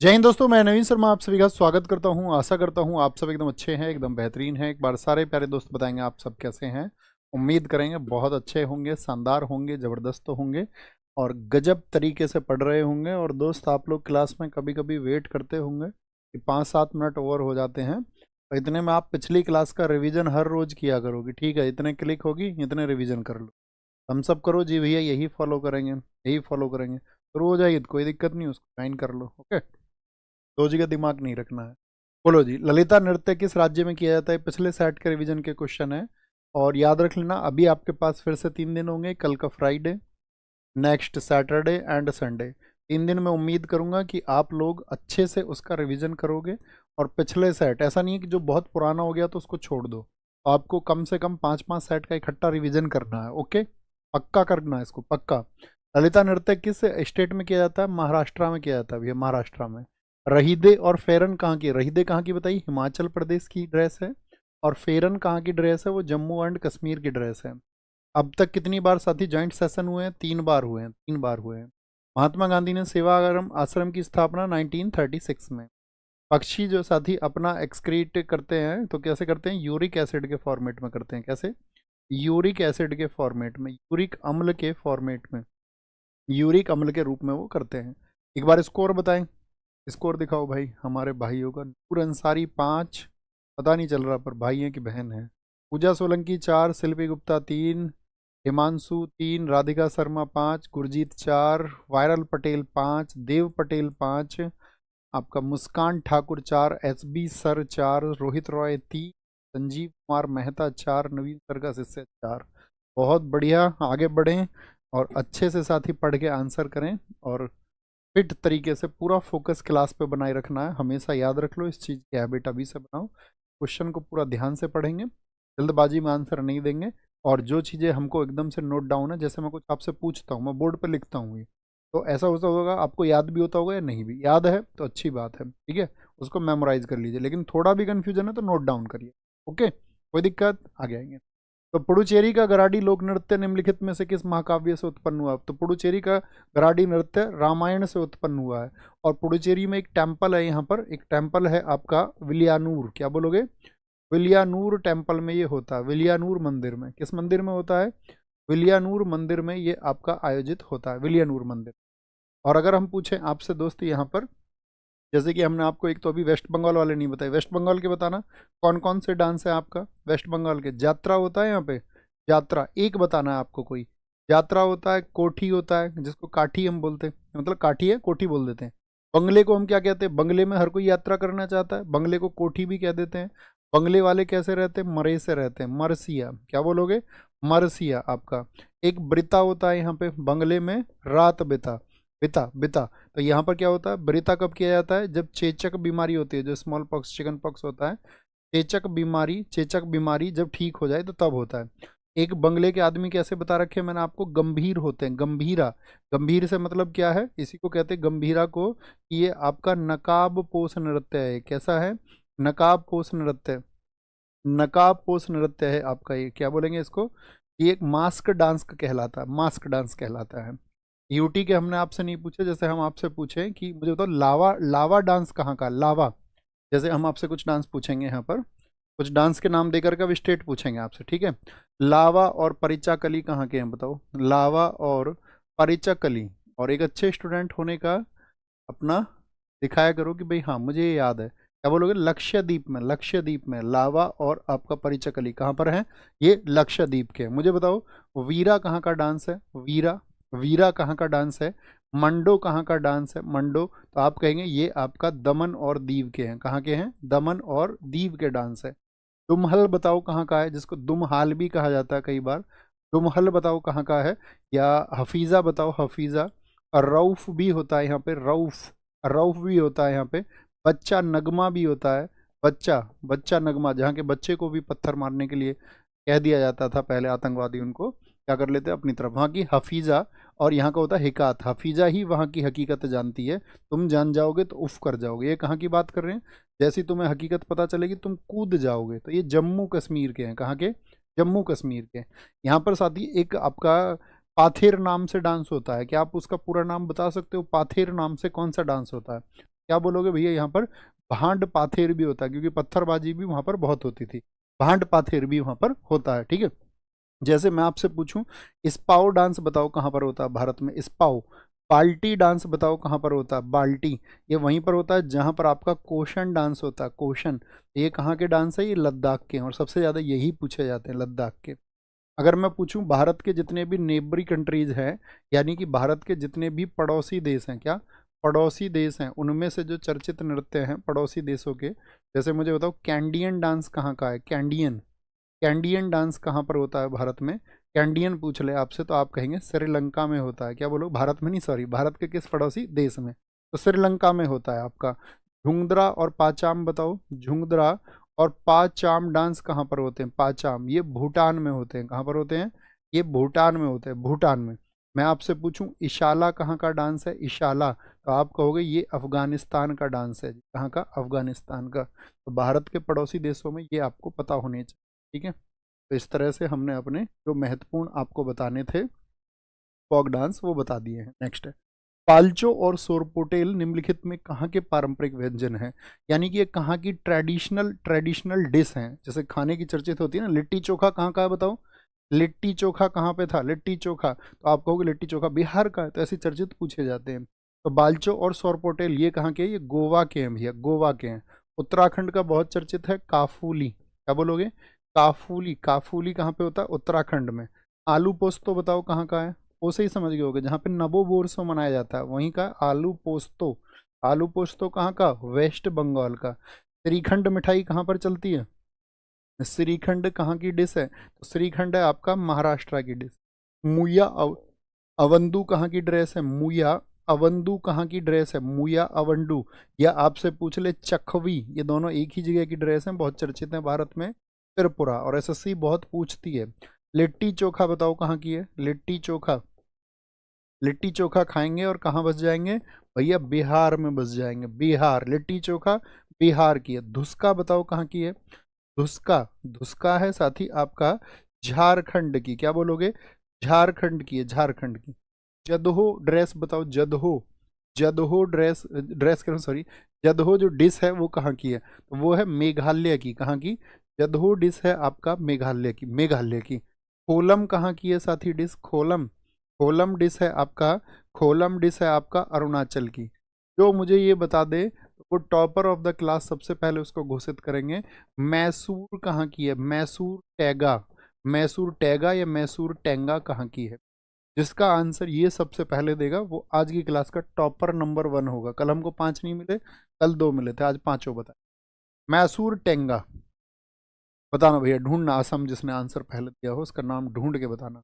जय हिंद दोस्तों, मैं नवीन शर्मा आप सभी का स्वागत करता हूं। आशा करता हूं आप सब एकदम अच्छे हैं, एकदम बेहतरीन हैं। एक बार सारे प्यारे दोस्त बताएंगे आप सब कैसे हैं। उम्मीद करेंगे बहुत अच्छे होंगे, शानदार होंगे, ज़बरदस्त होंगे और गजब तरीके से पढ़ रहे होंगे। और दोस्त आप लोग क्लास में कभी कभी वेट करते होंगे कि 5-7 मिनट ओवर हो जाते हैं, तो इतने में आप पिछली क्लास का रिवीजन हर रोज़ किया करोगे। ठीक है, इतने क्लिक होगी, इतने रिवीजन कर लो। हम सब करो जी भैया, यही फॉलो करेंगे, यही फॉलो करेंगे तो रोज आइए, तो कोई दिक्कत नहीं, उसको ज्वाइन कर लो। ओके, दो जी का दिमाग नहीं रखना है। बोलो जी, ललिता नृत्य किस राज्य में किया जाता है? पिछले सेट के रिवीजन के क्वेश्चन है और याद रख लेना। अभी आपके पास फिर से 3 दिन होंगे, कल का Friday, next Saturday and Sunday. 3 दिन में उम्मीद करूंगा कि आप लोग अच्छे से उसका रिवीजन करोगे। और पिछले सेट ऐसा नहीं है कि जो बहुत पुराना हो गया तो उसको छोड़ दो, आपको कम से कम 5-5 सेट का इकट्ठा रिवीजन करना है। ओके, पक्का करना है इसको, पक्का। ललिता नृत्य किस स्टेट में किया जाता है? महाराष्ट्र में किया जाता है भैया, महाराष्ट्र में। रहीदे और फेरन कहाँ की? रहीदे कहाँ की बताइए? हिमाचल प्रदेश की ड्रेस है। और फेरन कहाँ की ड्रेस है? वो जम्मू एंड कश्मीर की ड्रेस है। अब तक कितनी बार साथी ज्वाइंट सेशन हुए हैं? 3 बार हुए हैं, 3 बार हुए हैं। महात्मा गांधी ने सेवाग्राम आश्रम की स्थापना 1936 में। पक्षी जो साथी अपना एक्सक्रीट करते हैं तो कैसे करते हैं? यूरिक एसिड के फॉर्मेट में करते हैं। कैसे? यूरिक एसिड के फॉर्मेट में, यूरिक अम्ल के फॉर्मेट में, यूरिक अम्ल के रूप में वो करते हैं। एक बार स्कोर बताएं, स्कोर दिखाओ भाई हमारे भाइयों का। नूर अंसारी 5, पता नहीं चल रहा पर भाई है कि बहन है। पूजा सोलंकी 4, शिल्पी गुप्ता 3, हिमांशु 3, राधिका शर्मा 5, गुरजीत 4, वायरल पटेल 5, देव पटेल 5, आपका Muskan Thakur 4, S B sir 4, Rohit Roy 3, Sanjeev Kumar Mehta 4, Naveen sir का शिष्य 4। बहुत बढ़िया, आगे बढ़ें और अच्छे से साथ ही पढ़ के आंसर करें और फिट तरीके से पूरा फोकस क्लास पे बनाए रखना है। हमेशा याद रख लो, इस चीज़ की हैबिट अभी से बनाओ। क्वेश्चन को पूरा ध्यान से पढ़ेंगे, जल्दबाजी में आंसर नहीं देंगे। और जो चीज़ें हमको एकदम से नोट डाउन है, जैसे मैं कुछ आपसे पूछता हूँ, मैं बोर्ड पे लिखता हूँ ये, तो ऐसा होता होगा आपको याद भी होता होगा या नहीं भी याद है तो अच्छी बात है, ठीक है। उसको मेमोराइज कर लीजिए, लेकिन थोड़ा भी कन्फ्यूजन है तो नोट डाउन करिए। ओके, कोई दिक्कत? आगे आएंगे। तो पुडुचेरी का गराडी लोक नृत्य निम्नलिखित में से किस महाकाव्य से उत्पन्न हुआ? तो पुडुचेरी का गराडी नृत्य रामायण से उत्पन्न हुआ है। और पुडुचेरी में एक टेम्पल है, यहाँ पर एक टेम्पल है आपका विलियानूर। क्या बोलोगे? विलियानूर टेम्पल में ये होता है, विलियानूर मंदिर में। किस मंदिर में होता है? विलियानूर मंदिर में ये आपका आयोजित होता है, विलियानूर मंदिर। और अगर हम पूछें आपसे दोस्त यहाँ पर, जैसे कि हमने आपको एक तो अभी वेस्ट बंगाल वाले नहीं बताए, वेस्ट बंगाल के बताना कौन कौन से डांस है आपका वेस्ट बंगाल के। यात्रा होता है यहाँ पे, यात्रा एक बताना है आपको कोई। यात्रा होता है, कोठी होता है जिसको काठी हम बोलते हैं, मतलब काठी है कोठी बोल देते हैं। बंगले को हम क्या कहते हैं? बंगले में हर कोई यात्रा करना चाहता है, बंगले को कोठी भी कह देते हैं। बंगले वाले कैसे रहते हैं? मरे से रहते हैं, मरसिया। क्या बोलोगे? मरसिया आपका। एक ब्रिता होता है यहाँ पे बंगले में, रात बिता, बिता बिता। तो यहाँ पर क्या होता है? ब्रिता कब किया जाता है? जब चेचक बीमारी होती है, जो स्मॉल पॉक्स चिकन पॉक्स होता है, चेचक बीमारी जब ठीक हो जाए तो तब होता है। एक बंगले के आदमी कैसे बता रखे हैं मैंने आपको? गंभीर होते हैं, गंभीरा। गंभीर से मतलब क्या है? इसी को कहते हैं गंभीरा को। ये आपका नकाब पोष नृत्य है। कैसा है? नकाब पोष नृत्य, नकाब पोष नृत्य है आपका ये। क्या बोलेंगे इसको? ये एक मास्क डांस का कहलाता है, मास्क डांस कहलाता है। यूटी के हमने आपसे नहीं पूछे, जैसे हम आपसे पूछें कि मुझे बताओ लावा, लावा डांस कहाँ का? लावा, जैसे हम आपसे कुछ डांस पूछेंगे यहाँ पर, कुछ डांस के नाम देकर के अब स्टेट पूछेंगे आपसे, ठीक है। लावा और परिचाकली कहाँ के हैं बताओ? लावा और परिचाकली। और एक अच्छे स्टूडेंट होने का अपना दिखाया करो कि भाई हाँ मुझे ये याद है। क्या बोलोगे? लक्षद्वीप में, लक्षद्वीप में लावा और आपका परिचकली कहाँ पर है? ये लक्षद्वीप के। मुझे बताओ वीरा कहाँ का डांस है? वीरा, वीरा कहाँ का डांस है? मंडो कहाँ का डांस है? मंडो। तो आप कहेंगे ये आपका दमन और दीव के हैं। कहाँ के हैं? दमन और दीव के डांस है। दुमहल बताओ कहाँ का है, जिसको दुमहाल भी कहा जाता है कई बार। दुमहल बताओ कहाँ का है। या हफीज़ा बताओ, हफीज़ा। और रऊफ भी होता है यहाँ पे, रऊफ, रऊफ भी होता है यहाँ पे। बच्चा नगमा भी होता है, बच्चा, बच्चा नगमा, जहाँ के बच्चे को भी पत्थर मारने के लिए कह दिया जाता था पहले, आतंकवादी उनको क्या कर लेते अपनी तरफ, वहाँ की हफीज़ा। और यहाँ का होता है हिकात, हफीज़ा ही वहाँ की हकीकत जानती है। तुम जान जाओगे तो उफ कर जाओगे। ये कहाँ की बात कर रहे हैं? जैसी तुम्हें हकीकत पता चलेगी तुम कूद जाओगे। तो ये जम्मू कश्मीर के हैं। कहाँ के? जम्मू कश्मीर के। यहाँ पर साथ ही एक आपका पाथेर नाम से डांस होता है। क्या आप उसका पूरा नाम बता सकते हो? पाथेर नाम से कौन सा डांस होता है? क्या बोलोगे भैया? यहाँ पर भांड पाथेर भी होता है, क्योंकि पत्थरबाजी भी वहां पर बहुत होती थी, भांड पाथेर भी वहां पर होता है। ठीक है, जैसे मैं आपसे पूछूं इस्पाओ डांस बताओ कहाँ पर होता है भारत में? इस्पाओ। बाल्टी डांस बताओ कहाँ पर होता है? बाल्टी। ये वहीं पर होता है जहां पर आपका कोशन डांस होता है, कोशन। ये कहाँ के डांस है? ये लद्दाख के हैं, और सबसे ज्यादा यही पूछे जाते हैं, लद्दाख के। अगर मैं पूछूं भारत के जितने भी नेबरी कंट्रीज हैं, यानी कि भारत के जितने भी पड़ोसी देश हैं, क्या पड़ोसी देश हैं, उनमें से जो चर्चित नृत्य हैं पड़ोसी देशों के, जैसे मुझे बताओ कैंडियन डांस कहाँ का है? कैंडियन। कैंडियन डांस कहाँ पर होता है भारत में? कैंडियन पूछ ले आपसे तो आप कहेंगे श्रीलंका में होता है। क्या बोलो? भारत में नहीं, सॉरी, भारत के किस पड़ोसी देश में? तो श्रीलंका में होता है आपका। झुंगद्रा और पाचाम बताओ। झुंगद्रा और पाचाम डांस कहाँ पर होते हैं? पाचाम ये भूटान में होते हैं। कहाँ पर होते हैं? ये भूटान में होते हैं, भूटान में। मैं आपसे पूछूं इशाला कहाँ का डांस है? इशाला, तो आप कहोगे ये अफगानिस्तान का डांस है। कहाँ का? अफगानिस्तान का। तो भारत के पड़ोसी देशों में ये आपको पता होने चाहिए। ठीक है, तो इस तरह से हमने अपने जो महत्वपूर्ण आपको बताने थे फोक डांस वो बता दिए हैं। नेक्स्ट है पाल्चो और सोरपोटेल निम्नलिखित में कहाँ के पारंपरिक व्यंजन हैं? यानी कि ये कहाँ की ट्रेडिशनल डिश हैं। जैसे खाने की चर्चित होती है ना, लिट्टी चोखा कहाँ का है बताओ? लिट्टी चोखा कहाँ पे था? लिट्टी चोखा, तो आप कहोगे लिट्टी चोखा बिहार का है, तो ऐसे चर्चित पूछे जाते हैं। तो बाल्चो और सोरपोटेल ये कहाँ के हैं? ये गोवा के हैं भैया, गोवा के हैं। उत्तराखंड का बहुत चर्चित है काफूली। क्या बोलोगे? काफूली। काफूली कहाँ पे होता है? उत्तराखंड में। आलू पोस्तो बताओ कहाँ का है? वो सही समझ गए होगे, जहाँ पे नबो बोरसो मनाया जाता है वहीं का आलू पोस्तो। आलू पोस्तो कहाँ का? वेस्ट बंगाल का। श्रीखंड मिठाई कहाँ पर चलती है? श्रीखंड कहाँ की डिश है? तो श्रीखंड है आपका महाराष्ट्र की डिश। मुया अवंदू कहाँ की ड्रेस है? मुया अवंदू कहाँ की ड्रेस है? मुया अवंडू। या आपसे पूछ ले चखवी, ये दोनों एक ही जगह की ड्रेस हैं, बहुत चर्चित हैं भारत में। त्रिपुरा। और एसएससी बहुत पूछती है। लिट्टी चोखा बताओ कहाँ की है? लिट्टी चोखा। लिट्टी चोखा खाएंगे और कहाँ बस जाएंगे भैया? बिहार में बस जाएंगे, बिहार। लिट्टी चोखा बिहार की है। धुसका बताओ कहाँ की है? धुसका। धुसका है साथी आपका झारखंड की। क्या बोलोगे? झारखंड की है, झारखंड की। जदहो ड्रेस बताओ। जदहो। जदहो ड्रेस, ड्रेस करो सॉरी, जदहो जो डिश है वो कहाँ की है? तो वो है मेघालय की। कहाँ की? जदहो डिश है आपका मेघालय की, मेघालय की। कोलम कहाँ की है साथी डिश? खोलम। खोलम डिश है आपका, खोलम डिश है आपका अरुणाचल की। जो मुझे ये बता दे वो टॉपर ऑफ द क्लास सबसे पहले उसको घोषित करेंगे। मैसूर कहाँ की है? मैसूर टैगा। मैसूर टैगा या मैसूर टेंगा कहाँ की है? जिसका आंसर ये सबसे पहले देगा वो आज की क्लास का टॉपर नंबर 1 होगा। कल हमको 5 नहीं मिले, कल 2 मिले थे, आज 5 बताए। मैसूर टेंगा। बताना भैया, ढूंढना, असम जिसने आंसर पहले दिया हो उसका नाम ढूंढ के बताना।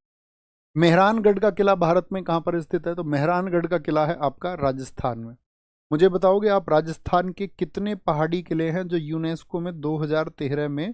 मेहरानगढ़ का किला भारत में कहाँ पर स्थित है? तो मेहरानगढ़ का किला है आपका राजस्थान में। मुझे बताओगे आप राजस्थान के कितने पहाड़ी किले हैं जो यूनेस्को में 2013 में,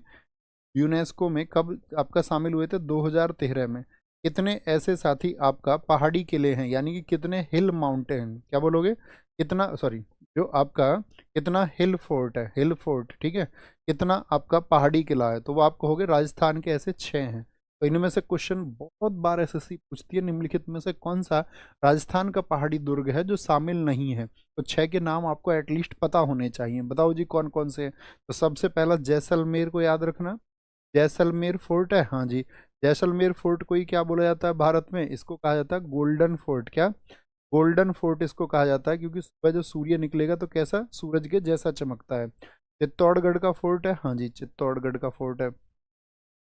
यूनेस्को में कब आपका शामिल हुए थे? 2013 में। कितने ऐसे साथी आपका पहाड़ी किले हैं, यानी कि कितने हिल माउंटेन? क्या बोलोगे? कितना, सॉरी, जो आपका कितना हिल फोर्ट है, हिल फोर्ट, ठीक है, कितना आपका पहाड़ी किला है? तो वो आप कहोगे राजस्थान के ऐसे 6 हैं। तो इनमें से क्वेश्चन बहुत बार एसएससी पूछती है, निम्नलिखित में से कौन सा राजस्थान का पहाड़ी दुर्ग है जो शामिल नहीं है? तो 6 के नाम आपको एटलीस्ट पता होने चाहिए। बताओ जी कौन कौन से हैं? तो सबसे पहला जैसलमेर को याद रखना, जैसलमेर फोर्ट है, हाँ जी। जैसलमेर फोर्ट को ही क्या बोला जाता है भारत में? इसको कहा जाता है गोल्डन फोर्ट। क्या? गोल्डन फोर्ट इसको कहा जाता है, क्योंकि सुबह जब सूर्य निकलेगा तो कैसा? सूरज के जैसा चमकता है। चित्तौड़गढ़ का फोर्ट है, हाँ जी, चित्तौड़गढ़ का फोर्ट है।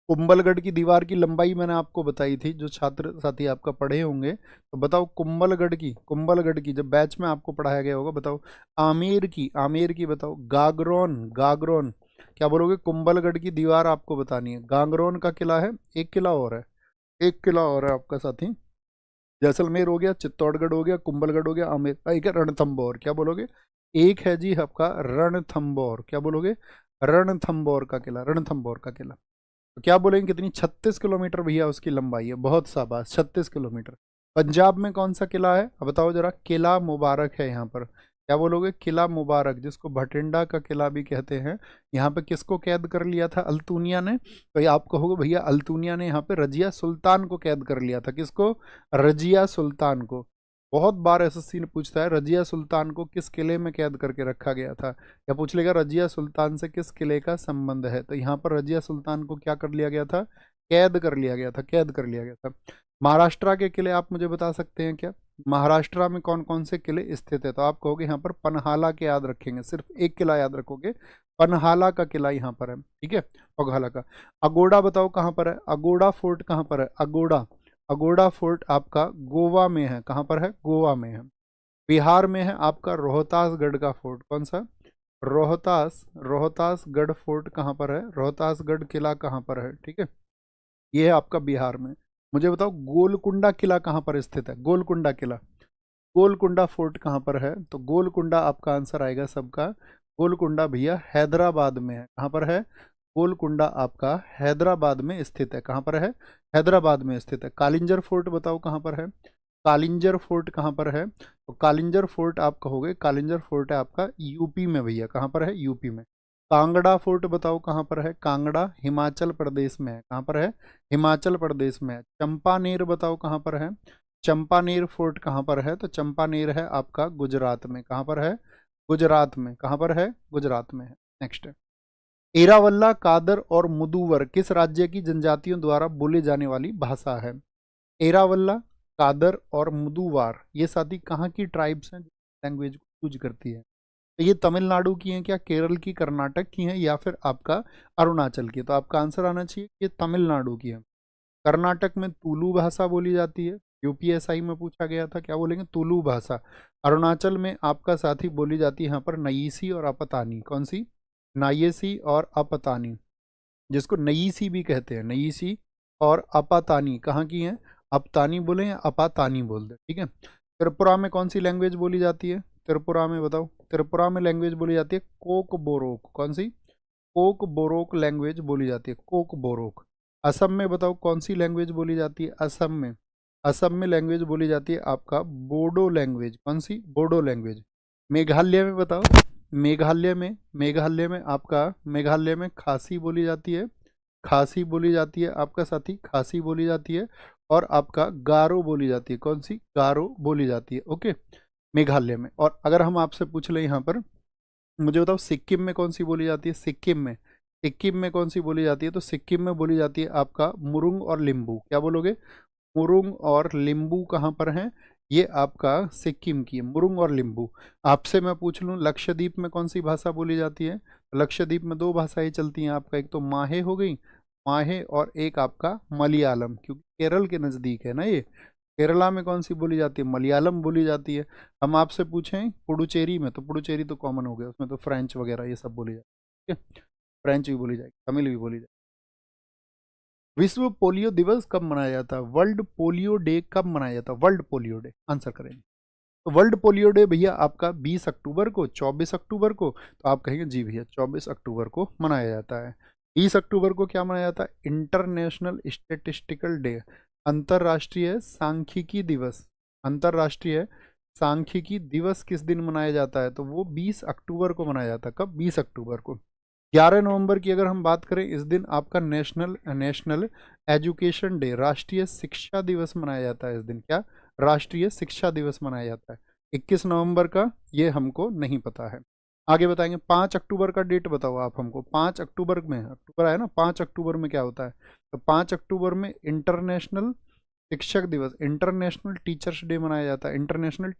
कुंभलगढ़ की दीवार की लंबाई मैंने आपको बताई थी, जो छात्र साथी आपका पढ़े होंगे, तो बताओ कुंभलगढ़ की, कुंभलगढ़ की जब बैच में आपको पढ़ाया गया होगा, बताओ। आमेर की, आमेर की बताओ। गागरोन, गागरोन। क्या बोलोगे? कुंभलगढ़ की दीवार आपको बतानी है। गागरोन का किला है, एक किला और है, एक किला और है आपका साथी। जैसलमेर हो गया, चित्तौड़गढ़ हो गया, कुंभलगढ़ हो गया, आमेर, एक है रणथंबोर। क्या बोलोगे? एक है जी आपका रणथंबोर। क्या बोलोगे? रणथंबोर का किला, रणथंबोर का किला। तो क्या बोलेंगे कितनी? 36 किलोमीटर भैया उसकी लंबाई है। बहुत शाबाश, 36 किलोमीटर। पंजाब में कौन सा किला है? अब बताओ जरा। किला मुबारक है यहाँ पर। क्या बोलोगे? किला मुबारक, जिसको भटिंडा का किला भी कहते हैं। यहाँ पे किसको कैद कर लिया था? अल्तुनिया ने। तो ये आप कहोगे भैया अल्तुनिया ने यहाँ पे रजिया सुल्तान को कैद कर लिया था। किसको? रजिया सुल्तान को। बहुत बार एसएससी ने पूछता है रजिया सुल्तान को किस किले में कैद करके रखा गया था, या पूछ लेगा रजिया सुल्तान से किस किले का संबंध है। तो यहाँ पर रजिया सुल्तान को क्या कर लिया गया था, कैद कर लिया गया था, कैद कर लिया गया था। महाराष्ट्र के किले आप मुझे बता सकते हैं क्या, महाराष्ट्र में कौन कौन से किले स्थित है? तो आप कहोगे यहाँ पर पन्हाला के याद रखेंगे, सिर्फ एक किला याद रखोगे, पन्हाला का किला यहाँ पर है, ठीक है, पन्हाला का। अगोड़ा बताओ कहाँ पर है, अगोड़ा फोर्ट कहाँ पर है, अगोड़ा, अगोड़ा फोर्ट आपका गोवा में है, कहाँ पर है, गोवा में है। बिहार में है आपका रोहतासगढ़ का फोर्ट, कौन सा, रोहतासगढ़ फोर्ट कहाँ पर है, रोहतासगढ़ किला कहाँ पर है, ठीक है, ये है आपका बिहार में। मुझे बताओ गोलकुंडा किला कहाँ पर स्थित है, गोलकुंडा किला, गोलकुंडा फोर्ट कहाँ पर है? तो गोलकुंडा आपका आंसर आएगा सबका, गोलकुंडा भैया हैदराबाद में है, कहाँ पर है, गोलकुंडा आपका हैदराबाद में स्थित है, कहाँ पर है, हैदराबाद में स्थित है। कालिंजर फोर्ट बताओ कहाँ पर है, कालिंजर फोर्ट कहाँ पर है? तो कालिंजर फोर्ट आप कहोगे, कालिंजर फोर्ट है आपका यूपी में भैया, कहाँ पर है, यूपी में। कांगड़ा फोर्ट बताओ कहाँ पर है, कांगड़ा हिमाचल प्रदेश में है, कहाँ पर है, हिमाचल प्रदेश में है। चंपानेर बताओ कहाँ पर है, चंपानेर फोर्ट कहाँ पर है? तो चंपानेर है आपका गुजरात में, कहाँ पर है, गुजरात में, कहाँ पर है, गुजरात में है। नेक्स्ट है एरावल्ला, कादर और मुदुवर किस राज्य की जनजातियों द्वारा बोली जाने वाली भाषा है? एरावल्ला, कादर और मुदुवार ये साथी कहाँ की ट्राइब्स हैं लैंग्वेज को यूज करती है? तो ये तमिलनाडु की हैं क्या, केरल की, कर्नाटक की हैं, या फिर आपका अरुणाचल की? तो आपका आंसर आना चाहिए ये तमिलनाडु की है। कर्नाटक में तुलु भाषा बोली जाती है, यूपीएसआई में पूछा गया था, क्या बोलेंगे, तुलु भाषा। अरुणाचल में आपका साथी बोली जाती है यहाँ पर नयीसी और अपतानी, कौन सी, नायेसी और अपतानी, जिसको नयीसी भी कहते हैं, नयीसी और अपातानी कहाँ की हैं, अपतानी बोले या अपातानी बोल दे, ठीक है। त्रिपुरा में कौन सी लैंग्वेज बोली जाती है, त्रिपुरा में बताओ, त्रिपुरा में लैंग्वेज बोली जाती है कोक बोरोक, कौन सी, कोक बोरोक लैंग्वेज बोली जाती है, कोक बोरोक। असम में बताओ कौन सी लैंग्वेज बोली जाती है, असम में, असम में लैंग्वेज बोली जाती है आपका बोडो लैंग्वेज, कौन सी, बोडो लैंग्वेज। मेघालय में बताओ, मेघालय में आपका, मेघालय में खासी बोली जाती है, खासी बोली जाती है आपका साथी, खासी बोली जाती है। और आपका गारो बोली जाती है, कौन सी, गारो बोली जाती है, ओके, मेघालय में। और अगर हम आपसे पूछ लें यहाँ पर, मुझे बताओ सिक्किम में कौन सी बोली जाती है, सिक्किम में, सिक्किम में कौन सी बोली जाती है? तो सिक्किम में बोली जाती है आपका मुरुंग और लिम्बू, क्या बोलोगे, मुरुंग और लिम्बू कहाँ पर हैं? ये आपका सिक्किम की है, मुरुंग और लिम्बू। आपसे मैं पूछ लूँ लक्षद्वीप में कौन सी भाषा बोली जाती है? लक्षद्वीप में दो भाषाएं चलती हैं आपका, एक तो माहे हो गई, माहे, और एक आपका मलयालम, क्योंकि केरल के नज़दीक है ना ये। केरला में कौन सी बोली जाती है? मलयालम बोली जाती है। हम आपसे पूछें पुडुचेरी में, तो पुडुचेरी तो कॉमन हो गया, उसमें तो फ्रेंच वगैरह ये सब बोली जाती है, ठीक है, फ्रेंच भी बोली जाएगी, तमिल भी बोली जाएगी। विश्व पोलियो दिवस कब मनाया जाता है? वर्ल्ड पोलियो डे कब मनाया जाता है? वर्ल्ड पोलियो डे आंसर करेंगे। तो वर्ल्ड पोलियो डे भैया आपका 20 अक्टूबर को, 24 अक्टूबर को, तो आप कहेंगे जी भैया 24 अक्टूबर को मनाया जाता है। 20 अक्टूबर को क्या मनाया जाता है? इंटरनेशनल स्टेटिस्टिकल डे, अंतर्राष्ट्रीय सांख्यिकी दिवस, अंतर्राष्ट्रीय सांख्यिकी दिवस किस दिन मनाया जाता है? तो वो 20 अक्टूबर को मनाया जाता है। कब? 20 अक्टूबर को। 11 नवंबर की अगर हम बात करें, इस दिन आपका नेशनल एजुकेशन डे, राष्ट्रीय शिक्षा दिवस मनाया जाता है। इस दिन क्या? राष्ट्रीय शिक्षा दिवस मनाया जाता है। 21 नवंबर का ये हमको नहीं पता है। आगे बताएंगे। 5 अक्टूबर का डेट बताओ आप हमको। 5 अक्टूबर में, अक्टूबर आया ना, 5 अक्टूबर में क्या होता है? तो 5 अक्टूबर में इंटरनेशनल शिक्षक दिवस, इंटरनेशनल टीचर्स डे मनाया जाता है। इंटरनेशनल,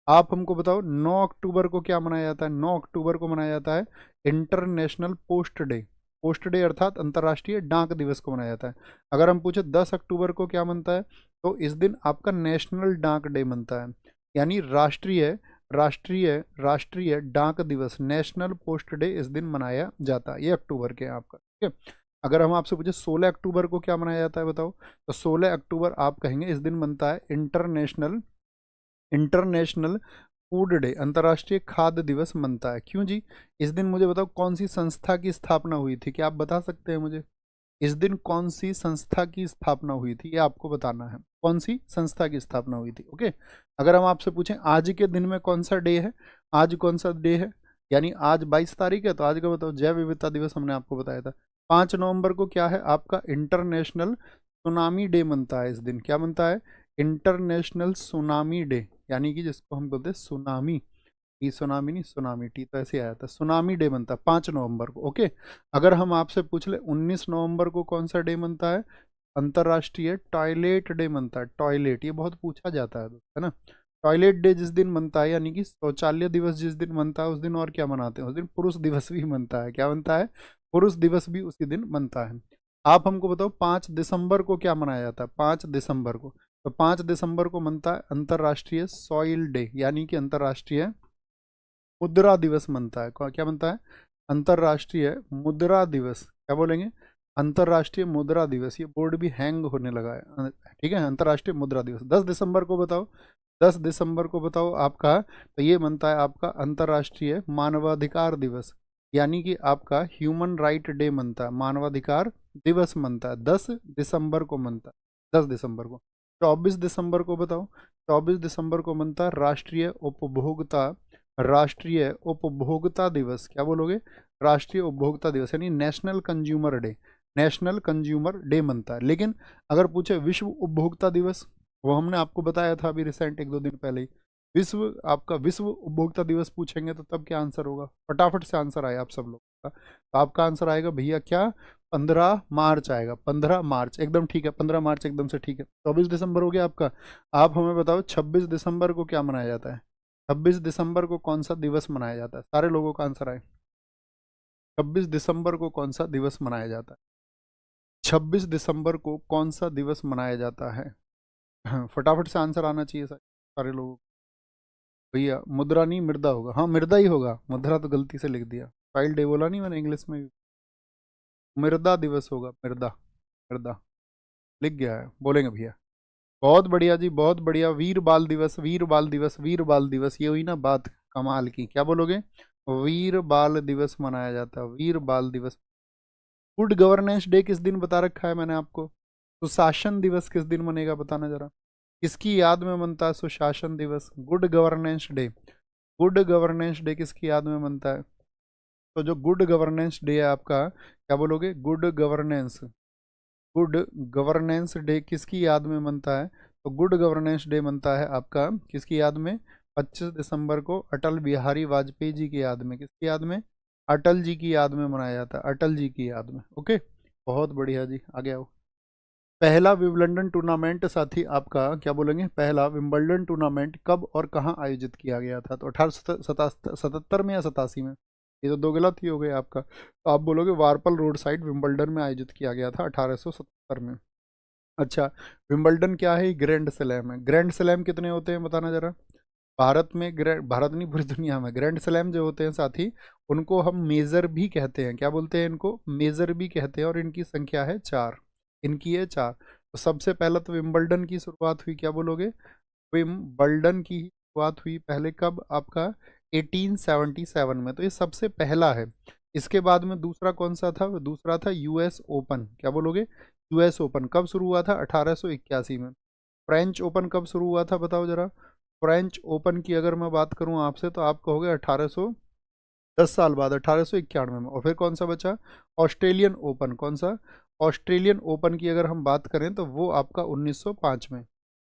आप हमको बताओ 9 अक्टूबर को क्या मनाया जाता है? 9 अक्टूबर को मनाया जाता है international post day. Post day अर्थात अंतर्राष्ट्रीय डाक दिवस को मनाया जाता है। अगर हम पूछे 10 अक्टूबर को क्या मनता है, तो इस दिन आपका नेशनल डाक डे मनता है, यानी राष्ट्रीय राष्ट्रीय राष्ट्रीय डाक दिवस, नेशनल पोस्ट डे इस दिन मनाया जाता है। ये अक्टूबर के आपका, ठीक है। अगर हम आपसे पूछे 16 अक्टूबर को क्या मनाया जाता है बताओ, तो 16 अक्टूबर आप कहेंगे इस दिन बनता है इंटरनेशनल फूड डे, अंतर्राष्ट्रीय खाद्य दिवस मनता है। क्यों जी? इस दिन मुझे बताओ कौन सी संस्था की स्थापना हुई थी? क्या आप बता सकते हैं मुझे? इस दिन कौन सी संस्था की स्थापना हुई थी, ये आपको बताना है। कौन सी संस्था की स्थापना हुई थी, ओके। अगर हम आपसे पूछें आज के दिन में कौन सा डे है, आज कौन सा डे है, यानी आज 22 तारीख है, तो आज का बताओ। जैव विविधता दिवस हमने आपको बताया था। 5 नवंबर को क्या है आपका? इंटरनेशनल सुनामी डे मनता है। इस दिन क्या मनता है? इंटरनेशनल सुनामी डे, यानी कि जिसको हम बोलते हैं सुनामी, टी सुनामी नहीं, सुनामी, टी तो ऐसे आया था, सुनामी डे बनता है 5 नवंबर को। ओके, अगर हम आपसे पूछ ले 19 नवंबर को कौन सा डे बनता है, अंतर्राष्ट्रीय टॉयलेट डे बनता है। टॉयलेट ये बहुत पूछा जाता है ना। टॉयलेट डे जिस दिन बनता है, यानी कि शौचालय दिवस जिस दिन बनता है, उस दिन और क्या मनाते हैं, उस दिन पुरुष दिवस भी बनता है। क्या बनता है, पुरुष दिवस भी उसी दिन बनता है। आप हमको बताओ 5 दिसंबर को क्या मनाया जाता है, 5 दिसंबर को, तो 5 दिसंबर को बनता है अंतर्राष्ट्रीय सॉइल डे, यानी कि अंतर्राष्ट्रीय मुद्रा दिवस बनता है। क्या बनता है, अंतर्राष्ट्रीय मुद्रा दिवस, क्या बोलेंगे, अंतर्राष्ट्रीय मुद्रा दिवस। ये बोर्ड भी हैंग होने लगा है, ठीक है, अंतर्राष्ट्रीय मुद्रा दिवस। 10 दिसंबर को बताओ, 10 दिसंबर को बताओ आपका, तो ये बनता है आपका अंतर्राष्ट्रीय मानवाधिकार दिवस, यानी कि आपका ह्यूमन राइट डे बनता है, मानवाधिकार दिवस बनता है, 10 दिसंबर को बनता है, 10 दिसंबर को। 24 दिसंबर को बताओ, 24 दिसंबर को बनता है राष्ट्रीय उपभोक्ता दिवस। क्या बोलोगे, राष्ट्रीय उपभोक्ता दिवस, यानी national consumer day, national consumer day बनता है। लेकिन अगर पूछे विश्व उपभोक्ता दिवस, वो हमने आपको बताया था अभी रिसेंट 1-2 दिन पहले ही, विश्व उपभोक्ता दिवस पूछेंगे तो तब क्या आंसर होगा, फटाफट से आंसर आए आप सब लोग का। तो आपका आंसर आएगा भैया क्या, 15 मार्च आएगा, 15 मार्च, एकदम ठीक है, 15 मार्च एकदम से ठीक है। 24 दिसंबर हो गया आपका। आप हमें बताओ 26 दिसंबर को क्या मनाया जाता है, 26 दिसंबर को कौन सा दिवस मनाया जाता है, सारे लोगों का आंसर आए। 26 दिसंबर को कौन सा दिवस मनाया जाता है, 26 दिसंबर को कौन सा दिवस मनाया जाता है। हाँ, फटाफट से आंसर आना चाहिए सारे लोगों को। भैया मुद्रा नहीं, मृदा होगा, हाँ मृदा ही होगा, मुद्रा तो गलती से लिख दिया, फाइल डे बोला नहीं मैंने इंग्लिश में भी। मृदा दिवस होगा, मृदा, मृदा लिख गया है, बोलेंगे भैया। बहुत बढ़िया जी, बहुत बढ़िया। वीर बाल दिवस, वीर बाल दिवस, वीर बाल दिवस, ये हुई ना बात कमाल की, क्या बोलोगे, वीर बाल दिवस मनाया जाता है, वीर बाल दिवस। गुड गवर्नेंस डे किस दिन बता रखा है मैंने आपको, सुशासन दिवस किस दिन मनेगा बताना जरा, किसकी याद में बनता है सुशासन दिवस, good governance day, good governance day किसकी याद में बनता है। तो जो गुड गवर्नेंस डे है आपका, क्या बोलोगे, गुड गवर्नेंस डे किसकी याद में बनता है, तो गुड गवर्नेंस डे बनता है आपका किसकी याद में, 25 दिसंबर को अटल बिहारी वाजपेयी जी की याद में, किसकी याद में, अटल जी की याद में मनाया जाता है, अटल जी की याद में। ओके, बहुत बढ़िया जी, आगे आओ। पहला विंबलडन टूर्नामेंट साथी आपका, क्या बोलेंगे, पहला विंबलडन टूर्नामेंट कब और कहाँ आयोजित किया गया था, तो 1877 में या 87 में, ये तो दो गलत ही हो गए आपका। तो आप बोलोगे वारपल रोड साइड विंबलडन में आयोजित किया गया था 1877 में। अच्छा, विंबलडन क्या है, ग्रैंड स्लैम है। ग्रैंड स्लैम कितने होते हैं बताना जरा, भारत में, भारत नहीं पूरी दुनिया में ग्रैंड स्लैम जो होते हैं साथी, उनको हम मेजर भी कहते हैं, क्या बोलते हैं इनको, मेजर भी कहते हैं, और इनकी संख्या है 4, इनकी है 4। तो सबसे पहला तो विंबलडन की शुरुआत हुई, क्या बोलोगे, विंबलडन की शुरुआत हुई पहले कब आपका, 1877 में, तो ये सबसे पहला है। इसके बाद में दूसरा कौन सा था, दूसरा था यूएस ओपन, क्या बोलोगे, यूएस ओपन कब शुरू हुआ था, 1881 में। फ्रेंच ओपन कब शुरू हुआ था बताओ जरा, फ्रेंच ओपन की अगर मैं बात करूं आपसे, तो आप कहोगे 10 साल बाद 1891 में। और फिर कौन सा बचा, ऑस्ट्रेलियन ओपन, कौन सा, ऑस्ट्रेलियन ओपन की अगर हम बात करें तो वो आपका 1905 में।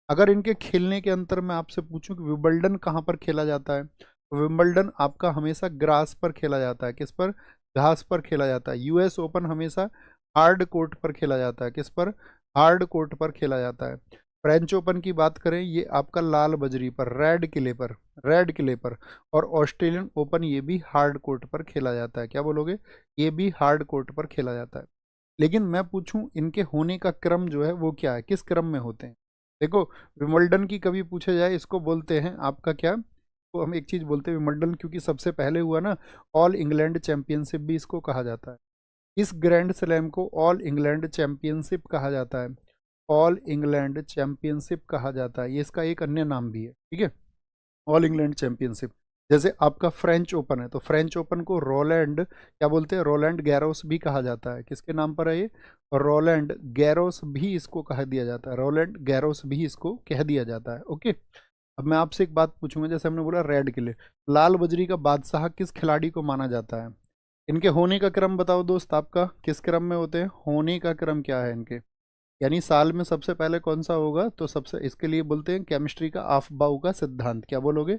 अगर इनके खेलने के अंतर मैं आपसे पूछूं कि विंबलडन कहाँ पर खेला जाता है, तो विंबलडन आपका हमेशा ग्रास पर खेला जाता है, किस पर, घास पर खेला जाता है। यूएस ओपन हमेशा हार्ड कोर्ट पर खेला जाता है, किस पर, हार्ड कोर्ट पर खेला जाता है। फ्रेंच ओपन की बात करें, ये आपका लाल बजरी पर, रेड किले पर, रेड किले पर। और ऑस्ट्रेलियन ओपन ये भी हार्ड कोर्ट पर खेला जाता है, क्या बोलोगे, ये भी हार्ड कोर्ट पर खेला जाता है। लेकिन मैं पूछूं इनके होने का क्रम जो है वो क्या है, किस क्रम में होते हैं। देखो, विंबलडन की कभी पूछा जाए, इसको बोलते हैं आपका क्या, तो हम एक चीज बोलते हैं विंबलडन, क्योंकि सबसे पहले हुआ ना, ऑल इंग्लैंड चैंपियनशिप भी इसको कहा जाता है। इस ग्रैंड स्लैम को ऑल इंग्लैंड चैंपियनशिप कहा जाता है, ऑल इंग्लैंड चैंपियनशिप कहा जाता है, ये इसका एक अन्य नाम भी है, ठीक है, ऑल इंग्लैंड चैंपियनशिप। जैसे आपका फ्रेंच ओपन है, तो फ्रेंच ओपन को रोलैंड, क्या बोलते हैं, रोलैंड गैरोस भी कहा जाता है, किसके नाम पर है ये, रोलैंड गैरोस भी इसको कह दिया जाता है, रोलैंड गैरोस भी इसको कह दिया जाता है। ओके, अब मैं आपसे एक बात पूछूंगा, जैसे हमने बोला रेड किले, लाल बजरी का बादशाह किस खिलाड़ी को माना जाता है। इनके होने का क्रम बताओ दोस्त, आपका किस क्रम में होते हैं, होने का क्रम क्या है इनके, यानी साल में सबसे पहले कौन सा होगा, तो सबसे इसके लिए बोलते हैं केमिस्ट्री का आफबाउ का सिद्धांत। क्या बोलोगे,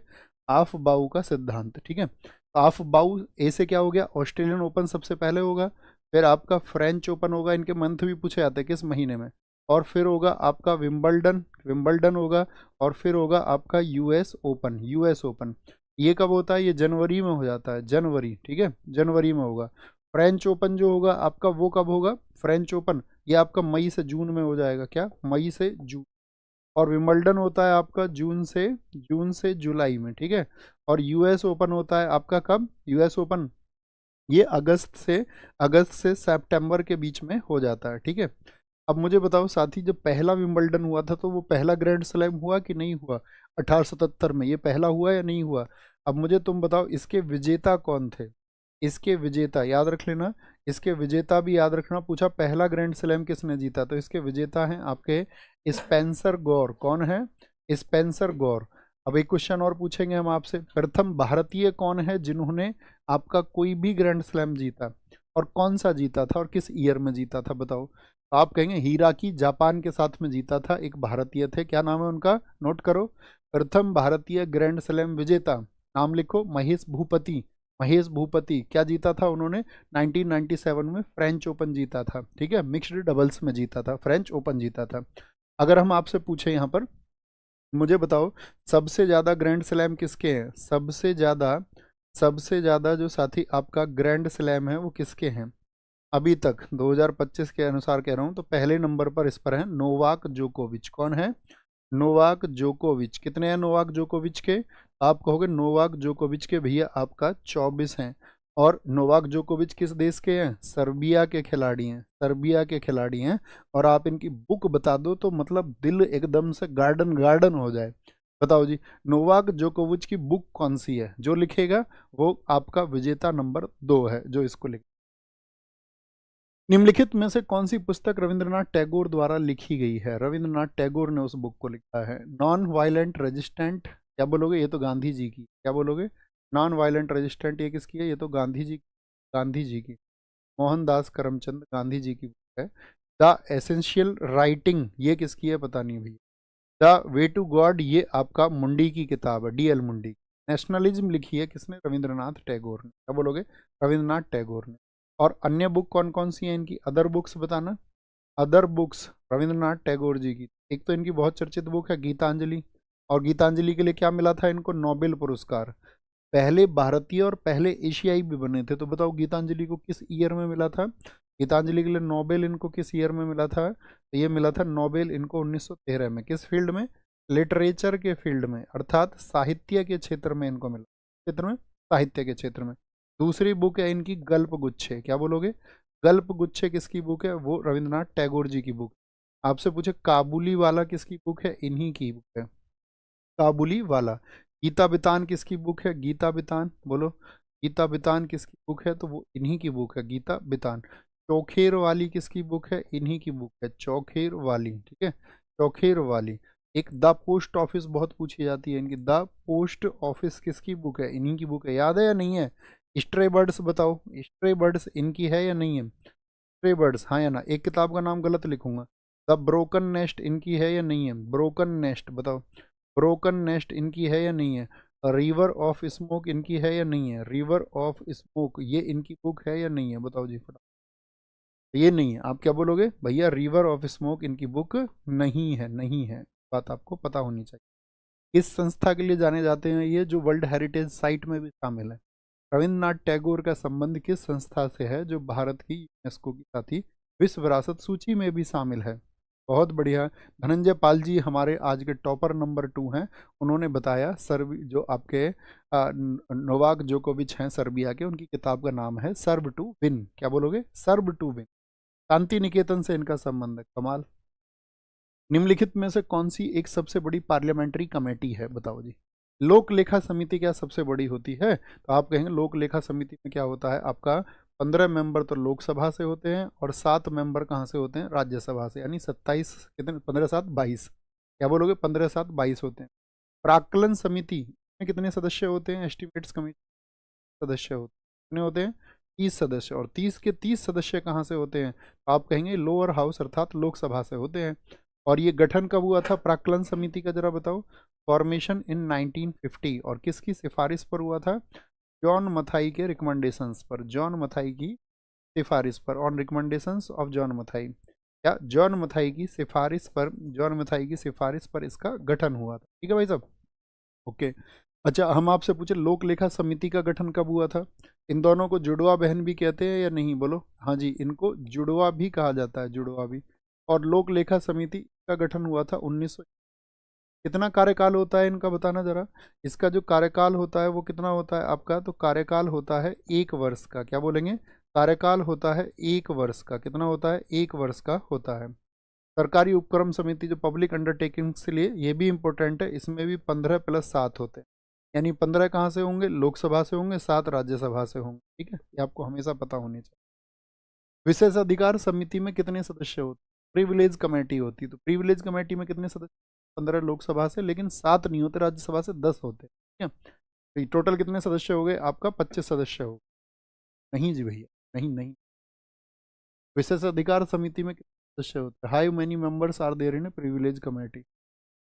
आफबाउ का सिद्धांत, ठीक है। आफबाउ ए से क्या हो गया, ऑस्ट्रेलियन ओपन सबसे पहले होगा, फिर आपका फ्रेंच ओपन होगा, इनके मंथ भी पूछे जाते हैं किस महीने में, और फिर होगा आपका विंबलडन, विंबलडन होगा, और फिर होगा आपका यूएस ओपन, यूएस ओपन। ये कब होता है, ये जनवरी में हो जाता है, जनवरी, ठीक है, जनवरी में होगा। फ्रेंच ओपन जो होगा आपका वो कब होगा, फ्रेंच ओपन ये आपका मई से जून में हो जाएगा, क्या, मई से जून। और विंबलडन होता है आपका जून से जुलाई में, ठीक है। और यूएस ओपन होता है आपका कब, यूएस ओपन ये अगस्त से सितंबर के बीच में हो जाता है, ठीक है। अब मुझे बताओ साथी, जब पहला विंबलडन हुआ था तो वो पहला ग्रैंड स्लैम हुआ कि नहीं हुआ, 1877 में, ये पहला हुआ या नहीं हुआ। अब मुझे तुम बताओ इसके विजेता कौन थे, इसके विजेता याद रख लेना, इसके विजेता भी याद रखना, पूछा पहला ग्रैंड स्लैम किसने जीता, तो इसके विजेता हैं आपके स्पेंसर गौर। कौन है, स्पेंसर गौर। अब एक क्वेश्चन और पूछेंगे हम आपसे, प्रथम भारतीय कौन है जिन्होंने आपका कोई भी ग्रैंड स्लैम जीता, और कौन सा जीता था और किस ईयर में जीता था, बताओ। तो आप कहेंगे हीराकी, जापान के साथ में जीता था, एक भारतीय थे, क्या नाम है उनका, नोट करो। प्रथम भारतीय ग्रैंड स्लैम विजेता, नाम लिखो, महेश भूपति। महेश भूपति क्या जीता था उन्होंने, 1997 में फ्रेंच ओपन जीता था, ठीक है, मिक्स्ड डबल्स में जीता था, फ्रेंच ओपन जीता था। अगर हम आपसे पूछे यहाँ पर, मुझे बताओ सबसे ज्यादा ग्रैंड स्लैम किसके हैं, सबसे ज्यादा जो साथी आपका ग्रैंड स्लैम है वो किसके हैं अभी तक, 2025 के अनुसार कह रहा हूं, तो पहले नंबर पर इस पर है नोवाक जोकोविच। कौन है, नोवाक जोकोविच। कितने हैं नोवाक जोकोविच के, आप कहोगे नोवाक जोकोविच के भैया आपका 24 हैं। और नोवाक जोकोविच किस देश के हैं, सर्बिया के खिलाड़ी हैं, सर्बिया के खिलाड़ी हैं। और आप इनकी बुक बता दो तो मतलब दिल एकदम से गार्डन गार्डन हो जाए। बताओ जी, नोवाक जोकोविच की बुक कौन सी है, जो लिखेगा वो आपका विजेता नंबर 2 है, जो इसको लिखे। निम्नलिखित में से कौन सी पुस्तक रविंद्रनाथ टैगोर द्वारा लिखी गई है, रविंद्रनाथ टैगोर ने उस बुक को लिखा है। नॉन वायलेंट रेजिस्टेंट, क्या बोलोगे, ये तो गांधी जी की, क्या बोलोगे, नॉन वायलेंट रेजिस्टेंट ये किसकी है, ये तो गांधी जी की, मोहनदास करमचंद गांधी जी की बुक है। द एसेंशियल राइटिंग ये किसकी है, पता नहीं भैया। द वे टू गॉड ये आपका मुंडी की किताब है, डीएल मुंडी। नेशनलिज्म लिखी है किसने, रविंद्रनाथ टैगोर ने, क्या बोलोगे, रविंद्रनाथ टैगोर ने। और अन्य बुक कौन कौन सी हैं इनकी, अदर बुक्स बताना, अदर बुक्स रविंद्रनाथ टैगोर जी की। एक तो इनकी बहुत चर्चित बुक है गीतांजलि, और गीतांजलि के लिए क्या मिला था इनको, नोबेल पुरस्कार। पहले भारतीय और पहले एशियाई भी बने थे, तो बताओ गीतांजलि को किस ईयर में मिला था, गीतांजलि के लिए नोबेल इनको किस ईयर में मिला था, तो ये मिला था नोबेल इनको 1913 में। किस फील्ड में, लिटरेचर के फील्ड में, अर्थात साहित्य के क्षेत्र में इनको मिला, क्षेत्र में, साहित्य के क्षेत्र में। दूसरी बुक है इनकी गल्प गुच्छे, क्या बोलोगे, गल्प गुच्छे किसकी बुक है, वो रविंद्रनाथ टैगोर जी की बुक। आपसे पूछे काबुली वाला किसकी बुक है, इन्हीं की बुक है, काबुली वाला। गीता बितान किसकी बुक है, गीता बितान बोलो, गीता बितान किसकी बुक है, तो वो इन्हीं की बुक है, गीता बितान। चौखेर वाली किसकी बुक है, इन्हीं की बुक है, चौखेर वाली, ठीक है, चौखेर वाली। एक द पोस्ट ऑफिस बहुत पूछी जाती है इनकी, द पोस्ट ऑफिस किसकी बुक है, इन्हीं की बुक है, याद है या नहीं है। स्ट्रे बर्ड्स बताओ, स्ट्रे बर्ड्स इनकी है या नहीं है, स्ट्रे बर्ड्स हाँ या ना, एक किताब का नाम गलत लिखूंगा। द ब्रोकन नेस्ट इनकी है या नहीं है, ब्रोकन नेस्ट बताओ, ब्रोकन नेस्ट इनकी है या नहीं है। रिवर ऑफ स्मोक इनकी है या नहीं है, रिवर ऑफ स्मोक ये इनकी बुक है या नहीं है, बताओ जी फटाफट। ये नहीं है, आप क्या बोलोगे भैया, रिवर ऑफ स्मोक इनकी बुक नहीं है, नहीं है, बात आपको पता होनी चाहिए। इस संस्था के लिए जाने जाते हैं ये, जो वर्ल्ड हेरिटेज साइट में भी शामिल है। रविंद्रनाथ टैगोर का संबंध किस संस्था से है, जो भारत की यूनेस्को की साथ ही विश्व विरासत सूची में भी शामिल है। बहुत बढ़िया। धनंजय पाल जी हमारे आज के टॉपर नंबर 2 हैं, उन्होंने बताया सर्व जो आपके नोवाक जोकोविच हैं सर्बिया के, उनकी किताब का नाम है सर्व टू विन, क्या बोलोगे, सर्व टू विन। शांति निकेतन से इनका संबंध है, कमाल। निम्नलिखित में से कौन सी एक सबसे बड़ी पार्लियामेंट्री कमेटी है, बताओ जी। लोक लेखा समिति क्या सबसे बड़ी होती है, तो आप कहेंगे लोक लेखा समिति में क्या होता है आपका, 15 मेंबर तो लोकसभा से होते हैं और 7 मेंबर कहाँ से होते हैं, राज्यसभा से, यानी 27 कितने, 15 7 22, क्या बोलोगे, 15 7 22 होते हैं। प्राक्कलन समिति में कितने सदस्य होते हैं, एस्टिमेट्स कमेटी सदस्य होते हैं, कितने होते हैं, 30 सदस्य, और 30 के 30 सदस्य कहाँ से होते हैं? तो आप कहेंगे लोअर हाउस अर्थात लोकसभा से होते हैं। और ये गठन कब हुआ था प्राक्कलन समिति का, जरा बताओ। फॉर्मेशन इन 1950, और किसकी सिफारिश पर हुआ था? जॉन मथाई के रिकमेंडेशंस पर, जॉन मथाई की सिफारिश पर, on recommendations of John Mathai, या जॉन मथाई की सिफारिश पर, जॉन मथाई की सिफारिश पर इसका गठन हुआ था। ठीक है भाई साहब, ओके। अच्छा, हम आपसे पूछे लोक लेखा समिति का गठन कब हुआ था? इन दोनों को जुड़वा बहन भी कहते हैं या नहीं, बोलो। हाँ जी, इनको जुड़वा भी कहा जाता है, जुड़वा भी। और लोक लेखा समिति का गठन हुआ था 1900। कितना कार्यकाल होता है इनका, बताना जरा। इसका जो कार्यकाल होता है वो कितना होता है आपका? तो कार्यकाल होता है 1 वर्ष का। क्या बोलेंगे? कार्यकाल होता है 1 वर्ष का। कितना होता है? 1 वर्ष का होता है। सरकारी उपक्रम समिति जो पब्लिक अंडरटेकिंग्स के लिए, ये भी इंपॉर्टेंट है, इसमें भी 15 + 7 होते हैं। यानी 15 कहाँ से होंगे? लोकसभा से होंगे, 7 राज्यसभा से होंगे। ठीक है, ये आपको हमेशा पता होनी चाहिए। विशेष अधिकार समिति में कितने सदस्य होते हैं? प्रिविलेज कमेटी होती है। तो प्रिविलेज कमेटी में कितने सदस्य? 15 लोकसभा से, लेकिन 7 नहीं होते, राज्यसभा से 10 होते हैं। ठीक है, तो टोटल कितने सदस्य हो गए आपका? 25 सदस्य हो। नहीं जी भैया, नहीं नहीं। विशेष अधिकार समिति में कितने सदस्य होते हैं? How many members are there in privilege committee?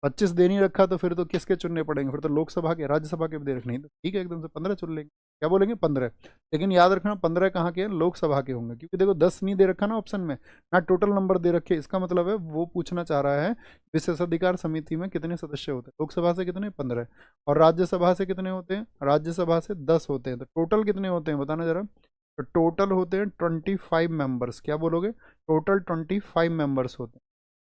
25 दे नहीं रखा तो फिर तो किसके चुनने पड़ेंगे? फिर तो लोकसभा के, राज्यसभा के भी दे रखने। नहीं तो ठीक है, एकदम से 15 चुन लेंगे। क्या बोलेंगे? 15। लेकिन याद रखना 15 कहाँ के हैं? लोकसभा के होंगे, क्योंकि देखो 10 नहीं दे रखा ना ऑप्शन में, ना टोटल नंबर दे रखे। इसका मतलब है वो पूछना चाह रहा है विशेषाधिकार समिति में कितने सदस्य होते हैं। लोकसभा से कितने? 15। और राज्यसभा से कितने होते हैं? राज्यसभा से 10 होते हैं। तो टोटल कितने होते हैं बताना जरा। तो टोटल होते हैं 25 मेंबर्स। क्या बोलोगे? टोटल 25 मेंबर्स होते हैं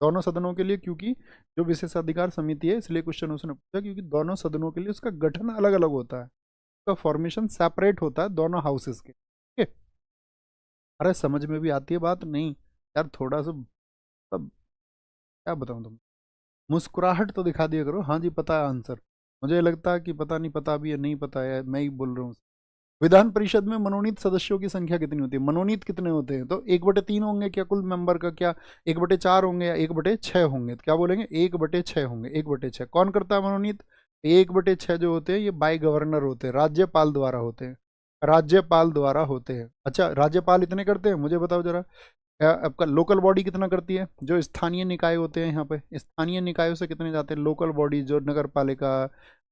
दोनों सदनों के लिए, क्योंकि जो विशेषाधिकार समिति है, इसलिए क्वेश्चन उसने पूछा क्योंकि दोनों सदनों के लिए उसका गठन अलग अलग होता है, उसका फॉर्मेशन सेपरेट होता है दोनों हाउसेस के। ठीक है, अरे समझ में भी आती है बात? नहीं यार, थोड़ा सा तब क्या बताऊं तुम, मुस्कुराहट तो दिखा दिया करो। हाँ जी, पता है आंसर। मुझे लगता है कि पता नहीं, पता भी है नहीं पता है, मैं ही बोल रहा हूँ। विधान परिषद में मनोनीत सदस्यों की संख्या कितनी होती है? मनोनीत कितने होते हैं? तो 1/3 होंगे क्या कुल मेंबर का? क्या 1/4 होंगे या 1/6 होंगे? तो क्या बोलेंगे? 1/6 होंगे। 1/6 कौन करता है मनोनीत? 1/6 जो होते हैं ये बाय गवर्नर होते हैं, राज्यपाल द्वारा होते हैं, राज्यपाल द्वारा होते हैं। अच्छा, राज्यपाल इतने करते हैं? मुझे बताओ जरा। आपका लोकल बॉडी कितना करती है? जो स्थानीय निकाय होते हैं यहाँ पे, स्थानीय निकायों से कितने जाते हैं? लोकल बॉडी जो नगर पालिका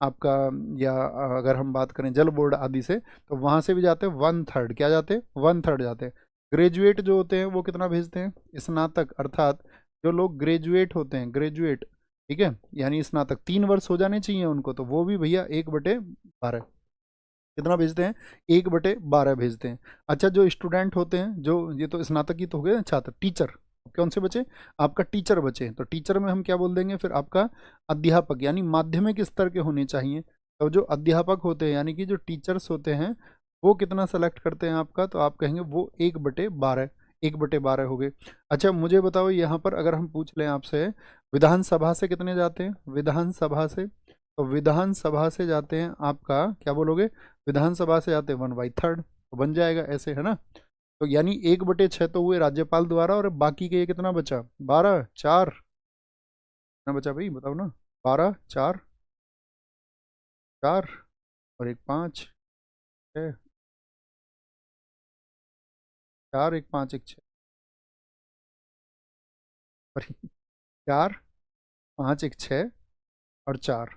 आपका, या अगर हम बात करें जल बोर्ड आदि से, तो वहाँ से भी जाते हैं 1/3। क्या जाते हैं? 1/3 जाते हैं। ग्रेजुएट जो होते हैं वो कितना भेजते हैं? स्नातक, अर्थात जो लोग ग्रेजुएट होते हैं, ग्रेजुएट, ठीक है, यानी स्नातक 3 वर्ष हो जाने चाहिए उनको, तो वो भी भैया 1/12 कितना भेजते हैं? 1/12 भेजते हैं। अच्छा, जो स्टूडेंट होते हैं, जो ये तो स्नातक ही तो हो गए छात्र, टीचर कौन से बचे? आपका टीचर बचे। तो टीचर में हम क्या बोल देंगे फिर? आपका अध्यापक, यानी माध्यमिक स्तर के होने चाहिए। तो जो अध्यापक होते हैं यानी कि जो टीचर्स होते हैं, वो कितना सेलेक्ट करते हैं आपका? तो आप कहेंगे वो 1/12, 1/12 हो गए। अच्छा, मुझे बताओ यहाँ पर अगर हम पूछ लें आपसे, विधानसभा से कितने जाते हैं? विधानसभा से, तो विधानसभा से जाते हैं आपका, क्या बोलोगे? विधानसभा से जाते हैं 1/3, तो बन जाएगा ऐसे, है ना। तो यानी 1/6 तो हुए राज्यपाल द्वारा, और बाकी के ये कितना बचा? 12, 4 कितना बचा भाई बताओ ना। 12, 4, 4 और 1, 5, 6, 4, 1, 5, 1, 6 और 4, 5, 1, 6 और 4,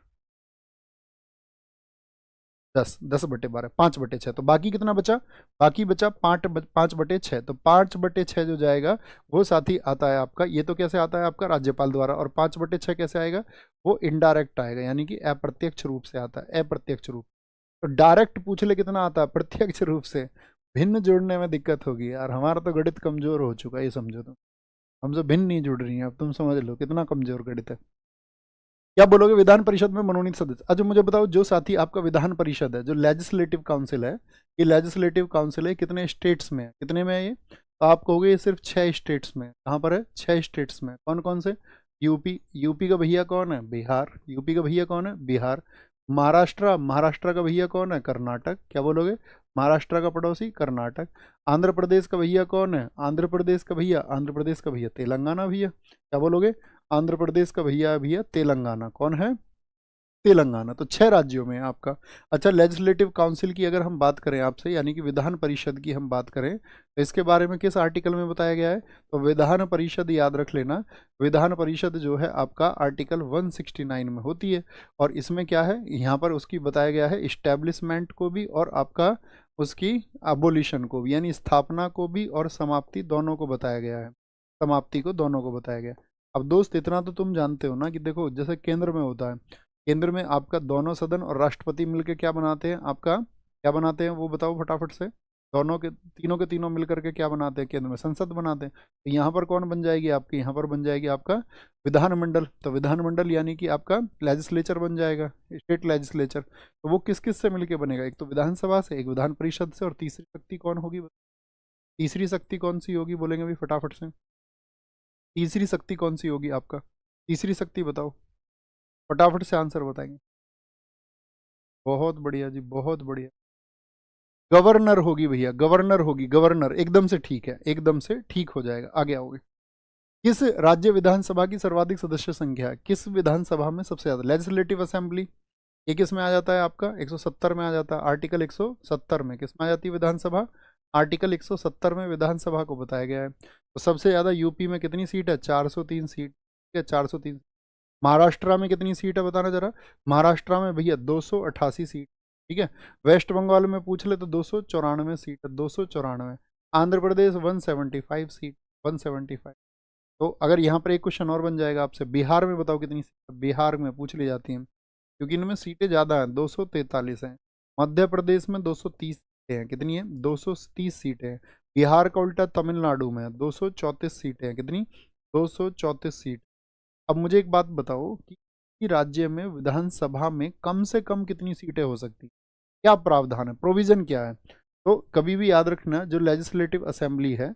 10, 10/12, 5/6। तो बाकी कितना बचा? बाकी बचा 5/6। तो 5/6 जो जाएगा वो साथी आता है आपका, ये तो कैसे आता है आपका? राज्यपाल द्वारा। और 5/6 कैसे आएगा? वो इनडायरेक्ट आएगा, यानी कि अप्रत्यक्ष रूप से आता है, अप्रत्यक्ष रूप। तो डायरेक्ट पूछ ले कितना आता है? प्रत्यक्ष रूप से। भिन्न जोड़ने में दिक्कत होगी यार, हमारा तो गणित कमजोर हो चुका है, ये समझो तुम। हमसे भिन्न नहीं जुड़ रही है, अब तुम समझ लो कितना कमजोर गणित है। क्या बोलोगे? विधान परिषद में मनोनीत सदस्य। अच्छा मुझे बताओ, जो साथी आपका विधान परिषद है, जो लेजिस्लेटिव काउंसिल है, ये लेजिस्लेटिव काउंसिल है कितने स्टेट्स में है? कितने में है ये? तो आप कहोगे ये सिर्फ 6 स्टेट्स में। कहाँ पर है? 6 स्टेट्स में। कौन कौन से? यूपी, यूपी का भैया कौन है? बिहार, यूपी का भैया कौन है? बिहार। महाराष्ट्र, महाराष्ट्र का भैया कौन है? कर्नाटक। क्या बोलोगे? महाराष्ट्र का पड़ोसी कर्नाटक। आंध्र प्रदेश का भैया कौन है? आंध्र प्रदेश का भैया, आंध्र प्रदेश का भैया तेलंगाना भैया। क्या बोलोगे? आंध्र प्रदेश का भैया भैया तेलंगाना। कौन है? तेलंगाना, तो 6 राज्यों में है आपका। अच्छा, लेजिस्लेटिव काउंसिल की अगर हम बात करें आपसे, यानी कि विधान परिषद की हम बात करें, तो इसके बारे में किस आर्टिकल में बताया गया है? तो विधान परिषद याद रख लेना, विधान परिषद जो है आपका आर्टिकल 169 में होती है। और इसमें क्या है, यहाँ पर उसकी बताया गया है इस्टेब्लिशमेंट को भी और आपका उसकी अबोलिशन को भी, यानी स्थापना को भी और समाप्ति दोनों को बताया गया है, समाप्ति को दोनों को बताया गया है। अब दोस्त इतना तो तुम जानते हो ना कि देखो जैसे केंद्र में होता है, केंद्र में आपका दोनों सदन और राष्ट्रपति मिलकर क्या बनाते हैं, आपका क्या बनाते हैं वो बताओ फटाफट से। दोनों के तीनों मिलकर के क्या बनाते हैं, केंद्र में संसद बनाते हैं। तो यहाँ पर कौन बन जाएगी आपकी, यहाँ पर बन जाएगी आपका विधानमंडल। तो विधानमंडल यानी कि आपका लेजिस्लेचर बन जाएगा, स्टेट लेजिस्लेचर। तो वो किस किस से मिलकर बनेगा, एक तो विधानसभा से, एक विधान परिषद से, और तीसरी शक्ति कौन होगी, तीसरी शक्ति कौन सी होगी, बोलेंगे भी फटाफट से। तीसरी शक्ति कौन सी होगी आपका, तीसरी शक्ति बताओ, फटाफट से आंसर बताएंगे। बहुत बढ़िया जी, बहुत बढ़िया। गवर्नर होगी भैया, गवर्नर होगी, गवर्नर। एकदम से ठीक है, एकदम से ठीक हो जाएगा, आगे आओगे। किस राज्य विधानसभा की सर्वाधिक सदस्य संख्या है, किस विधानसभा में सबसे ज्यादा? लेजिस्लेटिव असेंबली, ये किस में आ जाता है आपका, 170 में आ जाता है, आर्टिकल 170 में किस में आ जाती है विधानसभा, आर्टिकल 170 में विधानसभा को बताया गया है। तो सबसे ज्यादा यूपी में कितनी सीट है, 403 सीट, ठीक है 403। महाराष्ट्र में कितनी सीट है बताना जरा, महाराष्ट्र में भैया 288 सीट, ठीक है। वेस्ट बंगाल में पूछ ले तो 294 सीट है, 294। आंध्र प्रदेश 175 सीट, 175। तो अगर यहाँ पर एक क्वेश्चन और बन जाएगा आपसे, बिहार में बताओ कितनी सीट, बिहार में पूछ ली जाती हैं क्योंकि इनमें सीटें ज़्यादा हैं, 243 हैं। मध्य प्रदेश में 230 सीटें हैं, कितनी है, 230 सीटें हैं। बिहार का उल्टा तमिलनाडु में 234 सीटें हैं, कितनी, 234 सीट। अब मुझे एक बात बताओ कि राज्य में विधानसभा में कम से कम कितनी सीटें हो सकती, क्या प्रावधान है, प्रोविजन क्या है? तो कभी भी याद रखना, जो लेजिस्लेटिव असेंबली है,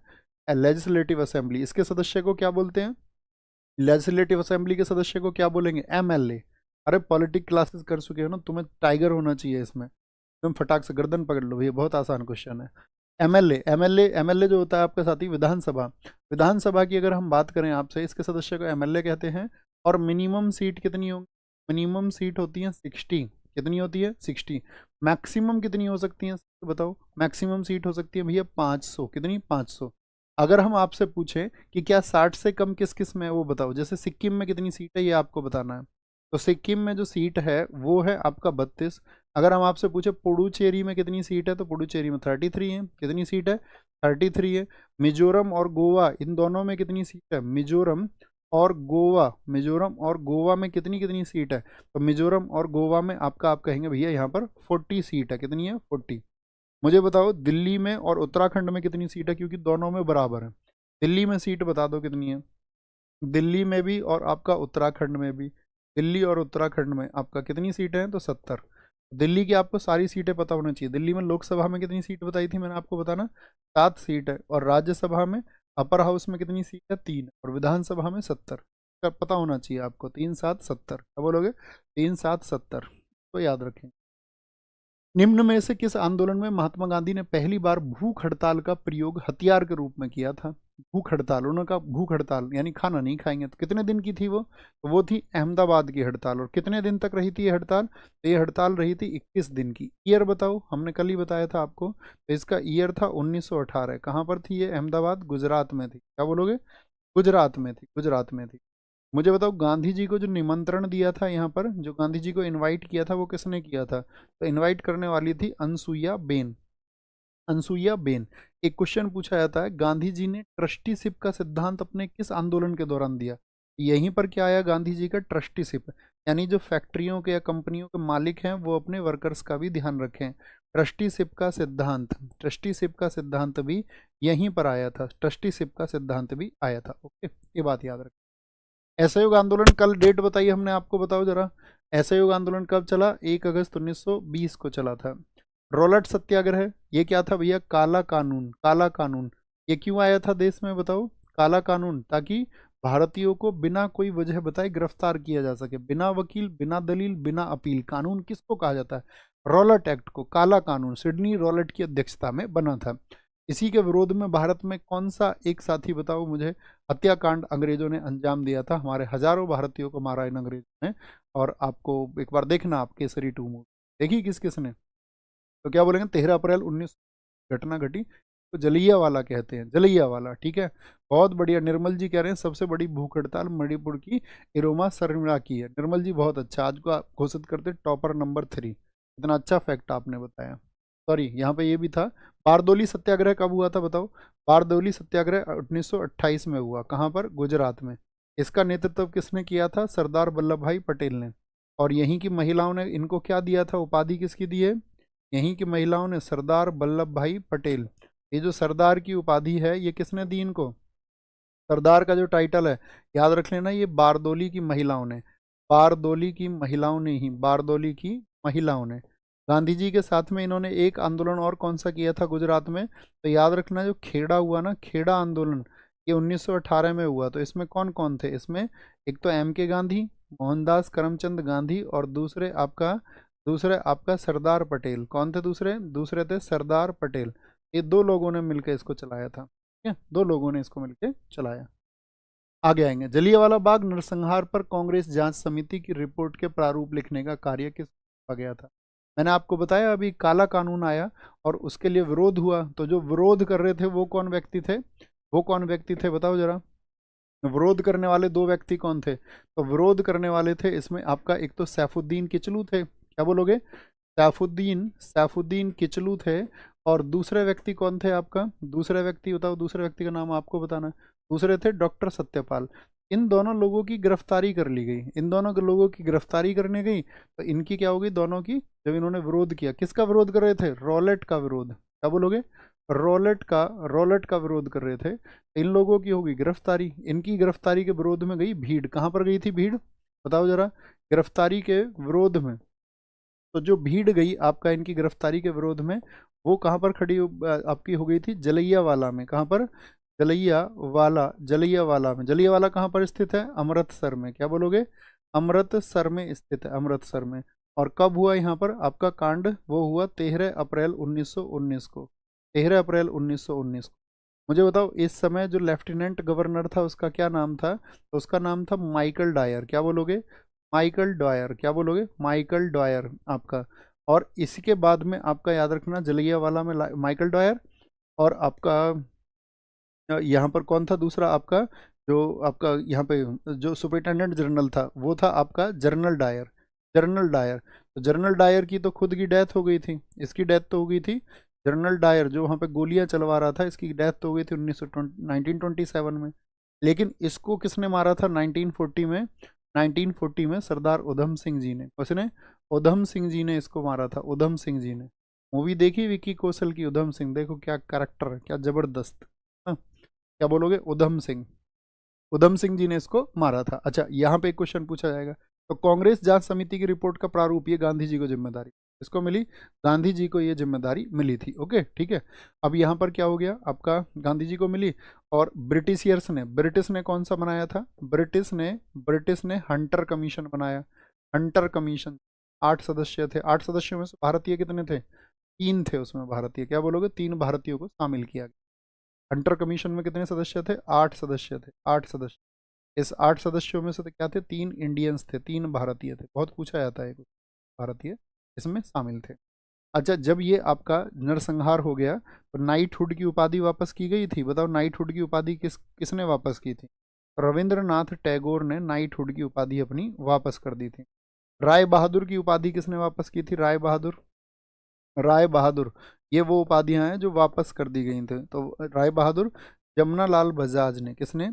लेजिस्लेटिव असेंबली, इसके सदस्य को क्या बोलते हैं, लेजिस्लेटिव असेंबली के सदस्य को क्या बोलेंगे, एमएलए। अरे पॉलिटिक क्लासेस कर चुके हो ना, तुम्हें टाइगर होना चाहिए इसमें, तुम फटाक से गर्दन पकड़ लो, ये बहुत आसान क्वेश्चन है। एमएलए, एमएलए, एमएलए जो होता है आपके साथी, विधानसभा, विधानसभा की अगर हम बात करें आपसे, इसके सदस्य को एमएलए कहते हैं। और मिनिमम सीट कितनी होगी, मिनिमम सीट होती है 60, कितनी होती है 60। मैक्सिमम कितनी हो सकती है बताओ, मैक्सिमम सीट हो सकती है भैया 500, कितनी 500। अगर हम आपसे पूछें कि क्या 60 से कम किस किस में है वो बताओ, जैसे सिक्किम में कितनी सीट है ये आपको बताना है। तो सिक्किम में जो सीट है वो है आपका 32। अगर हम आपसे पूछे पुडुचेरी में कितनी सीट है, तो पुडुचेरी में 33 है, कितनी सीट है, 33 है। मिजोरम और गोवा, इन दोनों में कितनी सीट है, मिजोरम और गोवा, मिजोरम और गोवा में कितनी कितनी सीट है? तो मिजोरम और गोवा में आपका, आप कहेंगे भैया यहाँ पर 40 सीट है, कितनी है 40। मुझे बताओ दिल्ली में और उत्तराखंड में कितनी सीट है, क्योंकि दोनों में बराबर है। दिल्ली में सीट बता दो कितनी है, दिल्ली में भी और आपका उत्तराखंड में भी, दिल्ली और उत्तराखंड में आपका कितनी सीटें हैं, तो 70। दिल्ली की आपको सारी सीटें पता होनी चाहिए। दिल्ली में लोकसभा में कितनी सीट बताई थी मैंने आपको, बताना 7 सीट है। और राज्यसभा में अपर हाउस में कितनी सीट है, 3। और विधानसभा में 70 का पता होना चाहिए आपको, 3 7 70, क्या बोलोगे, 3 7 70, तो याद रखें। निम्न में से किस आंदोलन में महात्मा गांधी ने पहली बार भूख हड़ताल का प्रयोग हथियार के रूप में किया था? भूख हड़ताल, उन्होंने कहा भूख हड़ताल यानी खाना नहीं खाएंगे। तो कितने दिन की थी वो, तो वो थी अहमदाबाद की हड़ताल। और कितने दिन तक रही थी ये हड़ताल, तो ये हड़ताल रही थी 21 दिन की। ईयर बताओ, हमने कल ही बताया था आपको, तो इसका ईयर था 1918। कहाँ पर थी ये, अहमदाबाद, गुजरात में थी, क्या बोलोगे, गुजरात में थी, गुजरात में थी। मुझे बताओ गांधी जी को जो निमंत्रण दिया था यहाँ पर, जो गांधी जी को इनवाइट किया था, वो किसने किया था? तो इनवाइट करने वाली थी अनसुईया बेन, अनसुईया बेन। एक क्वेश्चन पूछा जाता है, गांधी जी ने ट्रस्टीशिप का सिद्धांत अपने किस आंदोलन के दौरान दिया? यहीं पर क्या आया गांधी जी का, ट्रस्टीशिप, यानी जो फैक्ट्रियों के या कंपनियों के मालिक हैं वो अपने वर्कर्स का भी ध्यान रखें। ट्रस्टीशिप का सिद्धांत, ट्रस्टीशिप का सिद्धांत भी यहीं पर आया था, ट्रस्टीशिप का सिद्धांत भी आया था। ओके, ये बात याद रखें। असहयोग आंदोलन, कल डेट बताई हमने आपको, बताओ जरा, असहयोग आंदोलन कब चला, 1 अगस्त 1920 को चला था। रॉलेट सत्याग्रह, ये क्या था भैया, काला कानून, काला कानून। ये क्यों आया था देश में बताओ, काला कानून, ताकि भारतीयों को बिना कोई वजह बताए गिरफ्तार किया जा सके, बिना वकील, बिना दलील, बिना अपील। कानून किसको कहा जाता है, रॉलेट एक्ट को, काला कानून। सिडनी रॉलेट की अध्यक्षता में बना था। इसी के विरोध में भारत में कौन सा एक साथी बताओ मुझे, हत्याकांड अंग्रेजों ने अंजाम दिया था, हमारे हजारों भारतीयों को मारा इन अंग्रेजों ने। और आपको एक बार देखना आप केसरी 2 मूवी देखी किस किसने, तो क्या बोलेंगे 13 अप्रैल 19 घटना घटी, तो जलियांवाला कहते हैं, जलियांवाला, ठीक है। बहुत बढ़िया, निर्मल जी कह रहे हैं सबसे बड़ी भूख हड़ताल मणिपुर की इरोमा शर्मिला की है। निर्मल जी बहुत अच्छा, आज को घोषित करते टॉपर नंबर 3। इतना अच्छा फैक्ट आपने बताया। सॉरी, यहाँ पे ये भी था। बारदोली सत्याग्रह कब हुआ था बताओ? बारदोली सत्याग्रह 1928 में हुआ। कहाँ पर? गुजरात में। इसका नेतृत्व किसने किया था? सरदार वल्लभ भाई पटेल ने। और यहीं की महिलाओं ने इनको क्या दिया था? उपाधि किसकी दी है? यहीं की महिलाओं ने, सरदार वल्लभ भाई पटेल। ये जो सरदार की उपाधि है ये किसने दी इनको? सरदार का जो टाइटल है, याद रख लेना, ये बारदोली की महिलाओं ने, बारदोली की महिलाओं ने ही, बारदोली की महिलाओं ने। गांधी जी के साथ में इन्होंने एक आंदोलन और कौन सा किया था गुजरात में? तो याद रखना, जो खेड़ा हुआ ना, खेड़ा आंदोलन, ये 1918 में हुआ। तो इसमें कौन कौन थे? इसमें एक तो M.K. गांधी, मोहनदास करमचंद गांधी, और दूसरे आपका सरदार पटेल। कौन थे दूसरे? दूसरे थे सरदार पटेल। ये दो लोगों ने मिलकर इसको चलाया था, ठीक है, दो लोगों ने इसको मिलकर चलाया। आगे आएंगे, जलियांवाला बाग नरसंहार पर कांग्रेस जांच समिति की रिपोर्ट के प्रारूप लिखने का कार्य किस आ गया था? मैंने आपको बताया अभी काला कानून आया और उसके लिए विरोध हुआ, तो जो विरोध कर रहे थे वो कौन व्यक्ति थे? वो कौन व्यक्ति थे बताओ जरा? विरोध करने वाले दो व्यक्ति कौन थे? तो विरोध करने वाले थे इसमें आपका, एक तो सैफुद्दीन किचलू थे, क्या बोलोगे? सैफुद्दीन सैफुद्दीन किचलू थे। और दूसरे व्यक्ति कौन थे आपका? दूसरे व्यक्ति बताओ, दूसरे व्यक्ति का नाम आपको बताना है। दूसरे थे डॉक्टर सत्यपाल। इन दोनों लोगों की गिरफ्तारी कर ली गई। इन दोनों के लोगों की गिरफ्तारी करने गई तो इनकी क्या होगी दोनों की? जब इन्होंने विरोध किया, किसका विरोध कर रहे थे? रॉलेट का विरोध, क्या बोलोगे? रॉलेट का विरोध कर रहे थे। इन लोगों की होगी गिरफ्तारी। इनकी गिरफ्तारी के विरोध में गई भीड़। कहाँ पर गई थी भीड़? बताओ जरा, गिरफ्तारी के विरोध में। तो जो भीड़ गई आपका इनकी गिरफ्तारी के विरोध में, वो कहाँ पर आपकी हो गई थी? जलियांवाला में। कहाँ पर? जलियांवाला में। जलियांवाला कहाँ पर स्थित है? अमृतसर में। क्या बोलोगे? अमृतसर में स्थित है, अमृतसर में। और कब हुआ यहाँ पर आपका कांड? वो हुआ 13 अप्रैल 1919 को। 13 अप्रैल 1919 को। मुझे बताओ, इस समय जो लेफ्टिनेंट गवर्नर था उसका क्या नाम था? तो उसका नाम था माइकल डायर। क्या बोलोगे? Michael Dyer. क्या बोलोगे? माइकल डॉयर आपका। और इसी के बाद में आपका याद रखना, जलियांवाला में माइकल डॉयर। और आपका यहाँ पर कौन था दूसरा आपका? जो आपका यहाँ पे जो सुपरिटेंडेंट जनरल था वो था आपका जनरल डायर। General Dyer. तो जनरल डायर की तो खुद की डेथ हो गई थी, इसकी डेथ तो हो गई थी। जनरल डायर जो वहाँ पे गोलियां चलवा रहा था, इसकी डेथ तो हो गई थी 1927 में। लेकिन इसको किसने मारा था 1940 में? 1940 में सरदार उधम सिंह जी ने। उसने, उधम सिंह जी ने इसको मारा था, उधम सिंह जी ने। मूवी देखी विकी कौशल की उधम सिंह? देखो क्या कैरेक्टर है, क्या जबरदस्त। हाँ, क्या बोलोगे? उधम सिंह। उधम सिंह जी ने इसको मारा था। अच्छा, यहाँ पे एक क्वेश्चन पूछा जाएगा, तो कांग्रेस जांच समिति की रिपोर्ट का प्रारूप, ये गांधी जी को जिम्मेदारी इसको मिली, गांधी जी को ये जिम्मेदारी मिली थी। ओके, ठीक है। अब यहाँ पर क्या हो गया आपका? गांधी जी को मिली। और ब्रिटिशियर्स ने, ब्रिटिश ने कौन सा बनाया था? ब्रिटिश ने हंटर कमीशन बनाया। हंटर कमीशन, 8 सदस्य थे। 8 सदस्यों में से भारतीय कितने थे? 3 थे उसमें भारतीय। क्या बोलोगे? 3 भारतीयों को शामिल किया गया। हंटर कमीशन में कितने सदस्य थे? 8 सदस्य थे, 8 सदस्य। इस 8 सदस्यों में से तो क्या थे? 3 इंडियंस थे, 3 भारतीय थे। बहुत पूछा जाता है, भारतीय इसमें शामिल थे। अच्छा, जब ये आपका नरसंहार हो गया तो नाइटहुड की उपाधि वापस की गई थी। बताओ, नाइटहुड की उपाधि किसने वापस की थी? रविंद्रनाथ टैगोर ने नाइटहुड की उपाधि अपनी वापस कर दी थी। राय बहादुर की उपाधि किसने वापस की थी? राय बहादुर। राय बहादुर, ये वो उपाधियां हैं जो वापस कर दी गई थी। तो राय बहादुर, जमुना लाल बजाज ने। किसने?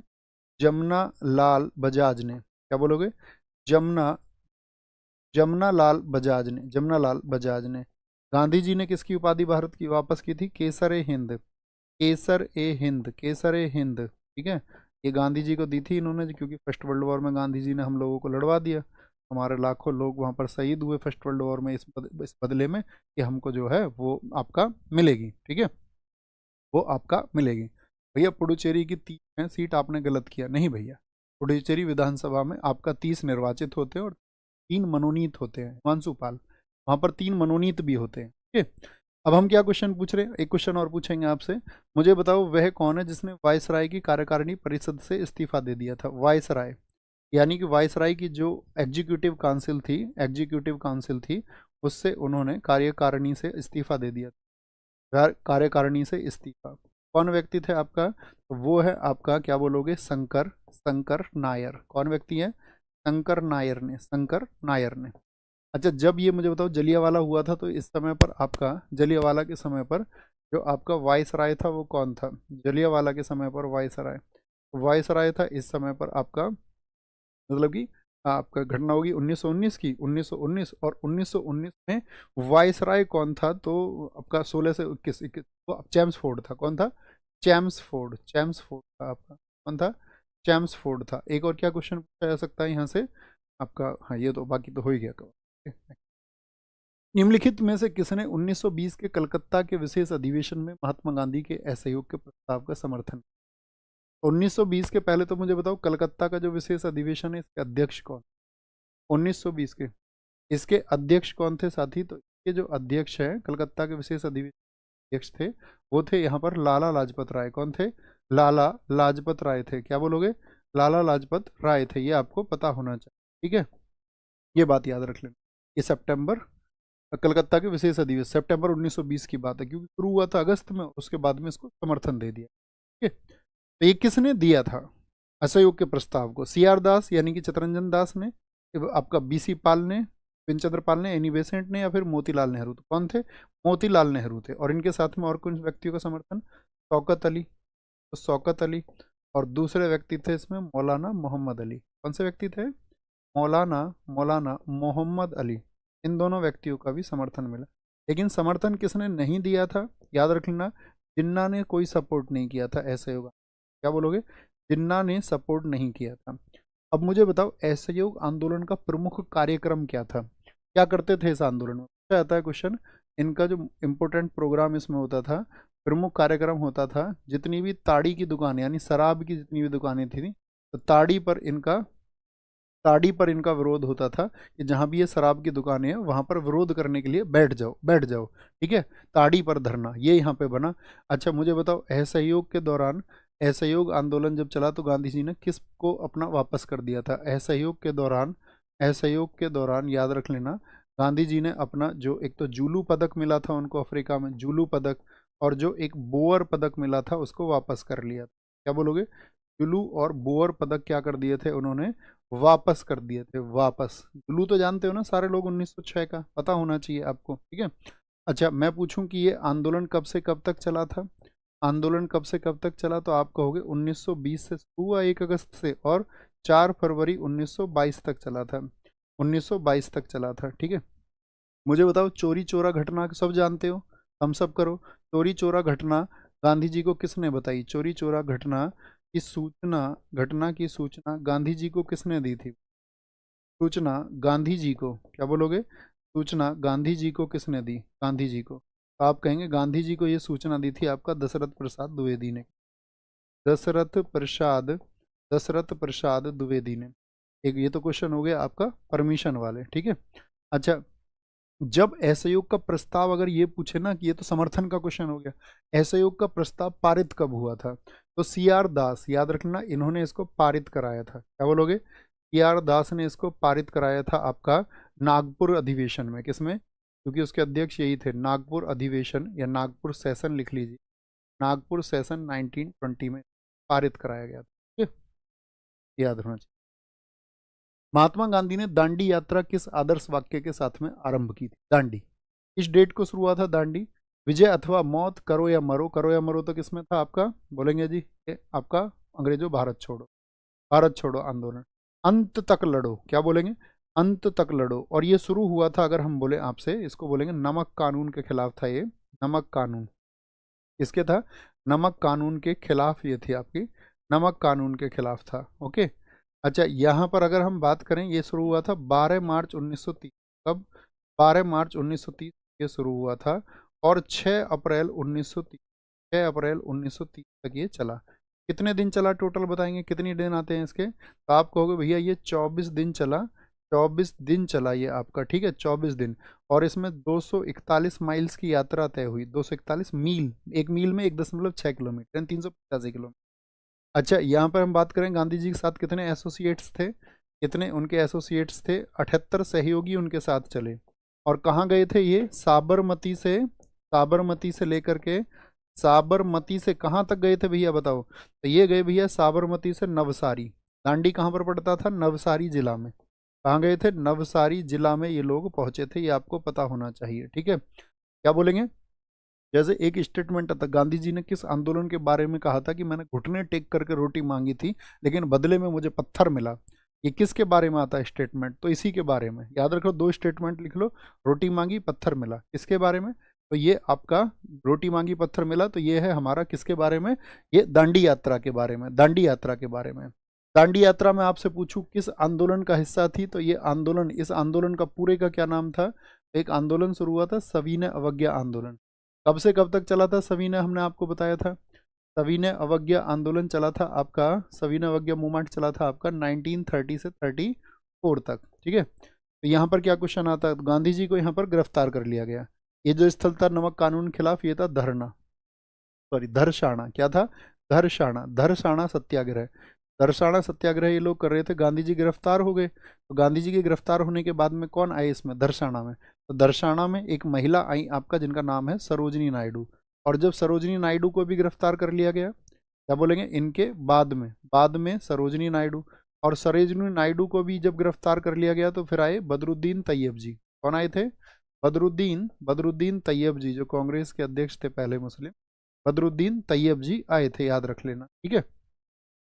जमुना लाल बजाज ने। क्या बोलोगे? जमुना जमुना लाल बजाज ने, जमुना लाल बजाज ने। गांधी जी ने किसकी उपाधि भारत की वापस की थी? केसर ए हिंद। केसर ए हिंद, केसर ए हिंद, ठीक है। ये गांधी जी को दी थी इन्होंने, क्योंकि फर्स्ट वर्ल्ड वॉर में गांधी जी ने हम लोगों को लड़वा दिया। हमारे लाखों लोग वहाँ पर शहीद हुए फर्स्ट वर्ल्ड वॉर में, इस बदले में कि हमको जो है वो आपका मिलेगी, ठीक है, वो आपका मिलेगी। भैया पुडुचेरी की 30 सीट आपने गलत किया। नहीं भैया, पुडुचेरी विधानसभा में आपका 30 निर्वाचित होते हैं और 3 मनोनीत होते हैं। हिमांशु पाल, वहाँ पर 3 मनोनीत भी होते हैं, ठीक है। अब हम क्या क्वेश्चन पूछ रहे हैं? एक क्वेश्चन और पूछेंगे आपसे। मुझे बताओ, वह कौन है जिसने वायसराय की कार्यकारिणी परिषद से इस्तीफा दे दिया था? वायसराय, यानी कि वायसराय की जो एग्जीक्यूटिव काउंसिल थी उससे उन्होंने कार्यकारिणी से इस्तीफा दे दिया। कार्यकारिणी से इस्तीफा। कौन व्यक्ति थे आपका? वो है आपका, क्या बोलोगे, शंकर शंकर नायर। कौन व्यक्ति है? शंकर नायर ने। अच्छा, जब ये मुझे बताओ जलियांवाला हुआ था तो इस समय पर आपका, जलियांवाला के समय पर जो आपका वायसराय था वो कौन था? जलियांवाला के समय पर वायसराय था इस समय पर आपका, मतलब कि आपका घटना होगी 1919 की, 1919। और 1919 में वायसराय कौन था? तो आपका 16 से 21 तो चैम्सफोर्ड था। कौन था? चैम्सफोर्ड था आपका। कौन था? चैम्सफोर्ड था। एक और क्या क्वेश्चन पूछा जा सकता है यहाँ से आपका? हाँ, ये तो बाकी तो हो ही गया कवर। निम्नलिखित में से किसने 1920 के कलकत्ता के विशेष अधिवेशन में महात्मा गांधी के असहयोग के प्रस्ताव का समर्थन? 1920 के पहले तो मुझे बताओ कलकत्ता का जो विशेष अधिवेशन है इसके अध्यक्ष कौन? 1920 के इसके अध्यक्ष कौन थे साथी? तो इसके जो अध्यक्ष है कलकत्ता के विशेष अधिवेशन अध्यक्ष थे वो थे यहाँ पर लाला लाजपत राय। कौन थे? लाला लाजपत राय थे। क्या बोलोगे? लाला लाजपत राय थे। ये आपको पता होना चाहिए, ठीक है, ये बात याद रख लेना। ये सितंबर, कलकत्ता के विशेष अधिवेशन सितंबर 1920 की बात है, क्योंकि शुरू हुआ था अगस्त में, उसके बाद में इसको समर्थन दे दिया, ठीक है। तो ये किसने दिया था असहयोग के प्रस्ताव को? सीआर दास यानी कि चितरंजन दास ने, आपका बीसी पाल ने, पिनचंद्र पाल ने, एनी बेसेंट ने, या फिर मोतीलाल नेहरू? तो कौन थे? मोतीलाल नेहरू थे। और इनके साथ में और कुछ व्यक्तियों का समर्थन? शौकत अली। तो शौकत अली, और दूसरे व्यक्ति थे इसमें मौलाना मोहम्मद अली। कौन से व्यक्ति थे? मौलाना मौलाना मोहम्मद अली। इन दोनों व्यक्तियों का भी समर्थन मिला। लेकिन समर्थन किसने नहीं दिया था? याद रख लेना, जिन्ना ने कोई सपोर्ट नहीं किया था असहयोग। क्या बोलोगे? जिन्ना ने सपोर्ट नहीं किया था। अब मुझे बताओ असहयोग आंदोलन का प्रमुख कार्यक्रम क्या था? क्या करते थे इस आंदोलन में? पूछा जाता है क्वेश्चन। इनका जो इम्पोर्टेंट प्रोग्राम इसमें होता था, प्रमुख कार्यक्रम होता था, जितनी भी ताड़ी की दुकान यानी शराब की जितनी भी दुकानें थी तो ताड़ी पर इनका विरोध होता था कि जहां भी ये शराब की दुकानें हैं वहां पर विरोध करने के लिए बैठ जाओ, ठीक है। ताड़ी पर धरना, ये यहाँ पे बना। अच्छा, मुझे बताओ असहयोग के दौरान, असहयोग आंदोलन जब चला तो गांधी जी ने किसको अपना वापस कर दिया था? असहयोग के दौरान याद रख लेना, गांधी जी ने अपना जो एक तो जूलू पदक मिला था उनको अफ्रीका में, जूलू पदक, और जो एक बोअर पदक मिला था उसको वापस कर लिया। क्या बोलोगे? जुलू और बोअर पदक क्या कर दिए थे उन्होंने? वापस कर दिए थे, वापस। जुलू तो जानते हो ना सारे लोग, 1906 का पता होना चाहिए आपको, ठीक है। अच्छा, मैं पूछूं कि ये आंदोलन कब से कब तक चला था? आंदोलन कब से कब तक चला? तो आप कहोगे 1920 से शुरू हुआ 1 अगस्त से, और 4 फरवरी 1922 तक चला था। 1922 तक चला था, ठीक है। मुझे बताओ चोरी चोरा घटना सब जानते हो, हम सब करो। चोरी चोरा घटना गांधी जी को किसने बताई? चोरी चोरा घटना की सूचना गांधी जी को किसने दी थी? सूचना गांधी जी को, क्या बोलोगे? सूचना गांधी जी को किसने दी? गांधी जी को। तो आप कहेंगे गांधी जी को ये सूचना दी थी आपका दशरथ प्रसाद द्विवेदी ने। दशरथ प्रसाद दशरथ प्रसाद द्विवेदी ने। एक ये तो क्वेश्चन हो गया आपका परमिशन वाले, ठीक है। अच्छा, जब असहयोग का प्रस्ताव, अगर ये पूछे ना कि ये तो समर्थन का क्वेश्चन हो गया, असहयोग का प्रस्ताव पारित कब हुआ था? तो सीआर दास, याद रखना, इन्होंने इसको पारित कराया था। क्या बोलोगे? सीआर दास ने इसको पारित कराया था आपका नागपुर अधिवेशन में। किसमें? क्योंकि उसके अध्यक्ष यही थे। नागपुर अधिवेशन या नागपुर सेशन लिख लीजिए, नागपुर सेशन 1920 में पारित कराया गया था, ठीक है? याद रखना चाहिए। महात्मा गांधी ने दांडी यात्रा किस आदर्श वाक्य के साथ में आरंभ की थी? दांडी इस डेट को शुरू हुआ था दांडी। विजय अथवा मौत, करो या मरो। करो या मरो तो किसमें था आपका? बोलेंगे जी, ये आपका अंग्रेजों भारत छोड़ो आंदोलन। अंत तक लड़ो, क्या बोलेंगे? अंत तक लड़ो। और ये शुरू हुआ था, अगर हम बोले आपसे, इसको बोलेंगे नमक कानून के खिलाफ था ये। नमक कानून किसके था? नमक कानून के खिलाफ ये थी आपकी, नमक कानून के खिलाफ था, ओके। अच्छा, यहाँ पर अगर हम बात करें, ये शुरू हुआ था 12 मार्च 1930। कब? 12 मार्च 1930 ये शुरू हुआ था, और 6 अप्रैल 1930, 6 अप्रैल 1930 तक ये चला। कितने दिन चला टोटल बताएंगे? कितने दिन आते हैं इसके? तो आप कहोगे भैया ये 24 दिन चला, 24 दिन चला ये आपका, ठीक है, 24 दिन। और इसमें 241 माइल्स की यात्रा तय हुई। 241 मील, एक मील में 1.6 किलोमीटर, 385 किलोमीटर। अच्छा, यहाँ पर हम बात करें गांधी जी के साथ कितने एसोसिएट्स थे? कितने उनके एसोसिएट्स थे? 78 सहयोगी उनके साथ चले। और कहाँ गए थे ये? साबरमती से लेकर के, साबरमती से कहाँ तक गए थे भैया बताओ? तो ये गए भैया साबरमती से नवसारी। दांडी कहाँ पर पड़ता था? नवसारी जिला में। कहाँ गए थे? नवसारी जिला में ये लोग पहुंचे थे, ये आपको पता होना चाहिए। ठीक है, क्या बोलेंगे? जैसे एक स्टेटमेंट आता, गांधी जी ने किस आंदोलन के बारे में कहा था कि मैंने घुटने टेक करके रोटी मांगी थी लेकिन बदले में मुझे पत्थर मिला। ये किसके बारे में आता है स्टेटमेंट? तो इसी के बारे में। याद रखो, दो स्टेटमेंट लिख लो, रोटी मांगी पत्थर मिला, किसके बारे में? तो ये आपका रोटी मांगी पत्थर मिला, तो ये है हमारा किसके बारे में? ये दांडी यात्रा के बारे में, दांडी यात्रा के बारे में। दांडी यात्रा में आपसे पूछूं किस आंदोलन का हिस्सा थी, तो ये आंदोलन, इस आंदोलन का पूरे का क्या नाम था? एक आंदोलन शुरू हुआ था सविनय अवज्ञा आंदोलन। कब से कब तक चला था सविनय? हमने आपको बताया था सविनय अवज्ञा आंदोलन चला था आपका, सविनय अवज्ञा मूवमेंट चला था आपका 1930 से 34 तक। ठीक है, तो यहाँ पर क्या क्वेश्चन आता है? तो गांधी जी को यहाँ पर गिरफ्तार कर लिया गया। ये जो स्थल था नमक कानून के खिलाफ, ये था धरना, सॉरी धरसाना। क्या था? धरसाना, धरसाना सत्याग्रह। धरसाना सत्याग्रह ये लोग कर रहे थे, गांधी जी गिरफ्तार हो गए। तो गांधी जी के गिरफ्तार होने के बाद में कौन आए इसमें? धरसाना में। तो धरसाना में एक महिला आई आपका जिनका नाम है सरोजनी नायडू। और जब सरोजनी नायडू को भी गिरफ्तार कर लिया गया, क्या बोलेंगे? इनके बाद में सरोजनी नायडू। और सरोजनी नायडू को भी जब गिरफ्तार कर लिया गया तो फिर आए बदरुद्दीन तैयब जी। कौन आए थे? बदरुद्दीन तैयब जी, जो कांग्रेस के अध्यक्ष थे पहले मुस्लिम, बदरुद्दीन तैयब जी आए थे, याद रख लेना। ठीक है,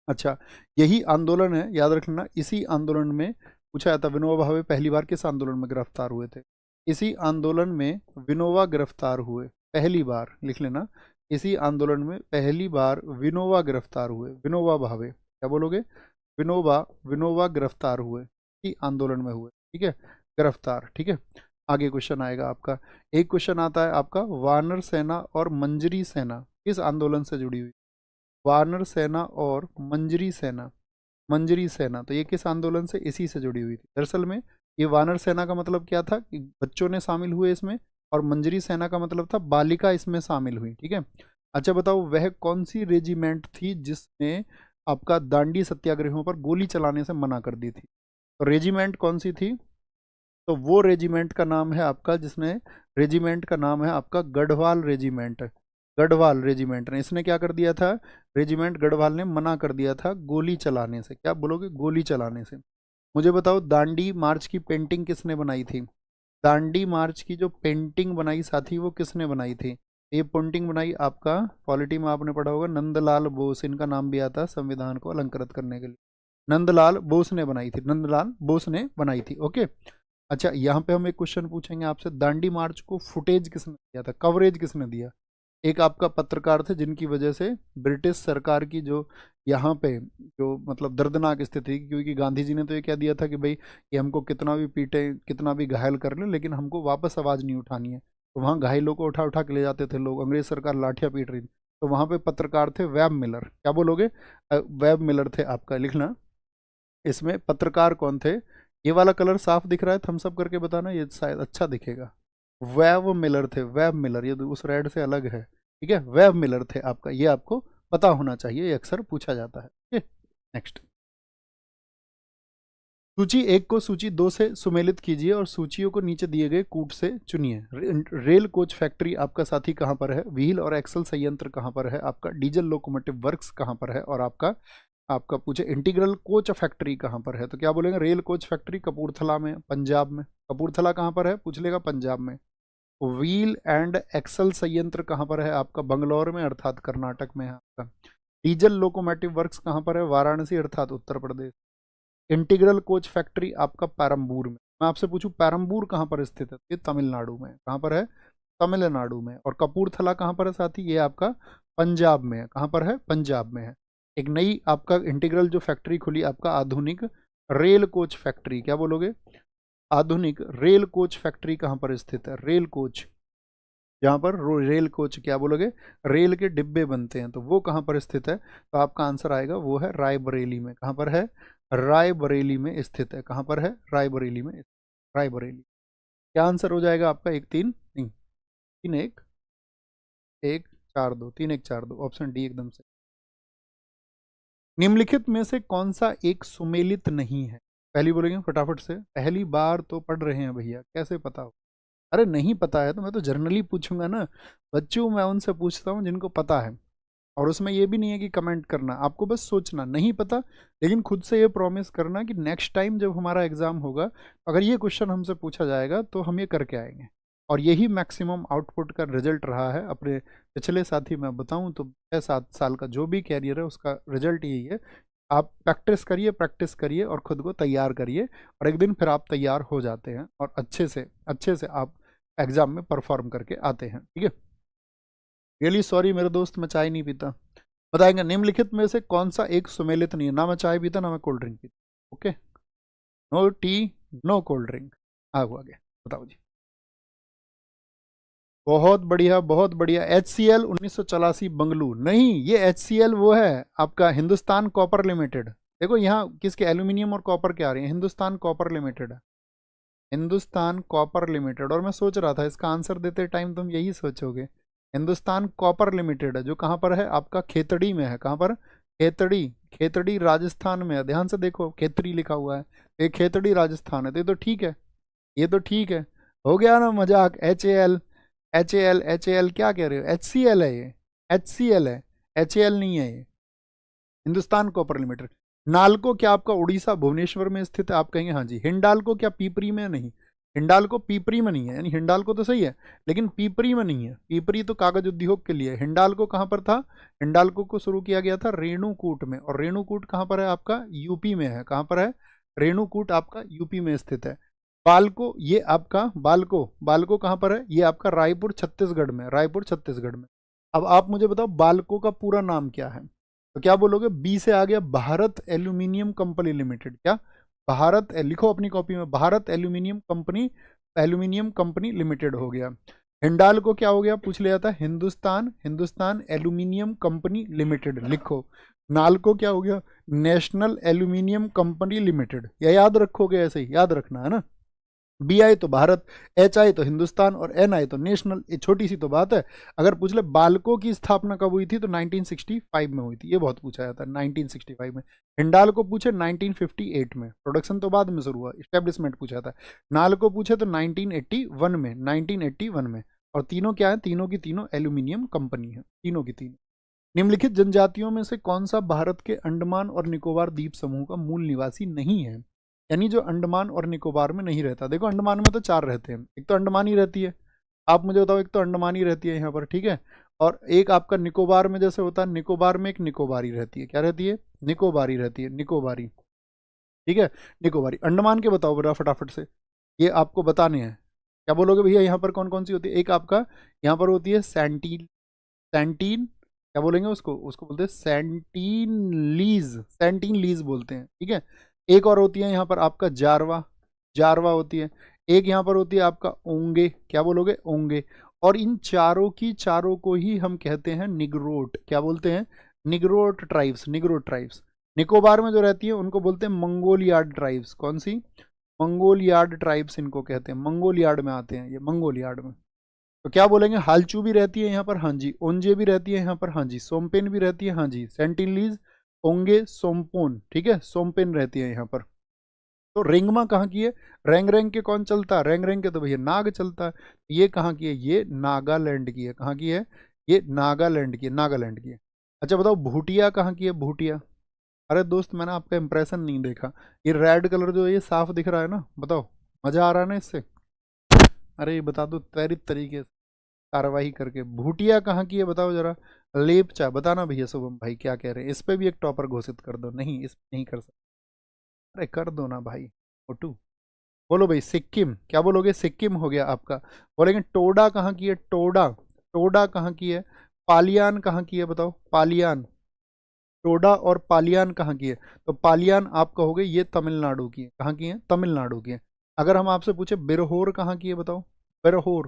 अच्छा, यही आंदोलन है, याद रख लेना। इसी आंदोलन में पूछा जाता, विनोबा भावे पहली बार किस आंदोलन में गिरफ्तार हुए थे? इसी आंदोलन में विनोबा गिरफ्तार हुए पहली बार, लिख लेना। इसी आंदोलन में पहली बार विनोबा गिरफ्तार हुए, विनोबा भावे। क्या बोलोगे? विनोबा, विनोबा गिरफ्तार हुए, इसी आंदोलन में हुए। ठीक है, गिरफ्तार। ठीक है, आगे क्वेश्चन आएगा आपका। एक क्वेश्चन आता है आपका, वानर सेना और मंजरी सेना किस आंदोलन से जुड़ी हुई? वानर सेना और मंजरी सेना, मंजरी सेना, तो ये किस आंदोलन से? इसी से जुड़ी हुई थी। दरअसल में ये वानर सेना का मतलब क्या था कि बच्चों ने शामिल हुए इसमें, और मंजरी सेना का मतलब था बालिका इसमें शामिल हुई। ठीक है, अच्छा बताओ, वह कौन सी रेजिमेंट थी जिसने आपका दांडी सत्याग्रहों पर गोली चलाने से मना कर दी थी? तो रेजिमेंट कौन सी थी? तो वो रेजिमेंट का नाम है आपका, जिसने, रेजिमेंट का नाम है आपका गढ़वाल रेजिमेंट। गढ़वाल रेजिमेंट ने, इसने क्या कर दिया था? रेजिमेंट गढ़वाल ने मना कर दिया था गोली चलाने से। क्या बोलोगे? गोली चलाने से। मुझे बताओ, दांडी मार्च की पेंटिंग किसने बनाई थी? दांडी मार्च की जो पेंटिंग बनाई साथी, वो किसने बनाई थी? ये पेंटिंग बनाई आपका, पॉलिटी में आपने पढ़ा होगा, नंदलाल बोस, इनका नाम भी आता है संविधान को अलंकृत करने के लिए। नंदलाल बोस ने बनाई थी, नंदलाल बोस ने बनाई थी। ओके, अच्छा, यहाँ पे हम एक क्वेश्चन पूछेंगे आपसे, दांडी मार्च को फुटेज किसने दिया था, कवरेज किसने दिया? एक आपका पत्रकार थे जिनकी वजह से ब्रिटिश सरकार की जो यहाँ पे जो मतलब दर्दनाक स्थिति, क्योंकि गांधी जी ने तो ये कह दिया था कि भाई ये हमको कितना भी पीटे, कितना भी घायल कर ले, लेकिन हमको वापस आवाज़ नहीं उठानी है। तो वहाँ घायलों को उठा उठा के ले जाते थे लोग, अंग्रेज सरकार लाठियाँ पीट रही थी। तो वहाँ पे पत्रकार थे वेब मिलर। क्या बोलोगे? वेब मिलर थे आपका, लिखना। इसमें पत्रकार कौन थे? ये वाला कलर साफ दिख रहा है, थम्स अप करके बताना, ये शायद अच्छा दिखेगा। वेब मिलर थे, वेब मिलर, ये उस रेड से अलग है। ठीक है, वेब मिलर थे आपका, ये आपको पता होना चाहिए, ये अक्सर पूछा जाता है। ठीक है, नेक्स्ट। सूची 1 को सूची 2 से सुमेलित कीजिए और सूचियों को नीचे दिए गए कूट से चुनिए। रेल कोच फैक्ट्री आपका साथी कहाँ पर है? व्हील और एक्सल संयंत्र कहाँ पर है आपका? डीजल लोकोमोटिव वर्क्स कहाँ पर है? और आपका आपका पूछे इंटीग्रल कोच फैक्ट्री कहाँ पर है? तो क्या बोलेंगे? रेल कोच फैक्ट्री कपूरथला में, पंजाब में। कपूरथला कहाँ पर है? पूछ लेगा, पंजाब में। व्हील एंड एक्सल संयंत्र कहाँ पर है आपका? बंगलौर में, अर्थात कर्नाटक में है आपका। डीजल लोकोमोटिव वर्क्स कहाँ पर है? वाराणसी, अर्थात Uttar Pradesh. Integral coach factory आपका पैरम्बूर में। मैं आपसे पूछूं पैरम्बूर कहाँ पर स्थित है? ये तमिलनाडु में। कहाँ पर है? तमिलनाडु में। और कपूरथला कहाँ पर है साथी? ये आपका पंजाब में है। कहाँ पर है? पंजाब में है। एक नई आपका इंटीग्रल जो फैक्ट्री खुली आपका, आधुनिक रेल कोच फैक्ट्री। क्या बोलोगे? आधुनिक रेल कोच फैक्ट्री कहाँ पर स्थित है? रेल कोच, जहाँ पर रेल कोच, क्या बोलोगे? रेल के डिब्बे बनते हैं, तो वो कहाँ पर स्थित है? तो आपका आंसर आएगा वो है रायबरेली में। कहाँ पर है? रायबरेली में स्थित है। कहाँ पर है? रायबरेली में। रायबरेली। क्या आंसर हो जाएगा आपका? 1-3 नहीं, 3-1, 1-4-2, 3-1-4-2, ऑप्शन डी एकदम से। निम्नलिखित में से कौन सा एक सुमेलित नहीं है? पहली बोलेंगे फटाफट से, पहली बार तो पढ़ रहे हैं भैया, कैसे पता हो? अरे नहीं पता है तो मैं तो जनरली पूछूंगा ना, बच्चों मैं उनसे पूछता हूँ जिनको पता है। और उसमें ये भी नहीं है कि कमेंट करना, आपको बस सोचना नहीं पता, लेकिन खुद से ये प्रॉमिस करना कि नेक्स्ट टाइम जब हमारा एग्जाम होगा, अगर ये क्वेश्चन हमसे पूछा जाएगा तो हम ये करके आएंगे। और यही मैक्सिमम आउटपुट का रिजल्ट रहा है अपने पिछले साथी मैं बताऊं तो 6-7 साल का जो भी कैरियर है उसका रिजल्ट यही है। आप प्रैक्टिस करिए और खुद को तैयार करिए, और एक दिन फिर आप तैयार हो जाते हैं और अच्छे से आप एग्जाम में परफॉर्म करके आते हैं। ठीक है, रियली सॉरी मेरे दोस्त, मैं चाय नहीं पीता। बताएंगे निम्नलिखित में से कौन सा एक सुमेलित नहीं है? ना मैं चाय पीता, ना मैं कोल्ड ड्रिंक पीता। Okay, no tea, no cold drink. आगे बताओ जी। बहुत बढ़िया बहुत बढ़िया, HCL 1984 बंगलू। नहीं, ये HCL वो है आपका हिंदुस्तान कॉपर लिमिटेड। देखो यहाँ किसके एल्यूमिनियम और कॉपर के आ रहे हैं, हिंदुस्तान कॉपर लिमिटेड है, हिंदुस्तान कॉपर लिमिटेड। और मैं सोच रहा था इसका आंसर देते टाइम तुम यही सोचोगे, हिंदुस्तान कॉपर लिमिटेड है जो कहाँ पर है आपका खेतड़ी में है। कहाँ पर? खेतड़ी, खेतड़ी राजस्थान में है। ध्यान से देखो खेतड़ी लिखा हुआ है, ये खेतड़ी राजस्थान है। तो ये तो ठीक है, ये तो ठीक है। हो गया ना मजाक? एच ए एल क्या कह रहे हो? HCL है ये, HCL है, HAL नहीं है ये, हिंदुस्तान कॉपर लिमिटेड। नालको क्या आपका उड़ीसा भुवनेश्वर में स्थित है? आप कहेंगे हाँ जी। हिंडाल्को क्या पीपरी में? नहीं, हिंडाल्को पीपरी में नहीं है, यानी हिंडाल्को तो सही है लेकिन पीपरी में नहीं है। पीपरी तो कागज उद्योग के लिए, हिंडाल्को कहाँ पर था? हिंडाल्को को शुरू किया गया था रेणुकूट में, और रेणुकूट कहाँ पर है आपका? यूपी में है। कहाँ पर है? रेणुकूट आपका यूपी में स्थित है। बालको, ये आपका बालको, बालको कहाँ पर है? ये आपका रायपुर छत्तीसगढ़ में, रायपुर छत्तीसगढ़ में। अब आप मुझे बताओ बालको का पूरा नाम क्या है? तो क्या बोलोगे? बी से आ गया भारत एल्यूमिनियम कंपनी लिमिटेड। क्या? भारत, लिखो अपनी कॉपी में, Bharat aluminium company, aluminium company limited हो गया। हिंडाल्को क्या हो गया? पूछ लिया था, Hindustan, Hindustan aluminium company limited लिखो। नालको क्या हो गया? National aluminium company limited. या याद रखोगे? ऐसे ही याद रखना है ना। बी आई तो भारत, एच आई तो हिंदुस्तान, और एन आई तो नेशनल। ये छोटी सी तो बात है। अगर पूछ ले बाल्को की स्थापना कब हुई थी, तो 1965 में हुई थी। ये बहुत पूछा जाता है 1965 में। हिंडाल्को पूछे 1958 में, प्रोडक्शन तो बाद में शुरू हुआ, इस्टेब्लिशमेंट पूछा था। नालको पूछे तो 1981 में, 1981 में। और तीनों क्या है? तीनों की तीनों एल्यूमिनियम कंपनी है, तीनों की तीनों। निम्नलिखित जनजातियों में से कौन सा भारत के अंडमान और निकोबार द्वीप समूह का मूल निवासी नहीं है? यानी जो अंडमान और निकोबार में नहीं रहता। देखो अंडमान में तो 4 रहते हैं, एक तो अंडमानी रहती है, आप मुझे बताओ, एक तो अंडमानी रहती है यहाँ पर, ठीक है, और एक आपका निकोबार में जैसे होता है, निकोबार में एक निकोबारी रहती है। क्या रहती है? निकोबारी रहती है, निकोबारी। ठीक है, निकोबारी। अंडमान के बताओ बड़ा फटाफट से, ये आपको बताने हैं। क्या बोलोगे भैया? यहाँ पर कौन कौन सी होती है? एक आपका यहाँ पर होती है सैंटीन, सैंटीन क्या बोलेंगे उसको? उसको बोलते हैं सैंटीन लीज, सैंटीन लीज बोलते हैं। ठीक है, एक और होती है यहाँ पर आपका जारवा, जारवा होती है। एक यहाँ पर होती है आपका ओंगे। क्या बोलोगे? ओंगे। और इन चारों की चारों को ही हम कहते हैं निग्रोट। क्या बोलते हैं? निग्रोट ट्राइब्स, निग्रोट ट्राइब्स। निकोबार में जो रहती है उनको बोलते हैं मंगोलियाड ट्राइब्स। कौन सी? मंगोलियाड ट्राइब्स इनको कहते हैं, मंगोलियाड में आते हैं ये, मंगोलियाड में। तो क्या बोलेंगे? हालचू भी रहती है यहाँ पर, हाँ जी। ओंजे भी रहती है यहाँ पर, हाँ जी। सोमपेन भी रहती है, हाँ जी। सेंटिनलीज, ओंगे, सोमपोन, ठीक है, सोमपेन रहती है यहाँ पर। तो रेंगमा कहाँ की है? रेंग रेंग के कौन चलता है? रेंग रेंग के तो भैया नाग चलता है। ये कहाँ की है? ये नागालैंड की है। कहाँ की है? ये नागालैंड की है, नागालैंड की है। अच्छा बताओ भूटिया कहाँ की है? भूटिया। अरे दोस्त मैंने आपका इंप्रेशन नहीं देखा, ये रेड कलर जो है ये साफ दिख रहा है ना, बताओ मजा आ रहा है ना इससे? अरे ये बता दो त्वरित तरीके से कार्रवाई करके, भूटिया कहाँ की है बताओ जरा। लेपचा, बताना भैया शुभम भाई क्या कह रहे हैं, इस पे भी एक टॉपर घोषित कर दो। नहीं, इस पे नहीं कर सकते। अरे कर दो ना भाई, फोटू। बोलो भाई सिक्किम। क्या बोलोगे? सिक्किम हो गया आपका। बोलेंगे टोडा कहाँ की है? टोडा, टोडा कहाँ की है? पालियान कहाँ की है बताओ? पालियान, टोडा और पालियान कहाँ की है? तो पालियान आप कहोगे ये तमिलनाडु की है। कहाँ की है? तमिलनाडु की है। अगर हम आपसे पूछे बिरहोर कहाँ की है बताओ? बिरहोर,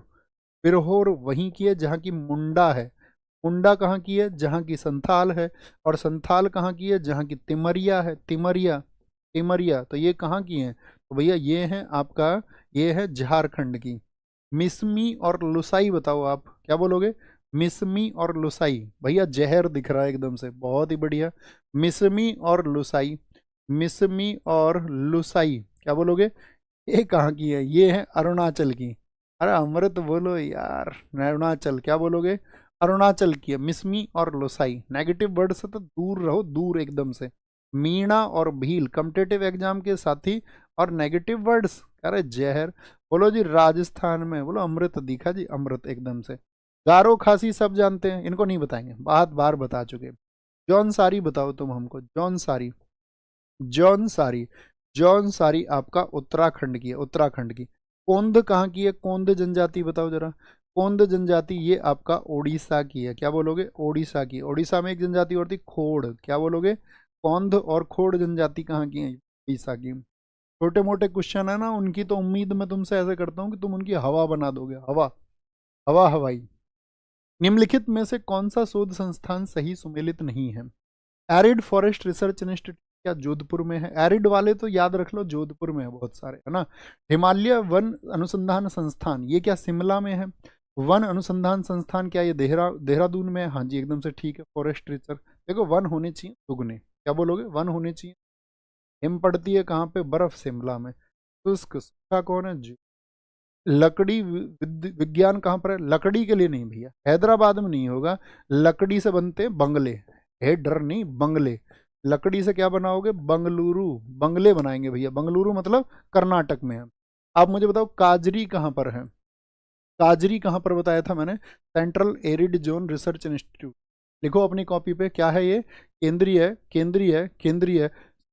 बिरहोर वहीं की है जहाँ की मुंडा है। मुंडा कहाँ की है? जहाँ की संथाल है। और संथाल कहाँ की है? जहाँ की तिमरिया है, तिमरिया, तिमरिया। तो ये कहाँ की है? तो भैया ये है आपका, ये है झारखंड की। मिसमी और लुसाई बताओ आप क्या बोलोगे? मिसमी और लुसाई। भैया जहर दिख रहा है एकदम से, बहुत ही बढ़िया। मिसमी और लुसाई। मिसमी और लुसाई, क्या बोलोगे? ये कहाँ की है? ये है अरुणाचल की। अरे अमृत बोलो यार, अरुणाचल, क्या बोलोगे? अरुणाचल की है मिसमी और लोसाई। नेगेटिव वर्ड से तो दूर रहो, दूर एकदम से। मीणा और भील कॉम्पिटेटिव एग्जाम के साथी और नेगेटिव वर्ड्स, अरे जहर। बोलो जी राजस्थान में, बोलो अमृत दिखा जी, अमृत एकदम से। गारो खासी सब जानते हैं, इनको नहीं बताएंगे, बहुत बार बता चुके। जौन सारी बताओ तुम हमको, जौन सारी। जौन सारी, जौन सारी आपका उत्तराखंड की है, उत्तराखंड की। कोंद कहाँ की है? कोंद जनजाति बताओ जरा। कोंद जनजाति ये आपका ओडिशा की है, क्या बोलोगे? ओडिशा की। ओडिशा में एक जनजाति और थी खोड़, क्या बोलोगे? कौंध और खोड़ जनजाति कहाँ की है? ओडिशा की। छोटे मोटे क्वेश्चन है ना उनकी, तो उम्मीद मैं तुमसे ऐसे करता हूँ कि तुम उनकी हवा बना दोगे, हवा, हवा हवाई। निम्नलिखित में से कौन सा शोध संस्थान सही सुमेलित नहीं है? एरिड फॉरेस्ट रिसर्च इंस्टीट्यूट क्या जोधपुर में है? एरिड वाले तो याद रख लो, जोधपुर में है बहुत सारे, है ना। हिमालय वन अनुसंधान संस्थान ये क्या शिमला में है? वन अनुसंधान संस्थान क्या ये देहरादून में है? हाँ जी एकदम से ठीक है। फॉरेस्ट रिसर्च, देखो वन होने चाहिए दुगने, क्या बोलोगे? वन होने चाहिए। हिम पड़ती है कहाँ पे? बर्फ, शिमला में। शुष्क, सूखा कौन है? लकड़ी विज्ञान कहाँ पर है? लकड़ी के लिए नहीं भैया, हैदराबाद में नहीं होगा। लकड़ी से बनते हैं बंगले, हेडर नहीं, बंगले। लकड़ी से क्या बनाओगे? बंगलुरु, बंगले बनाएंगे भैया। बंगलुरु मतलब कर्नाटक में है। आप मुझे बताओ काजरी कहाँ पर है? काजरी कहाँ पर बताया था मैंने? Central arid zone research institute. लिखो अपनी कॉपी पे, क्या है ये? केंद्रीय, केंद्रीय, केंद्रीय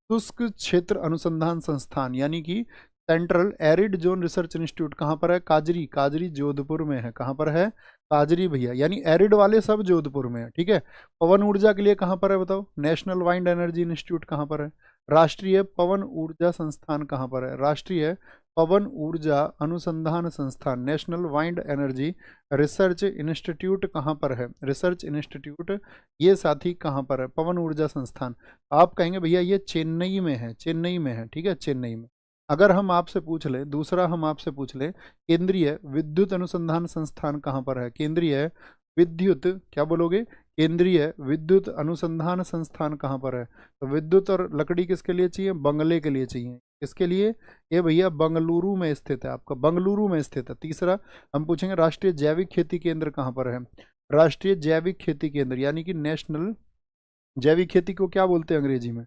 शुष्क क्षेत्र अनुसंधान संस्थान, यानी कि central arid zone research institute कहाँ पर है? काजरी, काजरी जोधपुर में है। कहाँ पर है? काजरी भैया, यानी एरिड वाले सब जोधपुर में है, ठीक है। पवन ऊर्जा के लिए कहाँ पर है बताओ? नेशनल वाइंड एनर्जी इंस्टीट्यूट कहाँ पर है? राष्ट्रीय पवन ऊर्जा संस्थान कहाँ पर है? राष्ट्रीय पवन ऊर्जा अनुसंधान संस्थान, national wind energy research institute कहाँ पर है? रिसर्च इंस्टीट्यूट ये साथी कहाँ पर है? पवन ऊर्जा संस्थान। आप कहेंगे भैया ये चेन्नई में है, चेन्नई में है, ठीक है, चेन्नई में। अगर हम आपसे पूछ ले, दूसरा हम आपसे पूछ ले, केंद्रीय विद्युत अनुसंधान संस्थान कहाँ पर है? केंद्रीय विद्युत, क्या बोलोगे? केंद्रीय विद्युत अनुसंधान संस्थान कहाँ पर है? तो विद्युत और लकड़ी किसके लिए चाहिए? बंगले के लिए चाहिए। किसके लिए? ये भैया बंगलुरु में स्थित है, आपका बंगलुरु में स्थित है। तीसरा हम पूछेंगे राष्ट्रीय जैविक खेती केंद्र कहाँ पर है? राष्ट्रीय जैविक खेती केंद्र, यानी कि नेशनल, जैविक खेती को क्या बोलते हैं अंग्रेजी में?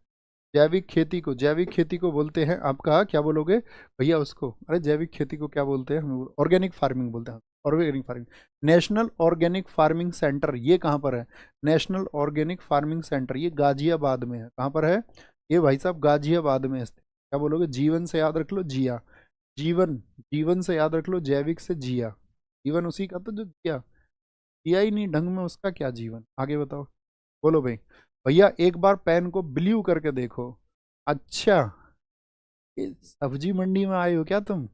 जैविक खेती को, जैविक खेती को बोलते हैं आपका, क्या बोलोगे भैया उसको? अरे जैविक खेती को क्या बोलते हैं? हम ऑर्गेनिक फार्मिंग बोलते हैं, organic farming. National organic farming centre ये कहाँ पर है? नेशनल ऑर्गेनिक फार्मिंग सेंटर ये गाजियाबाद में है। कहाँ पर है ये भाई साहब? गाजियाबाद में स्थित। क्या बोलोगे? जीवन से याद रख लो, जिया। जीवन, जीवन से याद रख लो, जैविक से जिया। जीवन उसी का तो जो जिया, जिया ही नहीं ढंग में, उसका क्या जीवन? आगे बताओ, बोलो भाई। भैया एक बार पेन को ब्लू करके देखो। अच्छा, ये सब्जी मंडी में आए हो क्या तुम?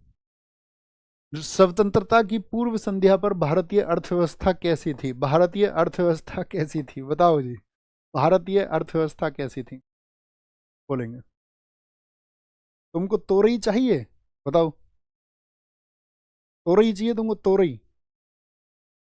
स्वतंत्रता की पूर्व संध्या पर भारतीय अर्थव्यवस्था कैसी थी? भारतीय अर्थव्यवस्था कैसी थी बताओ जी। भारतीय अर्थव्यवस्था कैसी थी? बोलेंगे। तुमको तोरई चाहिए? बताओ, तोरई चाहिए तुमको? तोरई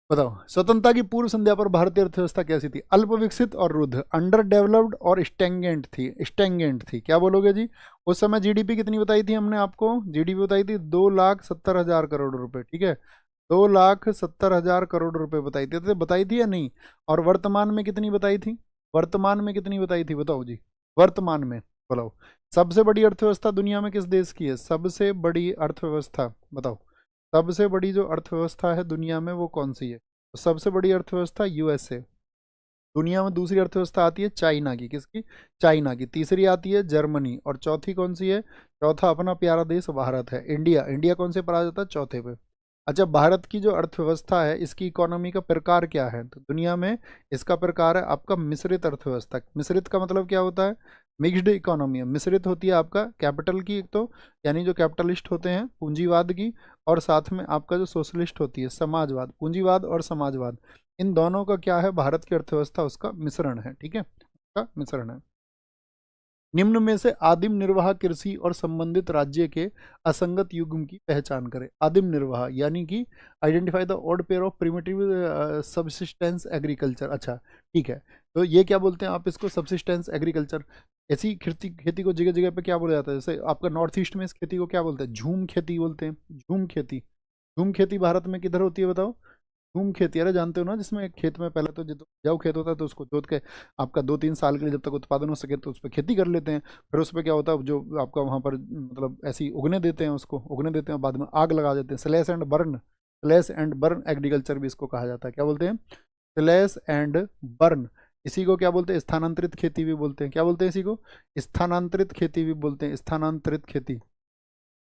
बताओ। स्वतंत्रता की पूर्व संध्या पर भारतीय अर्थव्यवस्था कैसी थी? अल्प विकसित और रुद्ध, अंडर डेवलप्ड और स्टेंगेंट थी, स्टेंगेंट थी। क्या बोलोगे जी? उस समय जीडीपी कितनी बताई थी हमने आपको? जीडीपी बताई थी 2,70,000 करोड़ रुपए, ठीक है। 2,70,000 करोड़ रुपए बताई थी, तो बताई थी या नहीं? और वर्तमान में कितनी बताई थी? वर्तमान में कितनी बताई थी बताओ जी? वर्तमान में बताओ। सबसे बड़ी अर्थव्यवस्था दुनिया में किस देश की है? सबसे बड़ी अर्थव्यवस्था बताओ। सबसे बड़ी जो अर्थव्यवस्था है दुनिया में वो कौन सी है? तो सबसे बड़ी अर्थव्यवस्था यूएसए। दुनिया में दूसरी अर्थव्यवस्था आती है चाइना की, किसकी? चाइना की। तीसरी आती है जर्मनी, और चौथी कौन सी है? चौथा अपना प्यारा देश भारत है, इंडिया। इंडिया कौन से पर आ जाता है? चौथे पे। अच्छा, भारत की जो अर्थव्यवस्था है इसकी इकोनॉमी का प्रकार क्या है? तो दुनिया में इसका प्रकार है आपका मिश्रित अर्थव्यवस्था। मिश्रित का मतलब क्या होता है? मिक्स्ड इकोनॉमी है। मिश्रित होती है आपका कैपिटल की, एक तो यानी जो कैपिटलिस्ट होते हैं पूंजीवाद की, और साथ में आपका जो सोशलिस्ट होती है समाजवाद। पूंजीवाद और समाजवाद, इन दोनों का क्या है? भारत की अर्थव्यवस्था उसका मिश्रण है, ठीक है, उसका मिश्रण है। निम्न में से आदिम निर्वाह कृषि और संबंधित राज्य के असंगत युग्म की पहचान करें। आदिम निर्वाह यानी कि identify the odd pair of primitive subsistence agriculture. अच्छा ठीक है, तो ये क्या बोलते हैं आप इसको? Subsistence agriculture. ऐसी खेती खेती को जगह जगह पे क्या बोला जाता है, जैसे आपका नॉर्थ ईस्ट में इस खेती को क्या बोलते हैं, झूम खेती बोलते हैं, झूम खेती। झूम खेती भारत में किधर होती है बताओ, झूम खेती, अरे जानते हो ना, जिसमें खेत में पहले तो जब उपजाऊ खेत होता है तो उसको जोत के आपका 2-3 साल के लिए जब तक उत्पादन हो सके तो उस पर खेती कर लेते हैं। फिर उस पर क्या होता है, जो आपका वहाँ पर मतलब ऐसे ही उगने देते हैं, उसको उगने देते हैं, बाद में आग लगा देते हैं। Slash and burn, slash and burn agriculture भी इसको कहा जाता है। क्या बोलते हैं, स्लैश एंड बर्न। इसी को क्या बोलते हैं, स्थानांतरित खेती भी बोलते हैं। क्या बोलते हैं इसी को, स्थानांतरित खेती भी बोलते हैं, स्थानांतरित खेती।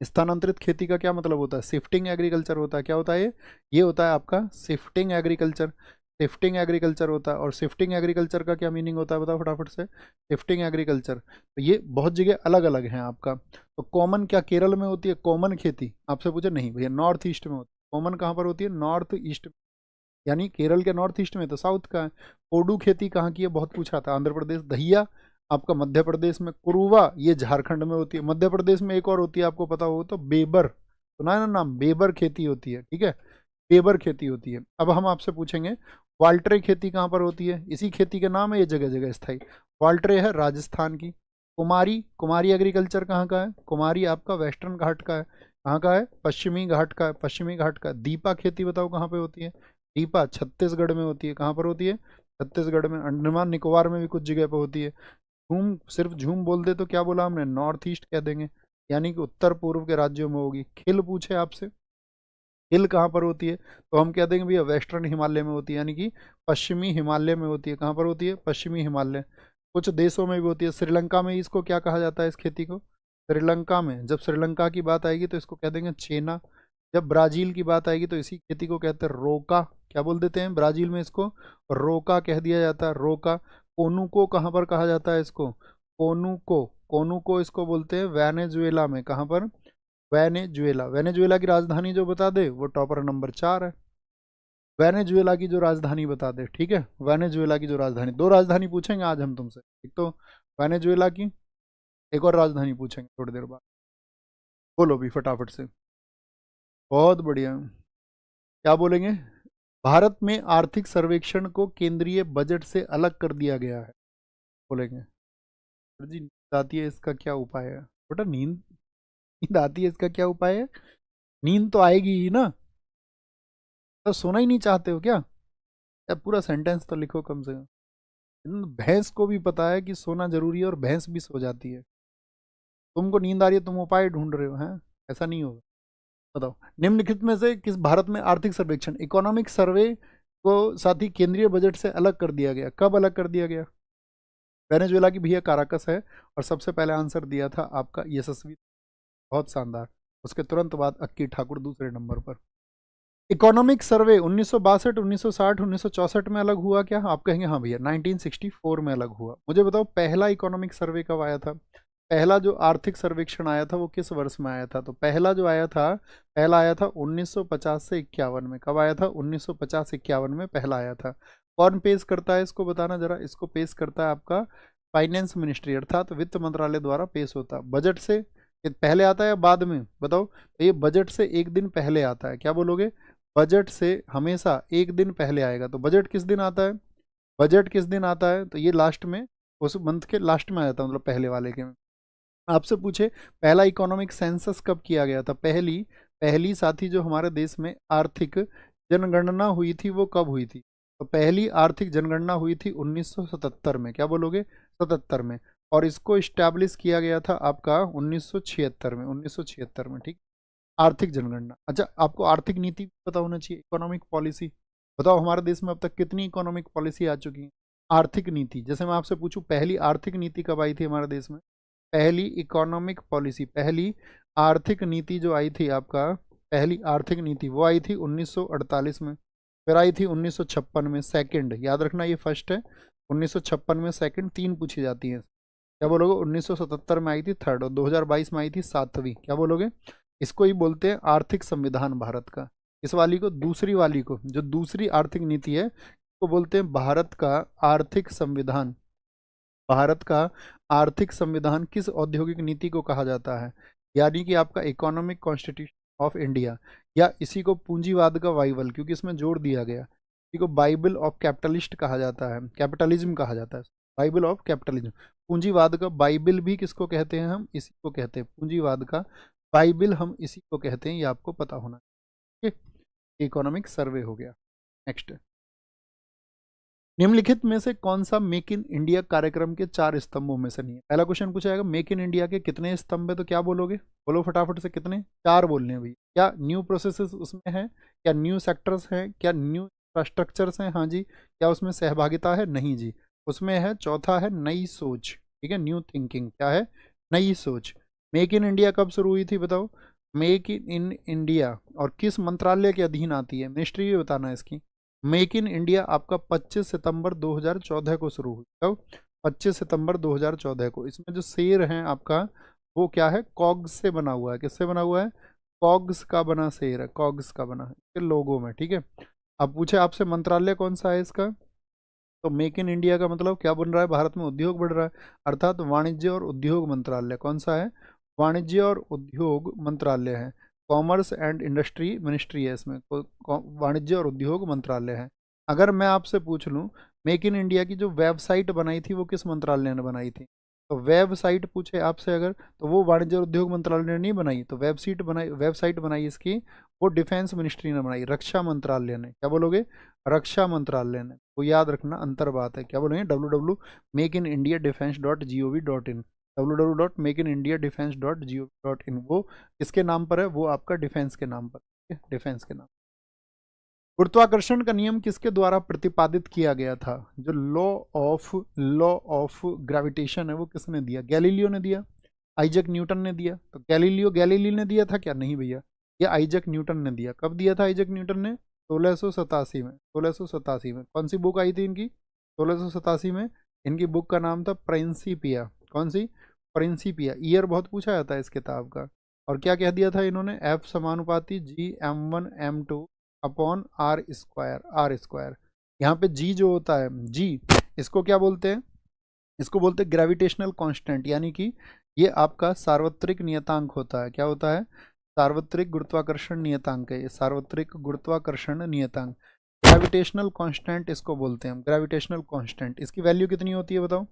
स्थानांतरित खेती का क्या मतलब होता है, शिफ्टिंग एग्रीकल्चर होता है। क्या होता है ये होता है आपका शिफ्टिंग एग्रीकल्चर। शिफ्टिंग एग्रीकल्चर होता है। और शिफ्टिंग एग्रीकल्चर का क्या मीनिंग होता है बताओ फटाफट से, शिफ्टिंग एग्रीकल्चर। तो ये बहुत जगह अलग अलग हैं आपका। तो कॉमन क्या केरल में होती है कॉमन खेती, आपसे पूछे, नहीं भैया नॉर्थ ईस्ट में होती है। कॉमन कहाँ पर होती है, नॉर्थ ईस्ट, यानी केरल के नॉर्थ ईस्ट में, तो साउथ का है। कोडू खेती कहाँ की है, बहुत पूछा था, आंध्र प्रदेश। दहिया आपका मध्य प्रदेश में। कुरुवा ये झारखंड में होती है। मध्य प्रदेश में एक और होती है, आपको पता हो तो बेबर, सुना है ना नाम, बेबर खेती होती है, ठीक है, बेबर खेती होती है। अब हम आपसे पूछेंगे वाल्ट्रे खेती कहाँ पर होती है, इसी खेती के नाम है ये जगह जगह स्थायी। वाल्ट्रे है राजस्थान की। कुमारी, कुमारी एग्रीकल्चर कहाँ का है, कुमारी आपका वेस्टर्न घाट का है। कहाँ का है, पश्चिमी घाट का है, पश्चिमी घाट का। दीपा खेती बताओ कहाँ पे होती है, दीपा छत्तीसगढ़ में होती है। कहाँ पर होती है, छत्तीसगढ़ में। अंडमान निकोबार में भी कुछ जगह पर होती है। झूम, सिर्फ झूम बोल दे तो क्या बोला हमने, नॉर्थ ईस्ट कह देंगे, यानी कि उत्तर पूर्व के राज्यों में होगी। खिल पूछे आपसे, हिल कहाँ पर होती है, तो हम कह देंगे भैया वेस्टर्न हिमालय में होती है, यानी कि पश्चिमी हिमालय में होती है। कहाँ पर होती है, पश्चिमी हिमालय। कुछ देशों में भी होती है। श्रीलंका में इसको क्या कहा जाता है, इस खेती को, श्रीलंका में, जब श्रीलंका की बात आएगी तो इसको कह देंगे चेना। जब ब्राजील की बात आएगी तो इसी खेती को कहते हैं रोका। क्या बोल देते हैं ब्राजील में, इसको रोका कह दिया जाता है, रोका। कोनुको कहाँ पर कहा जाता है इसको, कोनुको, कोनुको इसको बोलते हैं वेनेजुएला में। कहाँ पर, वेनेजुएला। वेनेजुएला की राजधानी जो बता दे वो टॉपर नंबर 4 है। वेनेजुएला की जो राजधानी बता दे, ठीक है, वेनेजुएला की जो राजधानी, 2 राजधानी पूछेंगे आज हम तुमसे, एक तो वेनेजुएला की, एक और राजधानी पूछेंगे थोड़ी देर बाद। बोलो भी फटाफट से, बहुत बढ़िया। क्या बोलेंगे, भारत में आर्थिक सर्वेक्षण को केंद्रीय बजट से अलग कर दिया गया है, बोलेंगे। सर जी नींद आती है, इसका क्या उपाय है, बेटा नींद, नींद आती है, इसका क्या उपाय है, नींद तो आएगी ही ना, तो सोना ही नहीं चाहते हो क्या, या पूरा सेंटेंस तो लिखो कम से कम। भैंस को भी पता है कि सोना जरूरी है और भैंस भी सो जाती है। तुमको नींद आ रही है, तुम उपाय ढूंढ रहे हो, हैं, ऐसा नहीं होगा। बताओ, निम्नलिखित में से किस भारत में आर्थिक सर्वेक्षण, इकोनॉमिक सर्वे को साथ ही केंद्रीय बजट से अलग कर दिया गया, कब अलग कर दिया गया, वेनेजुएला की भैया काराकस है। और सबसे पहले आंसर दिया था आपका यशस्वी, बहुत शानदार। उसके तुरंत बाद अक्की ठाकुर दूसरे नंबर पर। इकोनॉमिक सर्वे 1962, 1960, 1964 में अलग हुआ क्या, आप कहेंगे हाँ भैया 1964 में अलग हुआ। मुझे बताओ पहला इकोनॉमिक सर्वे कब आया था, पहला जो आर्थिक सर्वेक्षण आया था वो किस वर्ष में आया था, तो पहला जो आया था, पहला आया था 1950 से 51 में। कब आया था, 1950-51 में पहला आया था। कौन पेश करता है इसको, बताना जरा, इसको पेश करता है आपका फाइनेंस मिनिस्ट्री, अर्थात वित्त मंत्रालय द्वारा पेश होता है। बजट से ये पहले आता है या बाद में बताओ, तो ये बजट से एक दिन पहले आता है। क्या बोलोगे, बजट से हमेशा एक दिन पहले आएगा। तो बजट किस दिन आता है, बजट किस दिन आता है, तो ये लास्ट में, उस मंथ के लास्ट में आया था, मतलब पहले वाले के में। आपसे पूछे पहला इकोनॉमिक सेंसस कब किया गया था, पहली पहली साथी जो हमारे देश में आर्थिक जनगणना हुई थी वो कब हुई थी, तो पहली आर्थिक जनगणना हुई थी 1977 में। क्या बोलोगे, 77 में। और इसको इस्टेब्लिश किया गया था आपका 1976 में, 1976 में, ठीक। आर्थिक जनगणना। अच्छा, आपको आर्थिक नीति पता होना चाहिए, इकोनॉमिक पॉलिसी। बताओ हमारे देश में अब तक कितनी इकोनॉमिक पॉलिसी आ चुकी है, आर्थिक नीति। जैसे मैं आपसे पूछूं पहली आर्थिक नीति कब आई थी हमारे देश में, पहली इकोनॉमिक पॉलिसी, पहली आर्थिक नीति जो आई थी आपका, पहली आर्थिक नीति वो आई थी 1948 में। फिर आई थी 1956 में सेकंड, याद रखना ये फर्स्ट है, 1956 में सेकंड, 3 पूछी जाती हैं। क्या बोलोगे, 1977 में आई थी थर्ड, और 2022 में आई थी 7वीं। क्या बोलोगे, इसको ही बोलते हैं आर्थिक संविधान भारत का। इस वाली को, दूसरी वाली को, जो दूसरी आर्थिक नीति है उसको बोलते हैं भारत का आर्थिक संविधान। भारत का आर्थिक संविधान किस औद्योगिक नीति को कहा जाता है, यानी कि आपका इकोनॉमिक कॉन्स्टिट्यूशन ऑफ इंडिया, या इसी को पूंजीवाद का बाइबल, क्योंकि इसमें जोड़ दिया गया, इसी को बाइबल ऑफ कैपिटलिस्ट कहा जाता है, कैपिटलिज्म कहा जाता है, बाइबल ऑफ कैपिटलिज्म। पूंजीवाद का बाइबिल भी किसको कहते हैं? हम इसी को कहते हैं, पूंजीवाद का बाइबिल हम इसी को कहते हैं, ये आपको पता होना चाहिए। इकोनॉमिक सर्वे हो गया। नेक्स्ट, निम्नलिखित में से कौन सा मेक इन इंडिया कार्यक्रम के 4 स्तंभों में से नहीं है? पहला क्वेश्चन पूछा जाएगा मेक इन इंडिया के कितने स्तंभ है, तो क्या बोलोगे? बोलो फटाफट से, कितने? 4 बोलने हैं भैया। क्या न्यू प्रोसेसेस उसमें है? क्या न्यू सेक्टर्स हैं? क्या न्यू इंफ्रास्ट्रक्चर्स हैं? हाँ जी। क्या उसमें सहभागिता है? नहीं जी। उसमें है, चौथा है नई सोच, ठीक है, न्यू थिंकिंग। क्या है? नई सोच। मेक इन इंडिया कब शुरू हुई थी बताओ? मेक इन इंडिया और किस मंत्रालय के अधीन आती है? मिनिस्ट्री भी बताना है इसकी। मेक इन इंडिया आपका 25 सितंबर 2014 को शुरू हुई। कब? 25 सितंबर 2014 को। इसमें जो शेर है आपका, वो क्या है? कॉग्स से बना हुआ है। किससे बना हुआ है? कॉग्स का बना शेर है, कॉग्स का बना है इसके लोगों में, ठीक है। अब पूछे आपसे मंत्रालय कौन सा है इसका, तो मेक इन इंडिया का मतलब क्या बन रहा है? भारत में उद्योग बढ़ रहा है, अर्थात वाणिज्य और उद्योग मंत्रालय। कौन सा है? वाणिज्य और उद्योग मंत्रालय है। कॉमर्स एंड इंडस्ट्री मिनिस्ट्री है इसमें, वाणिज्य और उद्योग मंत्रालय है। अगर मैं आपसे पूछ लूँ, मेक इन इंडिया की जो वेबसाइट बनाई थी वो किस मंत्रालय ने बनाई थी? तो वेबसाइट पूछे आपसे अगर, तो वो वाणिज्य और उद्योग मंत्रालय ने नहीं बनाई। तो वेबसाइट बनाई इसकी, वो डिफेंस मिनिस्ट्री ने बनाई, रक्षा मंत्रालय ने। क्या बोलोगे? रक्षा मंत्रालय ने। वो याद रखना, अंतर बात है। क्या बोलेंगे? www.makeinindiadefense.gov.in, www.makeinindiadefense.gov.in। वो किसके नाम पर है? वो आपका डिफेंस के नाम पर, डिफेंस के नाम। गुरुत्वाकर्षण का नियम किसके द्वारा प्रतिपादित किया गया था? जो लॉ ऑफ ग्रेविटेशन है वो किसने दिया? गैलीलियो ने दिया, आइजक न्यूटन ने दिया। तो गैलीलियो ने दिया था क्या? नहीं भैया, ये आइजक न्यूटन ने दिया। कब दिया था आइजक न्यूटन ने? 1687 में। 1687 में। कौन सी बुक आई थी इनकी? 1687 में इनकी बुक का नाम था प्रिंसिपिया। कौन सी? प्रिंसिपिया। ईयर बहुत पूछा जाता है इस किताब का। और क्या कह दिया था इन्होंने? F समानुपाती G m1 m2 upon r square. यहाँ पे जी जो होता है, जी इसको क्या बोलते हैं? इसको बोलते हैं ग्रेविटेशनल कांस्टेंट, यानी कि ये आपका सार्वत्रिक नियतांक होता है। क्या होता है? सार्वत्रिक गुरुत्वाकर्षण नियतांक है ये, सार्वत्रिक गुरुत्वाकर्षण नियतांक। ग्रेविटेशनल कांस्टेंट इसको बोलते हैं हम, ग्रेविटेशनल कांस्टेंट। इसकी वैल्यू कितनी होती है बताओ?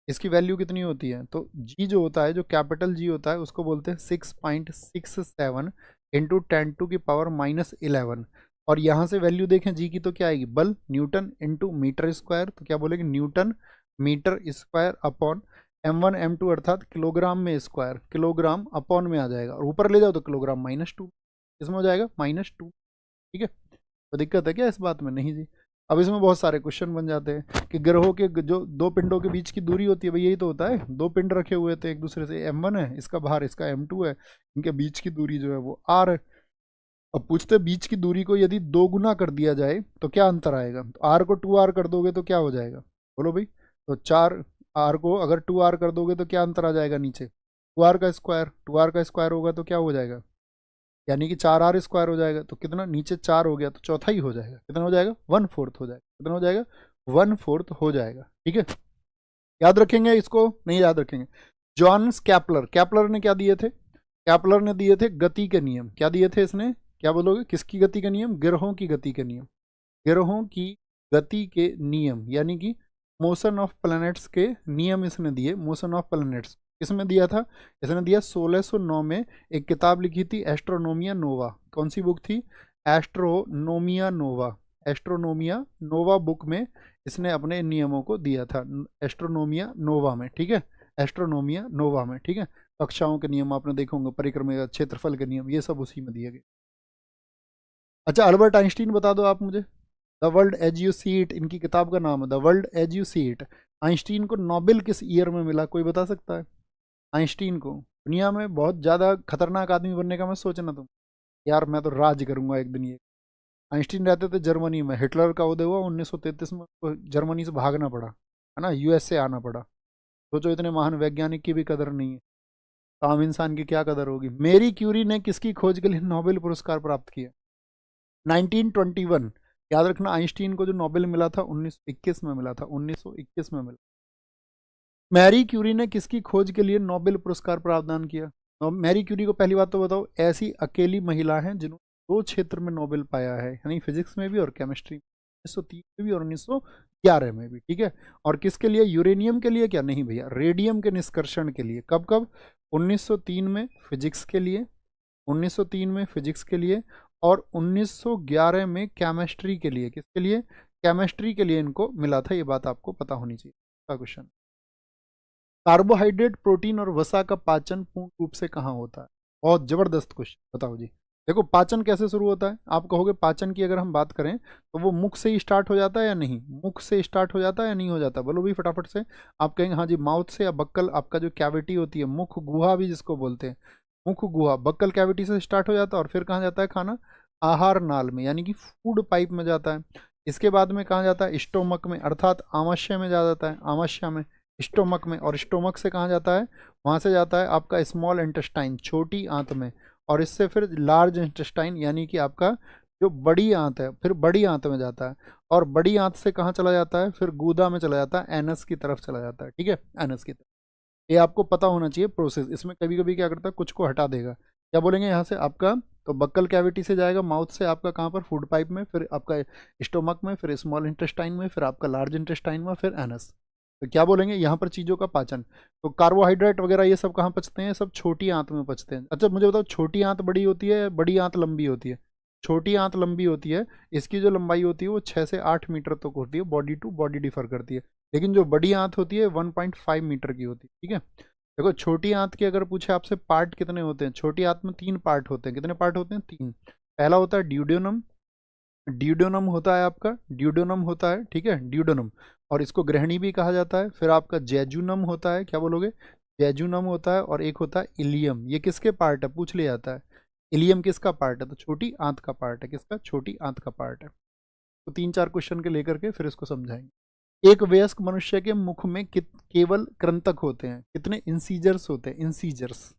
इसकी वैल्यू कितनी होती है? तो जी जो होता है, जो कैपिटल जी होता है, उसको बोलते हैं 6.67 इंटू 10⁻⁻11। और यहाँ से वैल्यू देखें जी की तो क्या आएगी? बल, न्यूटन इंटू मीटर स्क्वायर। तो क्या बोलेंगे? Newton metre square upon m1 m2 अर्थात किलोग्राम में स्क्वायर, किलोग्राम अपॉन में आ जाएगा, और ऊपर ले जाओ तो किलोग्राम -2, इसमें हो जाएगा -2। ठीक है, तो दिक्कत है क्या इस बात में? नहीं जी। अब इसमें बहुत सारे क्वेश्चन बन जाते हैं कि ग्रहों के जो 2 पिंडों के बीच की दूरी होती है, भाई यही तो होता है, 2 पिंड रखे हुए थे एक दूसरे से, m1 है इसका बाहर, इसका m2 है, इनके बीच की दूरी जो है वो r है। अब पूछते बीच की दूरी को यदि 2 गुना कर दिया जाए तो क्या अंतर आएगा? तो r को 2r कर दोगे तो क्या हो जाएगा? बोलो भाई। तो 4r को अगर 2r कर दोगे तो क्या अंतर आ जाएगा नीचे? 2r का स्क्वायर, 2r का स्क्वायर होगा तो क्या हो जाएगा? यानी कि 4r स्क्वायर हो जाएगा। तो कितना? नीचे 4 हो गया तो चौथा ही हो जाएगा। कितना हो जाएगा? 1/4 हो जाएगा। कितना हो जाएगा? 1/4 हो जाएगा। ठीक है, याद रखेंगे इसको? नहीं याद रखेंगे? जॉन्स कैपलर ने क्या दिए थे? कैपलर ने दिए थे गति के नियम। क्या दिए थे इसने? क्या बोलोगे? किसकी गति के नियम? ग्रहों की गति के नियम। ग्रहों की गति के नियम, यानी कि मोशन ऑफ प्लैनेट्स के नियम इसने दिए। मोशन ऑफ प्लैनेट्स किसमें दिया था? इसने दिया 1609 में। एक किताब लिखी थी एस्ट्रोनोमिया नोवा। कौन सी बुक थी? एस्ट्रोनोमिया नोवा। एस्ट्रोनोमिया नोवा बुक में इसने अपने नियमों को दिया था, एस्ट्रोनोमिया नोवा में। ठीक है, एस्ट्रोनोमिया नोवा में। ठीक है, कक्षाओं के नियम आपने देखे होंगे, परिक्रम क्षेत्रफल के नियम, ये सब उसी में दिए गए। अच्छा, अल्बर्ट आइंस्टीन बता दो आप मुझे। The world as you see it इनकी किताब का नाम है, the world as you see it. Einstein को नोबेल किस ईयर में मिला? कोई बता सकता है? आइंस्टीन को दुनिया में बहुत ज़्यादा खतरनाक आदमी बनने का मत सोचना तुम, यार मैं तो राज करूंगा एक दिन ये। आइंस्टीन रहते थे जर्मनी में, हिटलर का उदय हुआ 1933 में, उसको जर्मनी से भागना पड़ा, है ना, यूएसए आना पड़ा। सोचो, इतने महान वैज्ञानिक की भी कदर नहीं है, तो आम इंसान की क्या कदर होगी। मेरी क्यूरी ने किसकी खोज के लिए नोबेल पुरस्कार प्राप्त किया? 1921। याद रखना, आइंस्टीन को जो नोबेल मिला था 1921 में मिला था, 1921 में मिला। मैरी क्यूरी ने किसकी खोज के लिए नोबेल पुरस्कार प्रदान किया? मैरी क्यूरी को पहली बात तो बताओ, ऐसी अकेली महिला है जिन्होंने 2 क्षेत्र में नोबेल पाया है, यानी फिजिक्स में भी और केमिस्ट्री में। 1903 में भी और 1911 में भी, ठीक है। और किसके लिए? यूरेनियम के लिए क्या? नहीं भैया, रेडियम के निष्कर्षण के लिए। कब कब? 1903 में फिजिक्स के लिए, 1903 में फिजिक्स के लिए, और 1911 में केमिस्ट्री के लिए। किसके लिए? केमिस्ट्री के लिए इनको मिला था, ये बात आपको पता होनी चाहिए। क्वेश्चन, कार्बोहाइड्रेट, प्रोटीन और वसा का पाचन पूर्ण रूप से कहाँ होता है? बहुत जबरदस्त क्वेश्चन, बताओ जी। देखो पाचन कैसे शुरू होता है? आप कहोगे पाचन की अगर हम बात करें तो वो मुख से ही स्टार्ट हो जाता है या नहीं? मुख से स्टार्ट हो जाता है या नहीं हो जाता? बोलो भी फटाफट से। आप कहेंगे हाँ जी, माउथ से, या बक्कल, आपका जो कैविटी होती है, मुख गुहा भी जिसको बोलते हैं, मुख गुहा, बक्कल कैविटी से स्टार्ट हो जाता है। और फिर कहाँ जाता है खाना? आहार नाल में, यानी कि फूड पाइप में जाता है। इसके बाद में कहाँ जाता है? स्टोमक में, अर्थात आमाशय में जा जाता है, आमाशय में, स्टोमक में। और स्टोमक से कहाँ जाता है? वहाँ से जाता है आपका स्मॉल इंटेस्टाइन, छोटी आंत में। और इससे फिर लार्ज इंटेस्टाइन, यानी कि आपका जो बड़ी आंत है, फिर बड़ी आंत में जाता है। और बड़ी आंत से कहाँ चला जाता है? फिर गूदा में चला जाता है, एनस की तरफ चला जाता है, ठीक है, एनस की तरफ। ये आपको पता होना चाहिए प्रोसेस। इसमें कभी कभी क्या करता है, कुछ को हटा देगा। क्या बोलेंगे यहाँ से आपका? तो बक्कल कैविटी से जाएगा, माउथ से आपका कहाँ पर? फूड पाइप में, फिर आपका स्टोमक में, फिर स्मॉल इंटेस्टाइन में, फिर आपका लार्ज इंटेस्टाइन में, फिर एनस। तो क्या बोलेंगे यहाँ पर? चीज़ों का पाचन। तो कार्बोहाइड्रेट वगैरह ये सब कहाँ पचते हैं? सब छोटी आंत में पचते हैं। अच्छा मुझे बताओ, छोटी आंत बड़ी होती है, बड़ी आंत लंबी होती है? छोटी आंत लंबी होती है, इसकी जो लंबाई होती है वो 6 से 8 मीटर तक होती है, बॉडी टू बॉडी डिफर करती है। लेकिन जो बड़ी आंत होती है 1.5 मीटर की होती है, ठीक है। देखो छोटी आंत के अगर पूछे आपसे पार्ट कितने होते हैं, छोटी आंत में 3 पार्ट होते हैं। कितने पार्ट होते हैं? 3। पहला होता है ड्यूडेनम, ड्यूडेनम होता है आपका, ड्यूडेनम होता है, ठीक है, ड्यूडेनम। और इसको ग्रहणी भी कहा जाता है। फिर आपका जेजुनम होता है, क्या बोलोगे? जेजुनम होता है। और एक होता है इलियम। ये किसके पार्ट है? पूछ लिया जाता है। इलियम किसका पार्ट है? तो छोटी आंत का पार्ट है। किसका? छोटी आंत का पार्ट है। तो 3-4 क्वेश्चन के लेकर के फिर इसको समझाएंगे। एक वयस्क मनुष्य के मुख में केवल कृंतक होते हैं। कितने इंसीजर्स होते हैं? इंसीजर्स,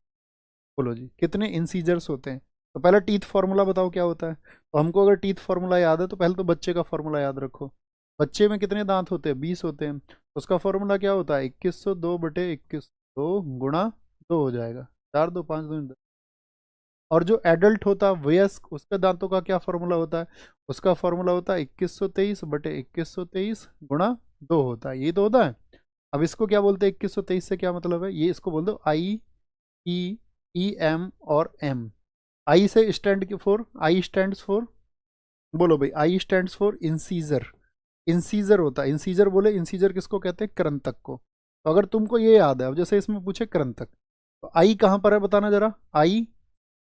बोलो जी, कितने इंसीजर्स होते हैं? तो पहले टीथ फार्मूला बताओ क्या होता है। तो हमको अगर टीथ फार्मूला याद है तो पहले तो बच्चे का फार्मूला याद रखो। बच्चे में कितने दांत होते हैं? 20 होते हैं। उसका फार्मूला क्या होता है? 2102/21, 2 गुणा 2 हो जाएगा, 4 2 5 2 10। और जो एडल्ट होता है, वयस्क, उसके दांतों का क्या फार्मूला होता है? उसका फार्मूला होता है 2123/2123 गुणा 2 होता है। यही तो होता है। अब इसको क्या बोलते हैं? 2123 से क्या मतलब है? ये इसको बोल दो आई, ई, ई एम और एम। आई से stand for, I stands for, बोलो भाई, आई स्टैंड्स फॉर इंसीजर। इंसीजर होता है, इंसीजर बोले, इंसीजर किसको कहते हैं? कृंतक को। तो अगर तुमको ये याद है, अब जैसे इसमें पूछे कृंतक, तो आई कहाँ पर है बताना जरा। आई,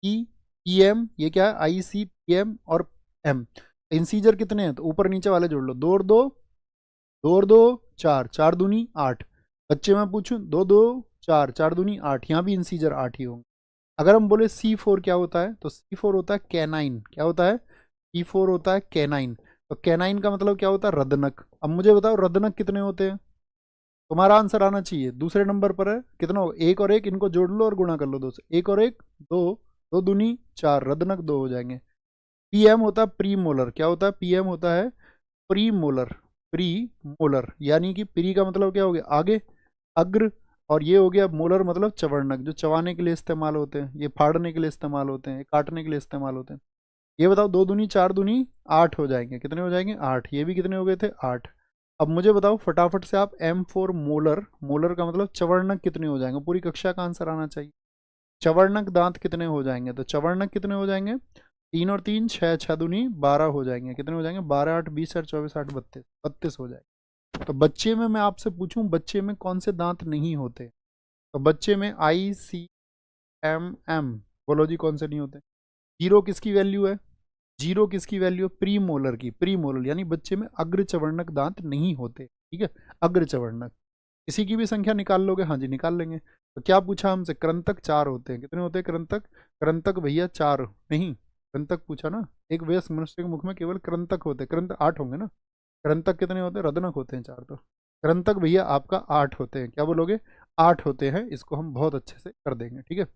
ई, ई एम, ये क्या है? आई सी पी एम और एम। इंसीजर कितने हैं? तो ऊपर नीचे वाले जोड़ लो, 2 और 2, 2 और 2 4, 4 दूनी 8। बच्चे में पूछूं, 2 2 4, 4 दूनी 8, यहाँ भी इंसीजर 8 ही होंगे। अगर हम बोले C4 क्या होता है, तो C4 होता है कैनाइन। क्या होता है? C4 होता है कैनाइन। तो कैनाइन का मतलब क्या होता है? रदनक। अब मुझे बताओ रदनक कितने होते हैं? तुम्हारा आंसर आना चाहिए। दूसरे नंबर पर है, कितना हो? 1 और 1, इनको जोड़ लो और गुणा कर लो 2 से। 1 और 1 2, 2 दूनी 4, रदनक 2 हो जाएंगे। पीएम होता है प्री मोलर। क्या होता है? पीएम होता है प्री मोलर, प्री मोलर, यानी कि प्री का मतलब क्या हो गया? आगे, अग्र। और ये हो गया मोलर, मतलब चवर्णक, जो चबाने के लिए इस्तेमाल होते हैं, ये फाड़ने के लिए इस्तेमाल होते हैं, ये काटने के लिए इस्तेमाल होते हैं। ये बताओ, 2 दूनी 4 दूनी 8 हो जाएंगे। कितने हो जाएंगे? 8। ये भी कितने हो गए थे? 8। अब मुझे बताओ फटाफट से आप, M4 मोलर, मोलर का मतलब चवर्णक कितने हो जाएंगे? पूरी कक्षा का आंसर आना चाहिए। चवर्णक दांत कितने हो जाएंगे? तो चवर्णक कितने हो जाएंगे? 3 और 3 6, 6 दूनी 12 हो जाएंगे। कितने हो जाएंगे? 12 8 20 और 24 8 32, 32 हो जाएंगे। तो बच्चे में मैं आपसे पूछूं, बच्चे में कौन से दांत नहीं होते? तो बच्चे में ICMM, बोलो जी कौन से नहीं होते? जीरो किसकी वैल्यू है? जीरो किसकी वैल्यू है? प्री मोलर की, प्री मोलर, यानी बच्चे में अग्र चवर्णक दांत नहीं होते, ठीक है, अग्र चवर्णक। इसी की भी संख्या निकाल लोगे? हाँ जी निकाल लेंगे। तो क्या पूछा हमसे? कृंतक 4 होते हैं। कितने होते हैं कृंतक? कृंतक भैया 4 नहीं, कृंतक पूछा ना। एक वयस्क मनुष्य के मुख में केवल कृंतक होते हैं, कृंतक 8 होंगे ना। कृंतक कितने होते हैं? रदनक होते हैं 4। तो कृंतक भैया आपका 8 होते हैं। क्या बोलोगे? 8 होते हैं। इसको हम बहुत अच्छे से कर देंगे, ठीक है।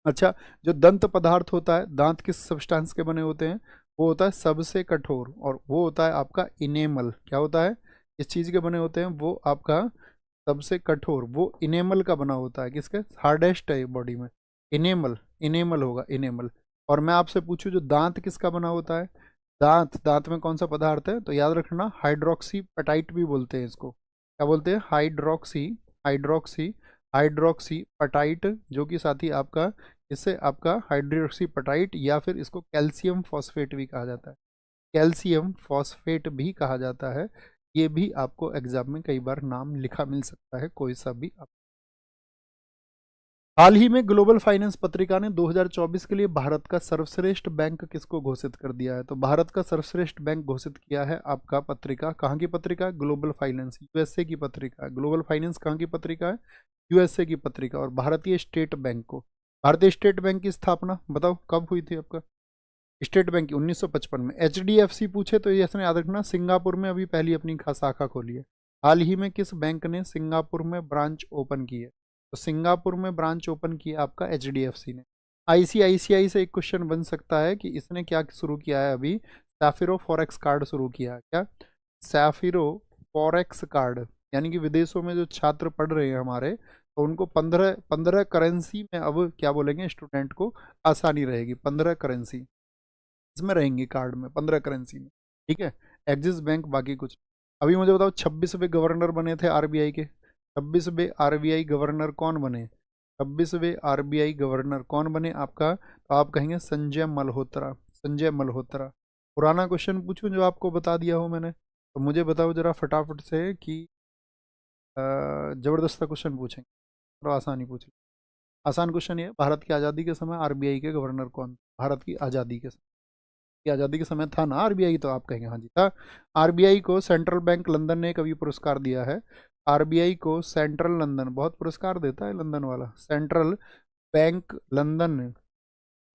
अच्छा, जो दंत पदार्थ होता है, दांत किस सब्सटेंस के बने होते हैं? वो होता है सबसे कठोर, और वो होता है आपका इनेमल। क्या होता है? इस चीज़ के बने होते हैं, वो आपका सबसे कठोर, वो इनेमल का बना होता है। किसके? हार्डेस्ट है बॉडी में, इनेमल, इनेमल होगा, इनेमल। और मैं आपसे पूछूं, जो दांत किसका बना होता है? दांत, दांत में कौन सा पदार्थ है? तो याद रखना हाइड्रोक्सी पटाइट भी बोलते हैं इसको। क्या बोलते हैं? हाइड्रोक्सी, हाइड्रोक्सी, हाइड्रोक्सी पटाइट, जो कि साथी आपका, इससे आपका हाइड्रोक्सी पटाइट, या फिर इसको कैल्शियम फॉस्फेट भी कहा जाता है, कैल्शियम फॉस्फेट भी कहा जाता है। ये भी आपको एग्जाम में कई बार नाम लिखा मिल सकता है, कोई सा भी आप। हाल ही में ग्लोबल फाइनेंस पत्रिका ने 2024 के लिए भारत का सर्वश्रेष्ठ बैंक किसको घोषित कर दिया है? तो भारत का सर्वश्रेष्ठ बैंक घोषित किया है आपका पत्रिका, कहाँ की पत्रिका? ग्लोबल फाइनेंस, यूएसए की पत्रिका है। ग्लोबल फाइनेंस कहाँ की पत्रिका है? यूएसए की पत्रिका। और भारतीय स्टेट बैंक को, भारतीय स्टेट बैंक की स्थापना बताओ कब हुई थी आपका? स्टेट बैंक की 1955 में। एचडीएफसी पूछे तो ये इसने याद रखना सिंगापुर में अभी पहली अपनी शाखा खोली है। हाल ही में किस बैंक ने सिंगापुर में ब्रांच ओपन की है? तो सिंगापुर में ब्रांच ओपन किया आपका एचडीएफसी ने। आईसीआईसीआई से एक क्वेश्चन बन सकता है कि इसने क्या शुरू किया है अभी? सैफिरो फॉरेक्स कार्ड शुरू किया है। क्या? सैफिरो फॉरेक्स कार्ड, यानी कि विदेशों में जो छात्र पढ़ रहे हैं हमारे, तो उनको 15 करेंसी में अब क्या बोलेंगे स्टूडेंट को आसानी रहेगी। 15 करेंसी इसमें रहेंगे कार्ड में, 15 करेंसी में। ठीक है, एक्सिस बैंक, बाकी कुछ। अभी मुझे बताओ 26वें गवर्नर बने थे आरबीआई के, 26वें आरबीआई गवर्नर कौन बने? 26वें आरबीआई गवर्नर कौन बने आपका? तो आप कहेंगे संजय मल्होत्रा, संजय मल्होत्रा। पुराना क्वेश्चन पूछूं जो आपको बता दिया हो मैंने? तो मुझे बताओ जरा फटाफट से कि जबरदस्त क्वेश्चन पूछेंगे, थोड़ा आसानी पूछ लो। आसान क्वेश्चन ये, भारत की आज़ादी के समय आरबीआई के गवर्नर कौन? भारत की आज़ादी के समय, की आज़ादी के समय था ना आरबीआई? तो आप कहेंगे हाँ जी था। आरबीआई को सेंट्रल बैंक लंदन ने कभी पुरस्कार दिया है? आरबीआई को सेंट्रल लंदन बहुत पुरस्कार देता है, लंदन वाला सेंट्रल बैंक लंदन,